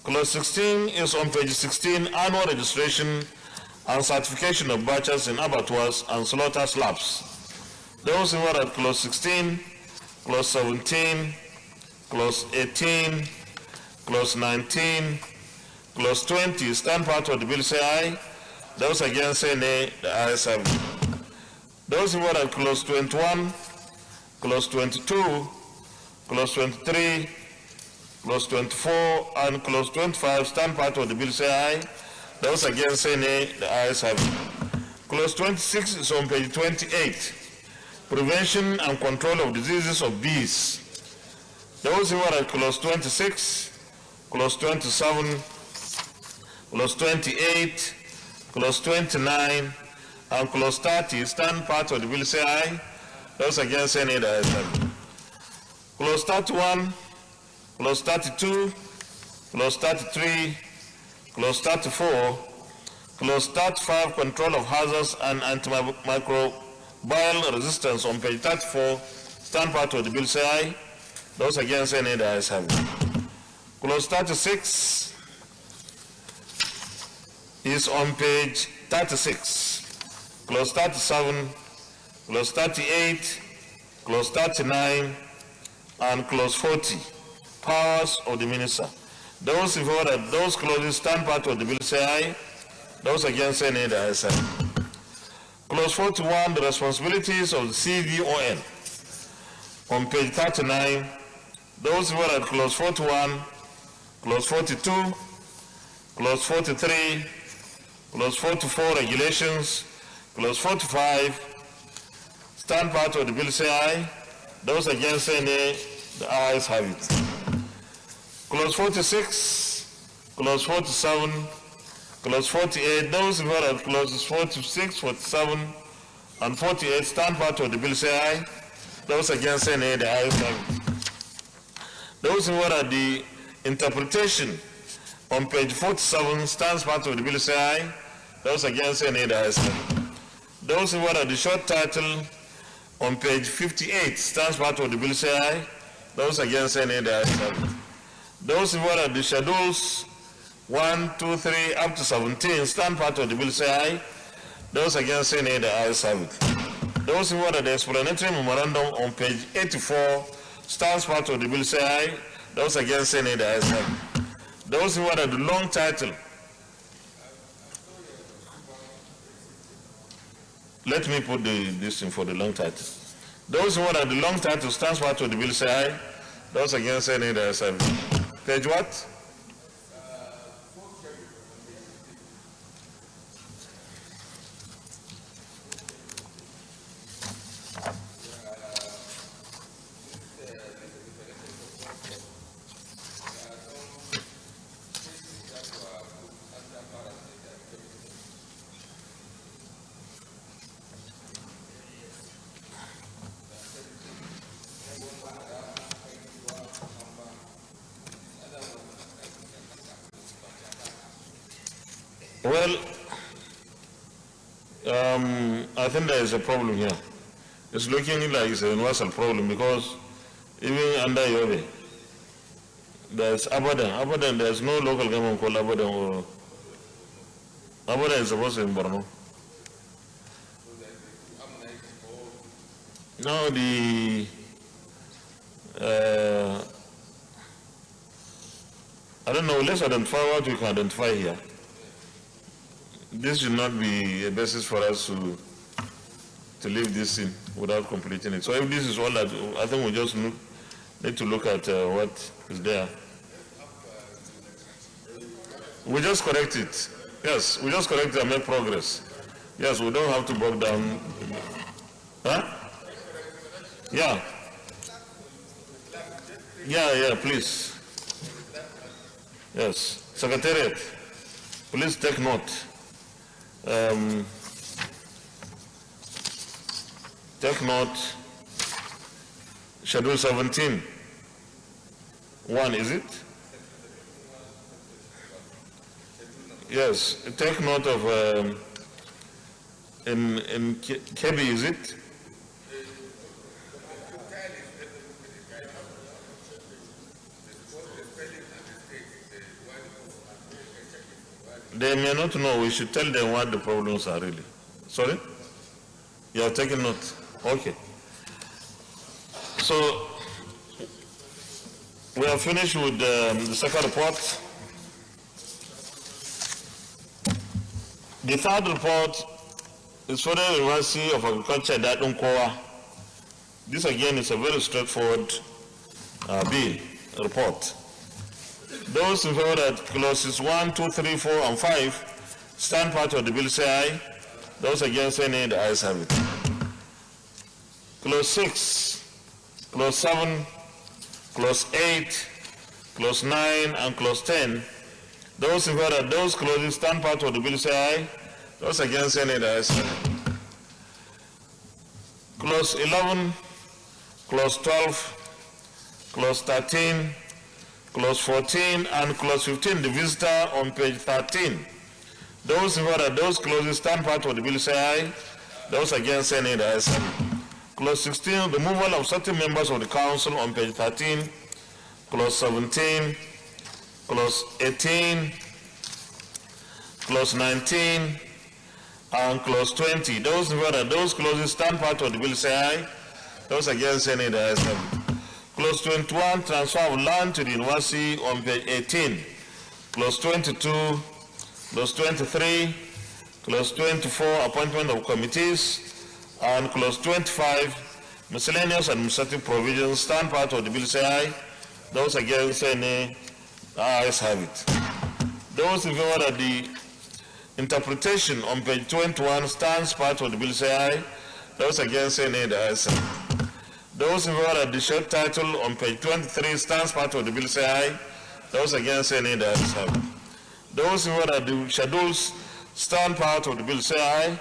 Clause 16 is on page 16, annual registration and certification of butchers in abattoirs and slaughter slabs. Those who are at clause 16, clause 17, clause 18, clause 19, clause 20 stand part of the bill say aye. Those against say nay, the ayes have it. Those who are at clause 21, clause 22, clause 23, clause 24, and clause 25 stand part of the bill say aye. Those against say nay, the ayes have it. Clause 26 is on page 28. Prevention and control of diseases of bees. Those who are at clause 26, clause 27, clause 28, clause 29, and clause 30 stand part of the bill say aye. Those against say nay, the ayes have it. Clause 31, clause 32, clause 33, clause 34, clause 35, control of hazards and antimicrobial resistance on page 34, stand part of the bill say aye. Those against say nay, the ayes have it. Clause 36 is on page 36. Clause 37, clause 38, clause 39, and clause 40. Powers of the minister. Those in favor that those clauses stand part of the bill say aye. Those against say nay, the ayes have it. Clause 41, the responsibilities of the CVON. On page 39, those in favor at clause 41, clause 42, clause 43, clause 44, regulations, clause 45, stand part of the bill say aye. Those against say nay, the ayes have it. Clause 46, clause 47, clause 48, those in favor of clauses 46, 47, and 48 stand part of the bill say aye. Those against say nay, the ayes have it. Those in favor of the interpretation on page 47 stands part of the bill say aye. Those against say nay, the ayes have it. Those in favor of the short title on page 58 stands part of the bill say aye. Those against say nay, the ayes have it. Those in favor of the schedules 1, 2, 3 up to 17 stand part of the bill say aye. Those against say nay, the ayes have it. Those in favor of the explanatory memorandum on page 84 stands part of the bill say aye. Those against say nay, the ayes have it. Those in favor of the long title. Let me put this in for the long title. Those in favor of the long title stands part of the bill say aye. Those against say nay, the ayes have it. Page what? Well, I think there is a problem here. It's looking like it's a universal problem because even under Yobe, there's Abadan. Abadan, there's no local government called Abadan. Or Abadan is supposed to be in Borno. Now I don't know, let's identify what we can identify here. This should not be a basis for us to leave this in without completing it. So if this is all that, I think we just need to look at what is there. We just correct it. Yes, we just correct it and make progress. Yes, we don't have to bog down. Huh? Yeah. Yeah, please. Yes. Secretariat, please take note. Take note, Schedule 17. 1, is it? Yes, take note of, in Kebi, is it? They may not know. We should tell them what the problems are really. Sorry? You have taken note? Okay. So, we are finished with the second report. The third report is Federal University of Agriculture Datunkowa. This again is a very straightforward bill report. Those in favor that clauses 1, 2, 3, 4, and 5 stand part of the bill say aye. Those against say nay, the ayes have it. Clause 6, clause 7, clause 8, clause 9, and clause 10. Those in favor that those clauses stand part of the bill say aye. Those against say nay, the ayes have it. Clause 11, clause 12, clause 13, clause 14, and clause 15, the visitor on page 13. Those in favor that those clauses stand part of the bill say aye. Those against say nay, the ayes have it. Clause 16, removal of certain members of the council on page 13. Clause 17, clause 18, clause 19, and clause 20. Those in favor that those clauses stand part of the bill say aye. Those against say nay, the ayes have it. Clause 21, transfer of land to the university on page 18. Clause 22, clause 23, clause 24, appointment of committees, and clause 25, miscellaneous administrative provisions stand part of the bill say aye. Those against say nay, the ayes have it. Those in favor that the interpretation on page 21 stands part of the bill say aye. Those against say nay, the ayes have it. Those in favor that the short title on page 23 stands part of the bill say aye. Those against say nay, the ayes have it. Those in favor that the schedules stand part of the bill say aye.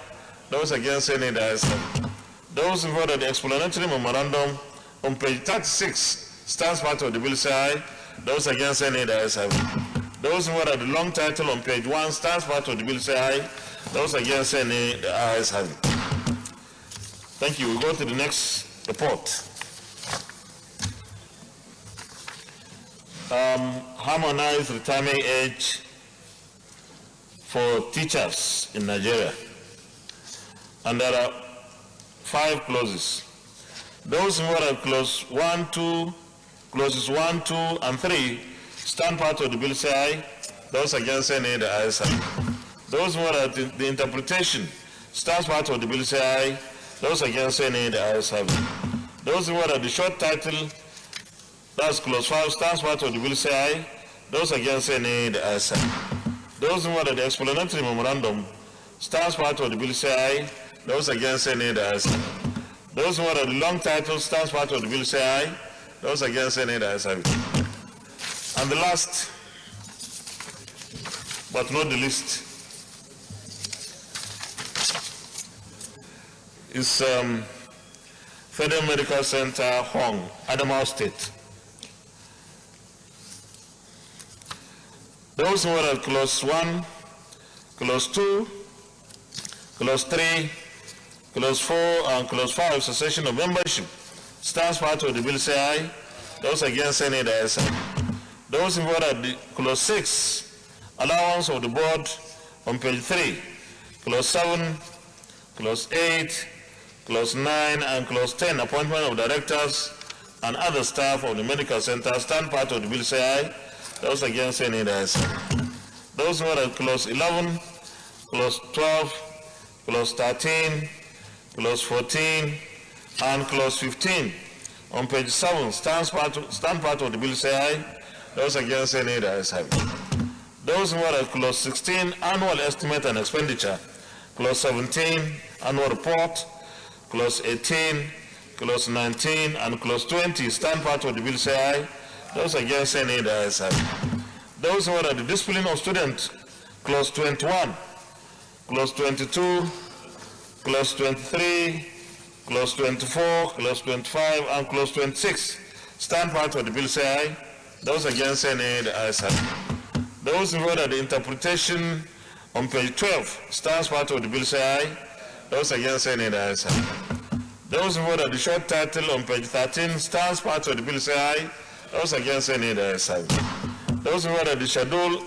Those against say nay, the ayes have it. Those in favor that the explanatory memorandum on page 36 stands part of the bill say aye. Those against say nay, the ayes have it. Those in favor that the long title on page 1 stands part of the bill say aye. Those against say nay, the ayes have it. Thank you. We go to the next report. Harmonized retirement age for teachers in Nigeria. And there are 5 clauses. Those in favor of clauses 1, 2, and 3 stand part of the bill say aye. Those against say nay, the ayes have it. Those in favor of the interpretation stands part of the bill say aye. Those against say nay, the ayes have it. Those in favor of the short title That's clause 5. Stands part of the bill say aye. Those against say nay. The ayes have it. Those in favor of the explanatory memorandum. Stands part of the bill say aye. Those against say nay. The ayes have it. Those in favor of the long title. Stands part of the bill say aye. Those against say nay. The ayes have it. And the last, but not the least, is Federal Medical Center, Hong, Adamawa State. Those who are at clause 1, clause 2, clause 3, clause 4, and clause 5, cessation of membership, stands part of the bill say aye. Those against say nay. The ayes have it. Those in favor of the clause 6, allowance of the board on page 3, clause 7, clause 8, clause 9, and clause 10, appointment of directors and other staff of the medical center, stand part of the bill say aye. Those against say nay. The ayes have it. Those in favor of clause 11, clause 12, clause 13, clause 14, and clause 15 on page 7, stand part of the bill say aye. Those against say nay. The ayes have it. Those in favor of clause 16, annual estimate and expenditure, clause 17, annual report, clause 18, clause 19, and clause 20, stand part of the bill say aye. Those against say nay. The ayes have it. Those in favor of the discipline of students, clause 21, clause 22, clause 23, clause 24, clause 25, and clause 26, stand part of the bill say aye. Those against say nay. The ayes have it. Those in favor of the interpretation on page 12, stands part of the bill say aye. Those against say nay. The ayes have it. Those in favor of the short title on page 13, stands part of the bill say aye. Those against say nay. The ayes have it. Those in favor of the schedule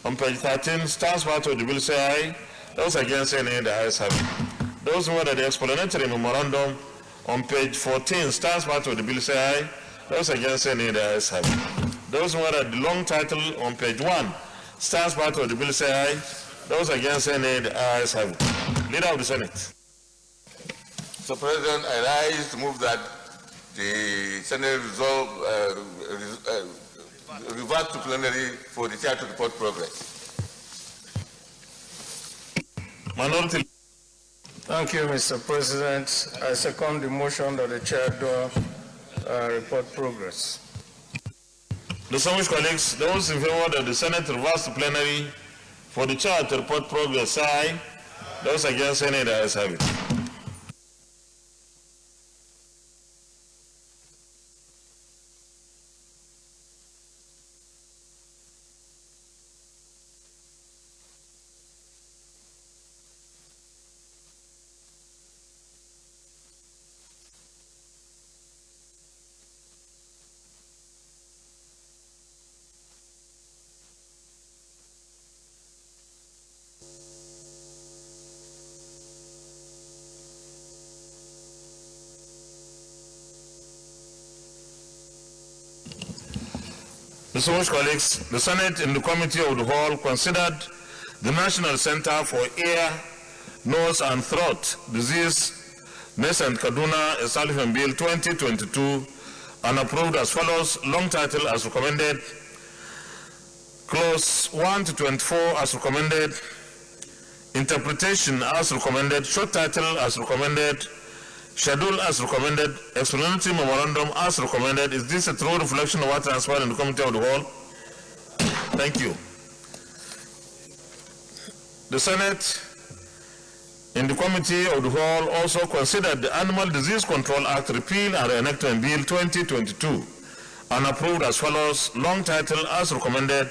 on page 13, stands part of the bill say aye. Those against say nay. The ayes have it. Those in favor of the explanatory memorandum on page 14, stands part of the bill say aye. Those against say nay. The ayes have it. Those who are at the long title on page 1, stands part of the bill say aye. Those against say nay. The ayes have it. Leader of the Senate. Mr. President, I rise to move that the Senate resolve revert to plenary for the chair to report progress. Minority. Thank you, Mr. President. I second the motion that the chair do report progress. Distinguished colleagues, those in favor that the Senate reverse to plenary for the chair to report progress, say aye. Those against say nay. The ayes have it. Distinguished colleagues, the Senate in the Committee of the Whole considered the National Center for Ear, Nose and Throat Disease, Nascent Kaduna Establishment Bill 2022 and approved as follows. Long title as recommended, clause 1 to 24 as recommended, interpretation as recommended, short title as recommended, schedule as recommended, explanatory memorandum as recommended. Is this a true reflection of what transpired in the Committee of the Whole? Thank you. The Senate in the Committee of the Whole also considered the Animal Disease Control Act repeal and reenactment Bill 2022 and approved as follows. Long title as recommended,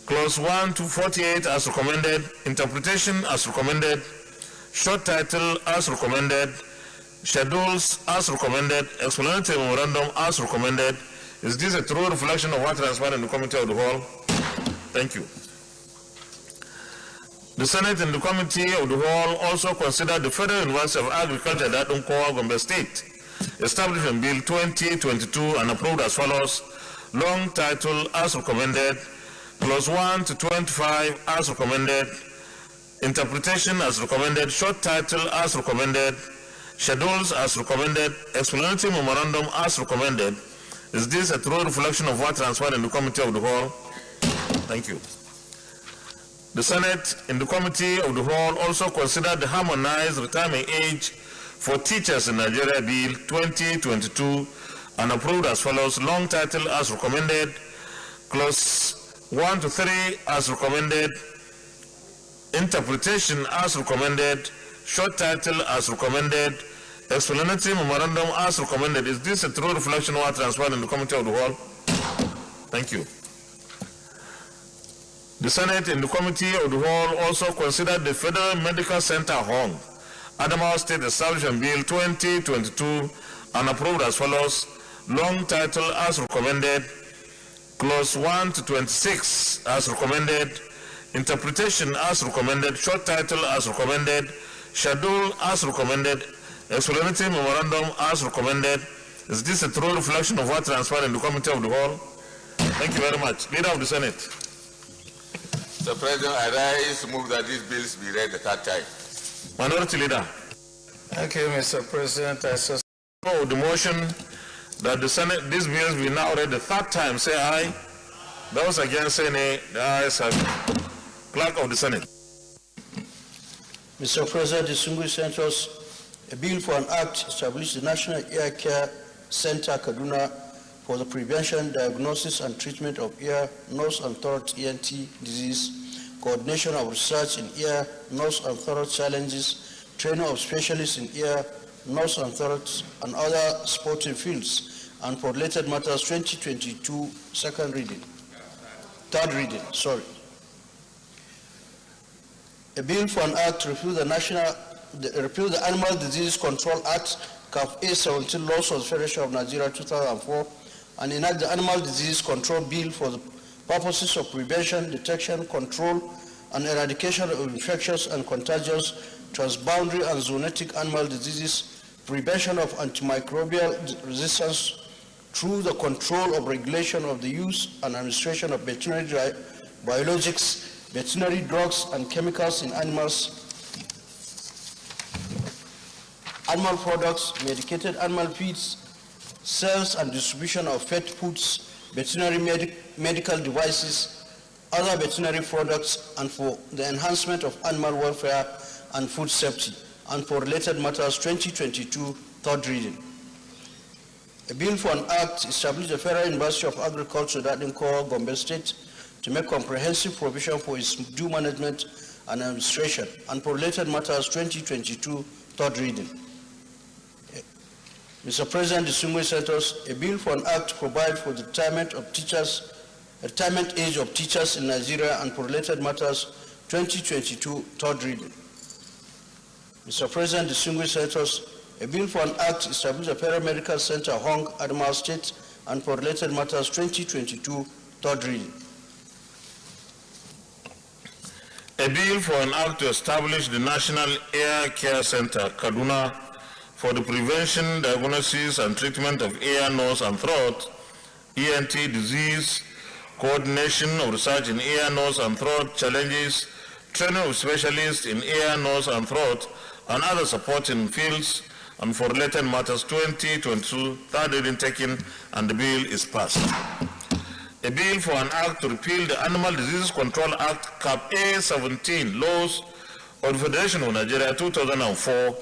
clause 1 to 48 as recommended, interpretation as recommended, short title as recommended, schedules as recommended, explanatory memorandum as recommended. Is this a true reflection of what transpired in the Committee of the Whole? Thank you. The Senate in the Committee of the Whole also considered the Federal University of Agriculture at Gombe State Establishment Bill 2022 and approved as follows. Long title as recommended, clause 1 to 25 as recommended, interpretation as recommended, short title as recommended, schedules as recommended, explanatory memorandum as recommended. Is this a true reflection of what transpired in the Committee of the Whole? Thank you. The Senate in the Committee of the Whole also considered the harmonized retirement age for teachers in Nigeria Bill 2022 and approved as follows: long title as recommended, clause 1 to 3 as recommended, interpretation as recommended, short title as recommended, explanatory memorandum as recommended. Is this a true reflection of what transpired in the Committee of the Whole? Thank you. The Senate in the Committee of the Whole also considered the Federal Medical Center Hong, Adamawa State Establishment Bill 2022 and approved as follows: long title as recommended, clause 1 to 26 as recommended, interpretation as recommended, short title as recommended, schedule as recommended, explanatory memorandum as recommended. Is this a true reflection of what transpired in the Committee of the Whole? Thank you very much. Leader of the Senate. Mr. President, I rise to move that these bills be read the third time. Minority Leader. Thank you, Mr. President. I suspend the motion that the Senate, these bills be now read the third time. Say aye. Those against say nay. The ayes have it. Clerk of the Senate. Mr. President, distinguished senators, a bill for an act established the National Ear Care Center, Kaduna, for the prevention, diagnosis, and treatment of ear, nose, and throat ENT disease, coordination of research in ear, nose, and throat challenges, training of specialists in ear, nose, and throat, and other sporting fields, and for related matters, 2022, third reading. A bill for an act to repeal the Animal Disease Control Act, CAF A17, laws of the Federation of Nigeria 2004, and enact the Animal Disease Control Bill for the purposes of prevention, detection, control, and eradication of infectious and contagious, transboundary and zoonotic animal diseases, prevention of antimicrobial resistance through the control of regulation of the use and administration of veterinary biologics, veterinary drugs, and chemicals in animals, animal products, medicated animal feeds, sales and distribution of pet foods, veterinary medical devices, other veterinary products, and for the enhancement of animal welfare and food safety, and for related matters, 2022, third reading. A bill for an act established the Federal University of Agriculture, Dadinko, Gombe State, to make comprehensive provision for its due management and administration, and for related matters, 2022, third reading. Mr. President, distinguished senators, a bill for an act to provide for the retirement age of teachers in Nigeria and for related matters, 2022, third reading. Mr. President, distinguished senators, a bill for an act to establish a Federal Medical Center, Hong, Adamawa State, and for related matters, 2022, third reading. A bill for an act to establish the National Ear Care Center, Kaduna, for the prevention, diagnosis, and treatment of ear, nose, and throat, ENT disease, coordination of research in ear, nose, and throat challenges, training of specialists in ear, nose, and throat, and other supporting fields, and for related matters, 2022, third reading taken, and the bill is passed. A bill for an act to repeal the Animal Disease Control Act, CAP A17, laws of the Federation of Nigeria 2004,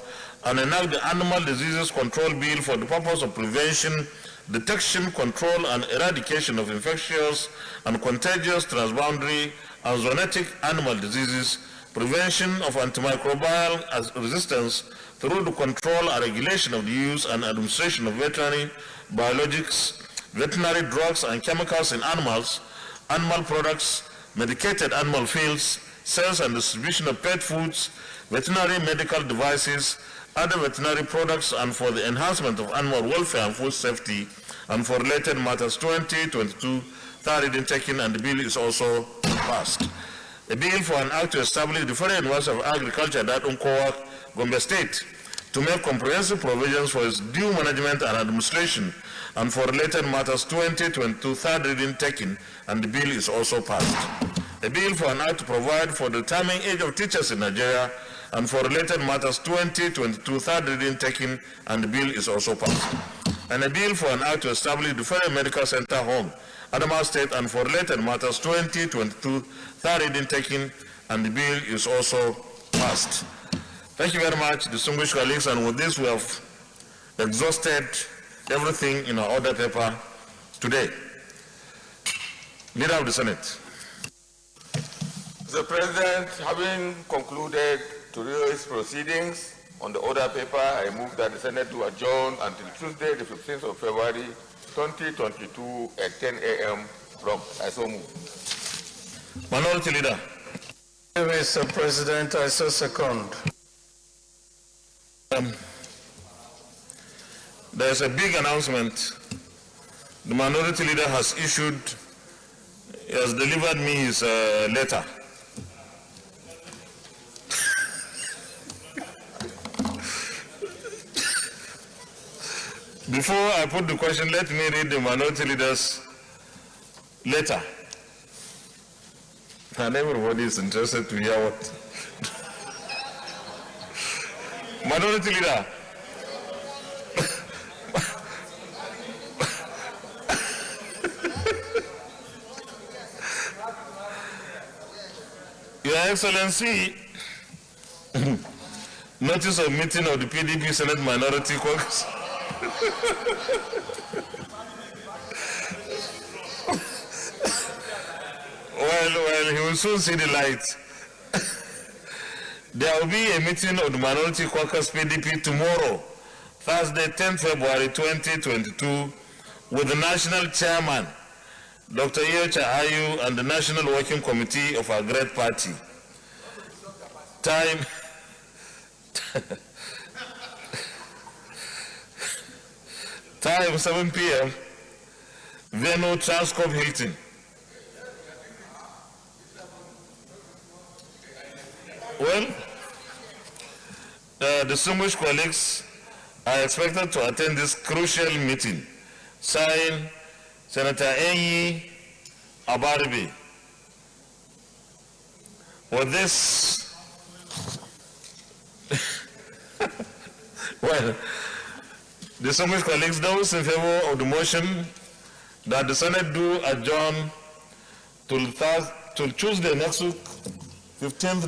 and enact the Animal Diseases Control Bill for the purpose of prevention, detection, control, and eradication of infectious and contagious transboundary and zoonotic animal diseases, prevention of antimicrobial resistance through the control and regulation of the use and administration of veterinary biologics, veterinary drugs and chemicals in animals, animal products, medicated animal feeds, sales and distribution of pet foods, veterinary medical devices, other veterinary products, and for the enhancement of animal welfare and food safety, and for related matters, 2022, third reading taken, and the bill is also passed. A bill for an act to establish the Federal University of Agriculture, Dadunkowa, Gombe State, to make comprehensive provisions for its due management and administration, and for related matters, 2022, third reading taken, and the bill is also passed. A bill for an act to provide for the retirement age of teachers in Nigeria, and for related matters, 2022, third reading taken, and the bill is also passed. and a bill for an act to establish the Federal Medical Center Home, Adamawa State, and for related matters 2022, third reading taken, and the bill is also passed. Thank you very much, distinguished colleagues, and with this we have exhausted everything in our order paper today. Leader of the Senate. Mr. President, having concluded today's proceedings on the order paper, I move that the Senate do adjourn until Tuesday, the 15th of February, 2022 at 10 a.m. prompt. I so move. Minority Leader. Mr. President, I so second. There's a big announcement. The Minority Leader has issued, he has delivered me his letter. Before I put the question, let me read the Minority Leader's letter. And everybody is interested to hear what. Minority Leader. Your Excellency, notice of meeting of the PDP Senate Minority Caucus. Well, he will soon see the light. There will be a meeting of the Minority Caucus PDP tomorrow, Thursday, 10th February 2022, with the National Chairman, Dr. Yocha Ayu, and the National Working Committee of our great party. Time 7 p.m. Venue Transcorp Hilton. Well, distinguished colleagues are expected to attend this crucial meeting. Signed, Senator Enyi Abaribe. For this, well, distinguished colleagues, those in favor of the motion that the Senate do adjourn till Tuesday next week, 15th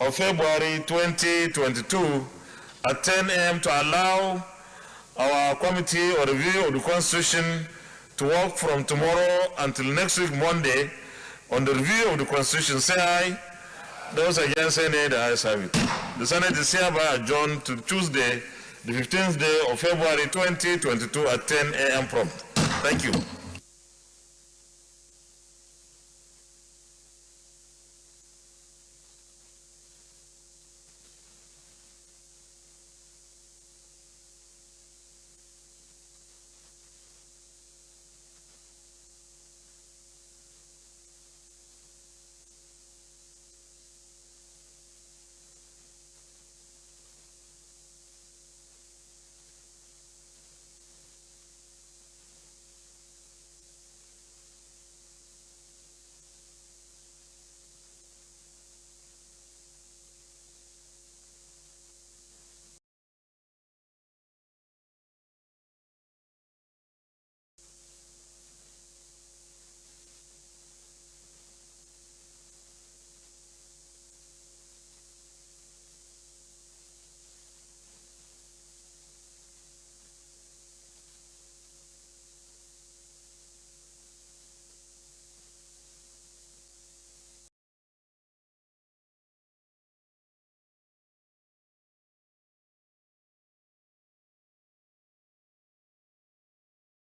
of February 2022 at 10 a.m. to allow our committee or review of the Constitution to work from tomorrow until next week, Monday, on the review of the Constitution. Say aye. Those against say nay, the ayes have it. The Senate is hereby adjourned to Tuesday, the 15th day of February 2022 at 10 a.m. prompt. Thank you.